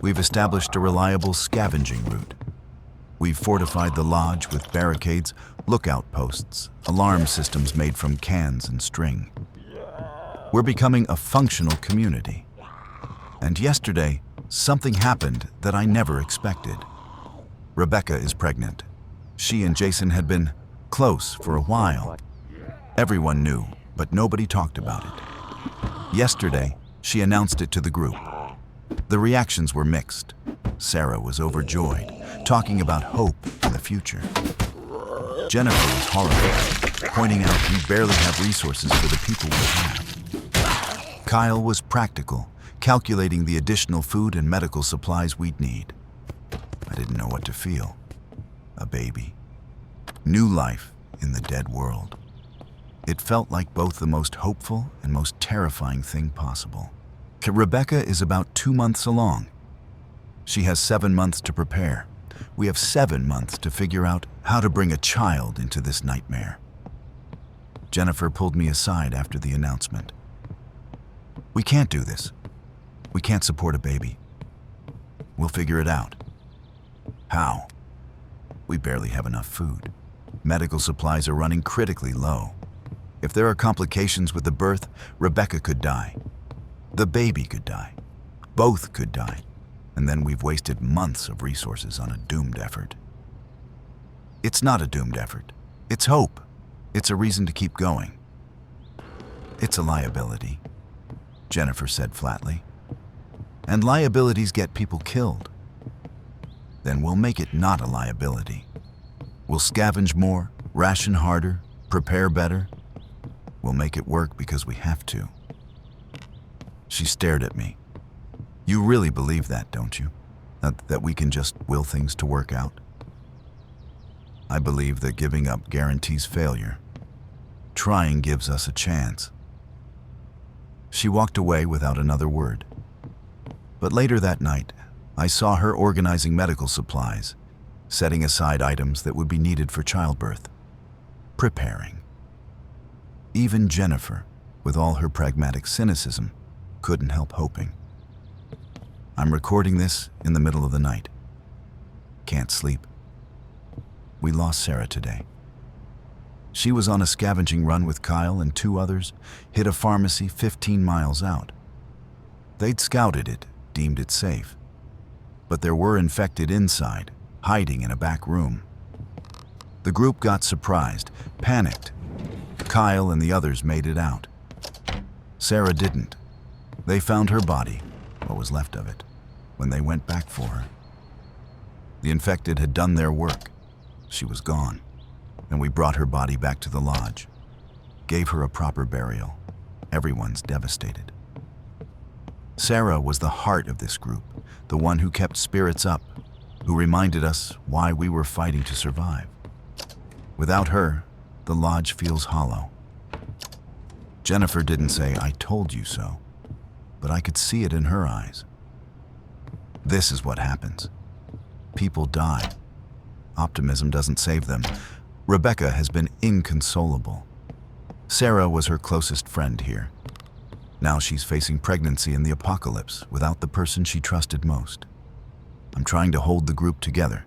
We've established a reliable scavenging route. We've fortified the lodge with barricades, lookout posts, alarm systems made from cans and string. We're becoming a functional community. And yesterday, something happened that I never expected. Rebecca is pregnant. She and Jason had been close for a while. Everyone knew, but nobody talked about it. Yesterday, she announced it to the group. The reactions were mixed. Sarah was overjoyed, talking about hope in the future. Jennifer was horrified, pointing out we barely have resources for the people we have. Kyle was practical, calculating the additional food and medical supplies we'd need. I didn't know what to feel. A baby. New life in the dead world. It felt like both the most hopeful and most terrifying thing possible. Rebecca is about 2 months along. She has 7 months to prepare. We have 7 months to figure out how to bring a child into this nightmare. Jennifer pulled me aside after the announcement. We can't do this. We can't support a baby. We'll figure it out. How? We barely have enough food. Medical supplies are running critically low. If there are complications with the birth, Rebecca could die. The baby could die. Both could die. And then we've wasted months of resources on a doomed effort. It's not a doomed effort. It's hope. It's a reason to keep going. It's a liability, Jennifer said flatly. And liabilities get people killed. Then we'll make it not a liability. We'll scavenge more, ration harder, prepare better. We'll make it work because we have to. She stared at me. You really believe that, don't you? That we can just will things to work out? I believe that giving up guarantees failure. Trying gives us a chance. She walked away without another word. But later that night, I saw her organizing medical supplies, setting aside items that would be needed for childbirth, preparing. Even Jennifer, with all her pragmatic cynicism, couldn't help hoping. I'm recording this in the middle of the night. Can't sleep. We lost Sarah today. She was on a scavenging run with Kyle and 2 others, hit a pharmacy 15 miles out. They'd scouted it, deemed it safe. But there were infected inside, hiding in a back room. The group got surprised, panicked. Kyle and the others made it out. Sarah didn't. They found her body, what was left of it, when they went back for her. The infected had done their work. She was gone, and we brought her body back to the lodge. Gave her a proper burial. Everyone's devastated. Sarah was the heart of this group, the one who kept spirits up, who reminded us why we were fighting to survive. Without her, the lodge feels hollow. Jennifer didn't say, "I told you so," but I could see it in her eyes. This is what happens. People die. Optimism doesn't save them. Rebecca has been inconsolable. Sarah was her closest friend here. Now she's facing pregnancy and the apocalypse without the person she trusted most. I'm trying to hold the group together,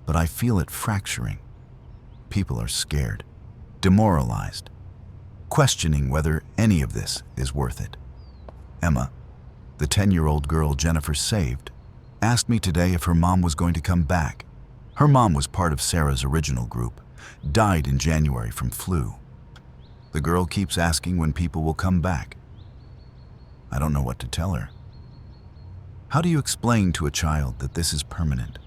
but I feel it fracturing. People are scared, demoralized, questioning whether any of this is worth it. Emma, the 10-year-old girl Jennifer saved, asked me today if her mom was going to come back. Her mom was part of Sarah's original group, died in January from flu. The girl keeps asking when people will come back. I don't know what to tell her. How do you explain to a child that this is permanent?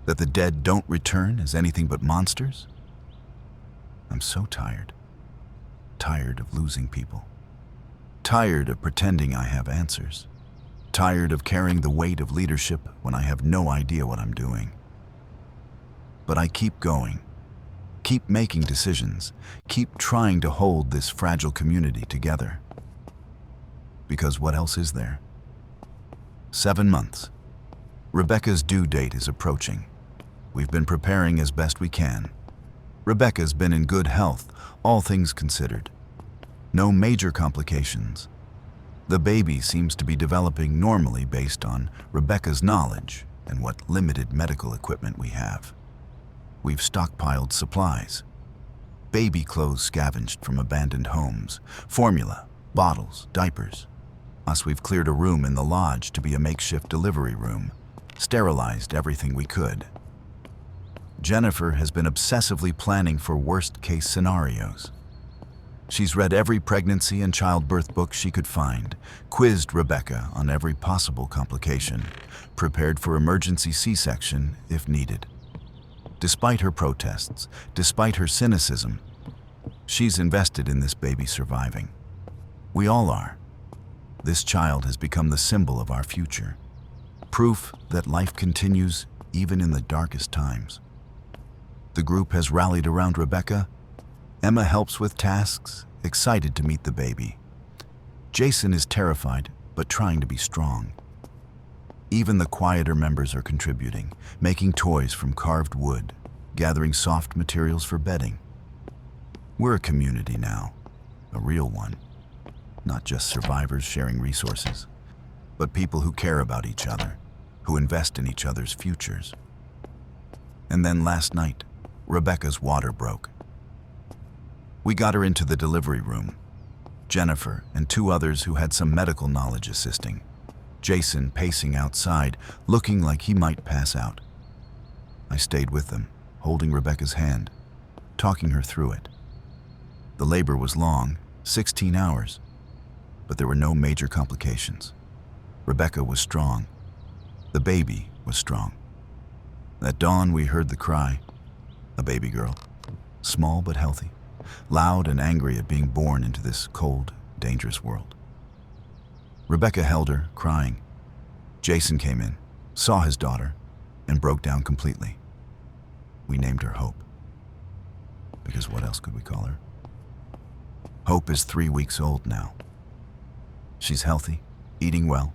That the dead don't return as anything but monsters? I'm so tired. Tired of losing people. Tired of pretending I have answers. Tired of carrying the weight of leadership when I have no idea what I'm doing. But I keep going. Keep making decisions. Keep trying to hold this fragile community together. Because what else is there? 7 months. Rebecca's due date is approaching. We've been preparing as best we can. Rebecca's been in good health, all things considered. No major complications. The baby seems to be developing normally based on Rebecca's knowledge and what limited medical equipment we have. We've stockpiled supplies. Baby clothes scavenged from abandoned homes, formula, bottles, diapers. Us, we've cleared a room in the lodge to be a makeshift delivery room, sterilized everything we could. Jennifer has been obsessively planning for worst-case scenarios. She's read every pregnancy and childbirth book she could find, quizzed Rebecca on every possible complication, prepared for emergency C-section if needed. Despite her protests, despite her cynicism, she's invested in this baby surviving. We all are. This child has become the symbol of our future, proof that life continues even in the darkest times. The group has rallied around Rebecca. Emma helps with tasks, excited to meet the baby. Jason is terrified, but trying to be strong. Even the quieter members are contributing, making toys from carved wood, gathering soft materials for bedding. We're a community now, a real one. Not just survivors sharing resources, but people who care about each other, who invest in each other's futures. And then last night, Rebecca's water broke. We got her into the delivery room. Jennifer and two others who had some medical knowledge assisting. Jason pacing outside, looking like he might pass out. I stayed with them, holding Rebecca's hand, talking her through it. The labor was long, 16 hours, but there were no major complications. Rebecca was strong. The baby was strong. At dawn, we heard the cry. A baby girl, small but healthy, loud and angry at being born into this cold, dangerous world. Rebecca held her, crying. Jason came in, saw his daughter, and broke down completely. We named her Hope. Because what else could we call her? Hope is 3 weeks old now. She's healthy, eating well,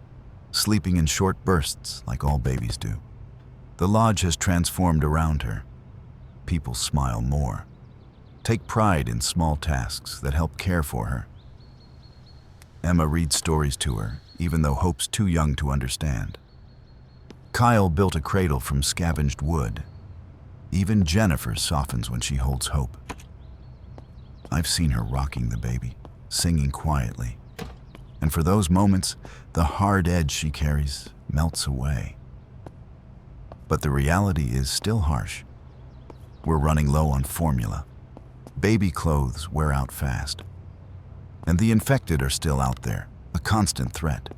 sleeping in short bursts like all babies do. The lodge has transformed around her. People smile more, take pride in small tasks that help care for her. Emma reads stories to her, even though Hope's too young to understand. Kyle built a cradle from scavenged wood. Even Jennifer softens when she holds Hope. I've seen her rocking the baby, singing quietly. And for those moments, the hard edge she carries melts away. But the reality is still harsh. We're running low on formula. Baby clothes wear out fast. And the infected are still out there, a constant threat.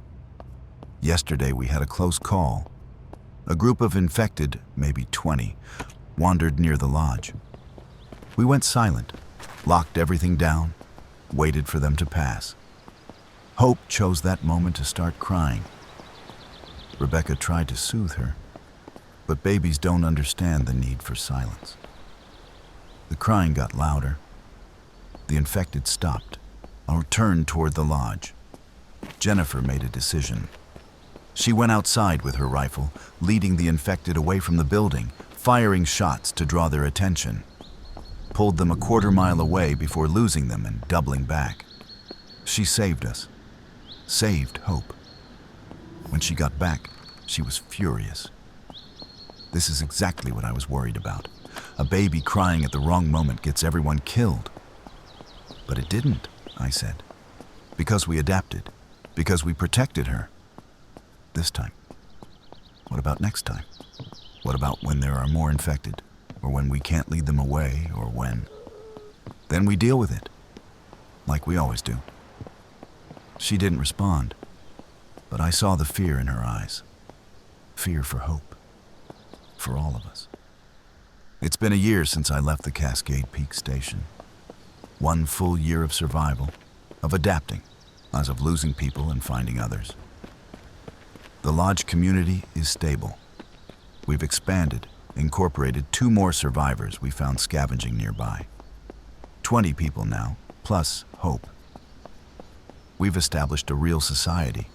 Yesterday we had a close call. A group of infected, maybe 20, wandered near the lodge. We went silent, locked everything down, waited for them to pass. Hope chose that moment to start crying. Rebecca tried to soothe her, but babies don't understand the need for silence. The crying got louder. The infected stopped, or turned toward the lodge. Jennifer made a decision. She went outside with her rifle, leading the infected away from the building, firing shots to draw their attention. Pulled them a quarter-mile away before losing them and doubling back. She saved us. Saved Hope. When she got back, she was furious. This is exactly what I was worried about. A baby crying at the wrong moment gets everyone killed. But it didn't, I said. Because we adapted. Because we protected her. This time. What about next time? What about when there are more infected? Or when we can't lead them away, or when? Then we deal with it. Like we always do. She didn't respond, but I saw the fear in her eyes. Fear for Hope. For all of us. It's been a year since I left the Cascade Peak Station. 1 full year of survival, of adapting, as of losing people and finding others. The lodge community is stable. We've expanded, incorporated 2 more survivors we found scavenging nearby. 20 people now, plus Hope. We've established a real society.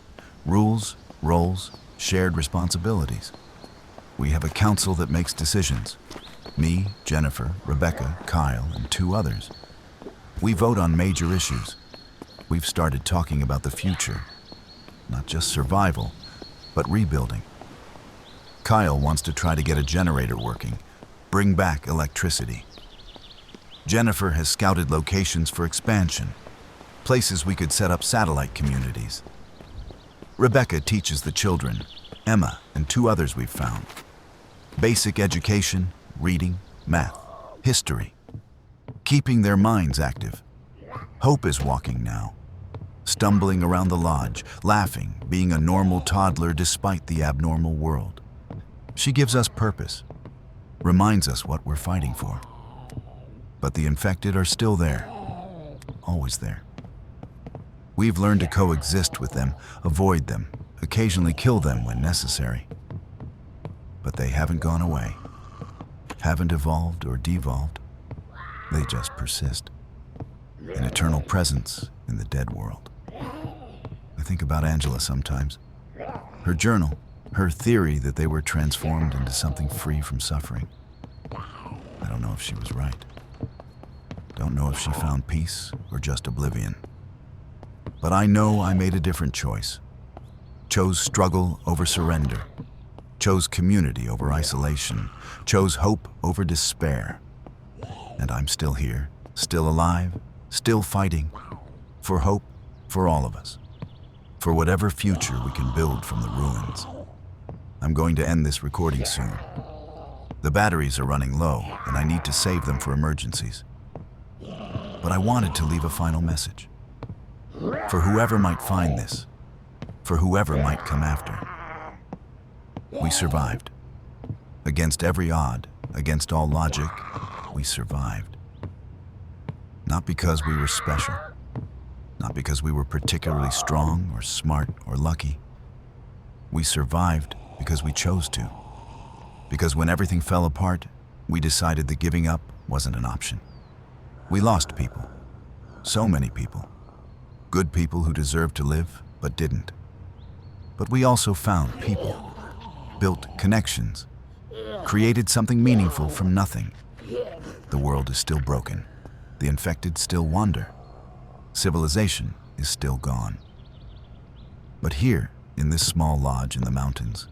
Rules, roles, shared responsibilities. We have a council that makes decisions. Me, Jennifer, Rebecca, Kyle, and 2 others. We vote on major issues. We've started talking about the future. Not just survival, but rebuilding. Kyle wants to try to get a generator working, bring back electricity. Jennifer has scouted locations for expansion, places we could set up satellite communities. Rebecca teaches the children, Emma and 2 others we've found. Basic education, reading, math, history. Keeping their minds active. Hope is walking now, stumbling around the lodge, laughing, being a normal toddler despite the abnormal world. She gives us purpose, reminds us what we're fighting for. But the infected are still there, always there. We've learned to coexist with them, avoid them, occasionally kill them when necessary. But they haven't gone away, haven't evolved or devolved. They just persist. An eternal presence in the dead world. I think about Angela sometimes. Her journal, her theory that they were transformed into something free from suffering. I don't know if she was right. Don't know if she found peace or just oblivion. But I know I made a different choice. Chose struggle over surrender. Chose community over isolation. Chose hope over despair. And I'm still here, still alive, still fighting. For hope, for all of us. For whatever future we can build from the ruins. I'm going to end this recording soon. The batteries are running low, and I need to save them for emergencies. But I wanted to leave a final message. For whoever might find this, for whoever might come after. We survived. Against every odd, against all logic, we survived. Not because we were special, not because we were particularly strong or smart or lucky. We survived because we chose to. Because when everything fell apart, we decided that giving up wasn't an option. We lost people. So many people. Good people who deserved to live, but didn't. But we also found people. Built connections. Created something meaningful from nothing. The world is still broken. The infected still wander. Civilization is still gone. But here, in this small lodge in the mountains,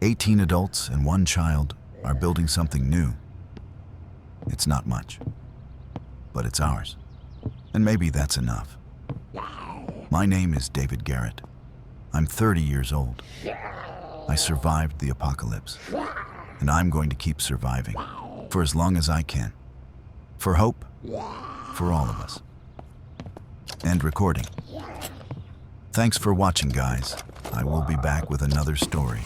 18 adults and 1 child are building something new. It's not much, but it's ours. And maybe that's enough. My name is David Garrett. I'm 30 years old. I survived the apocalypse, and I'm going to keep surviving for as long as I can. For hope, for all of us. End recording. Thanks for watching, guys. I will be back with another story.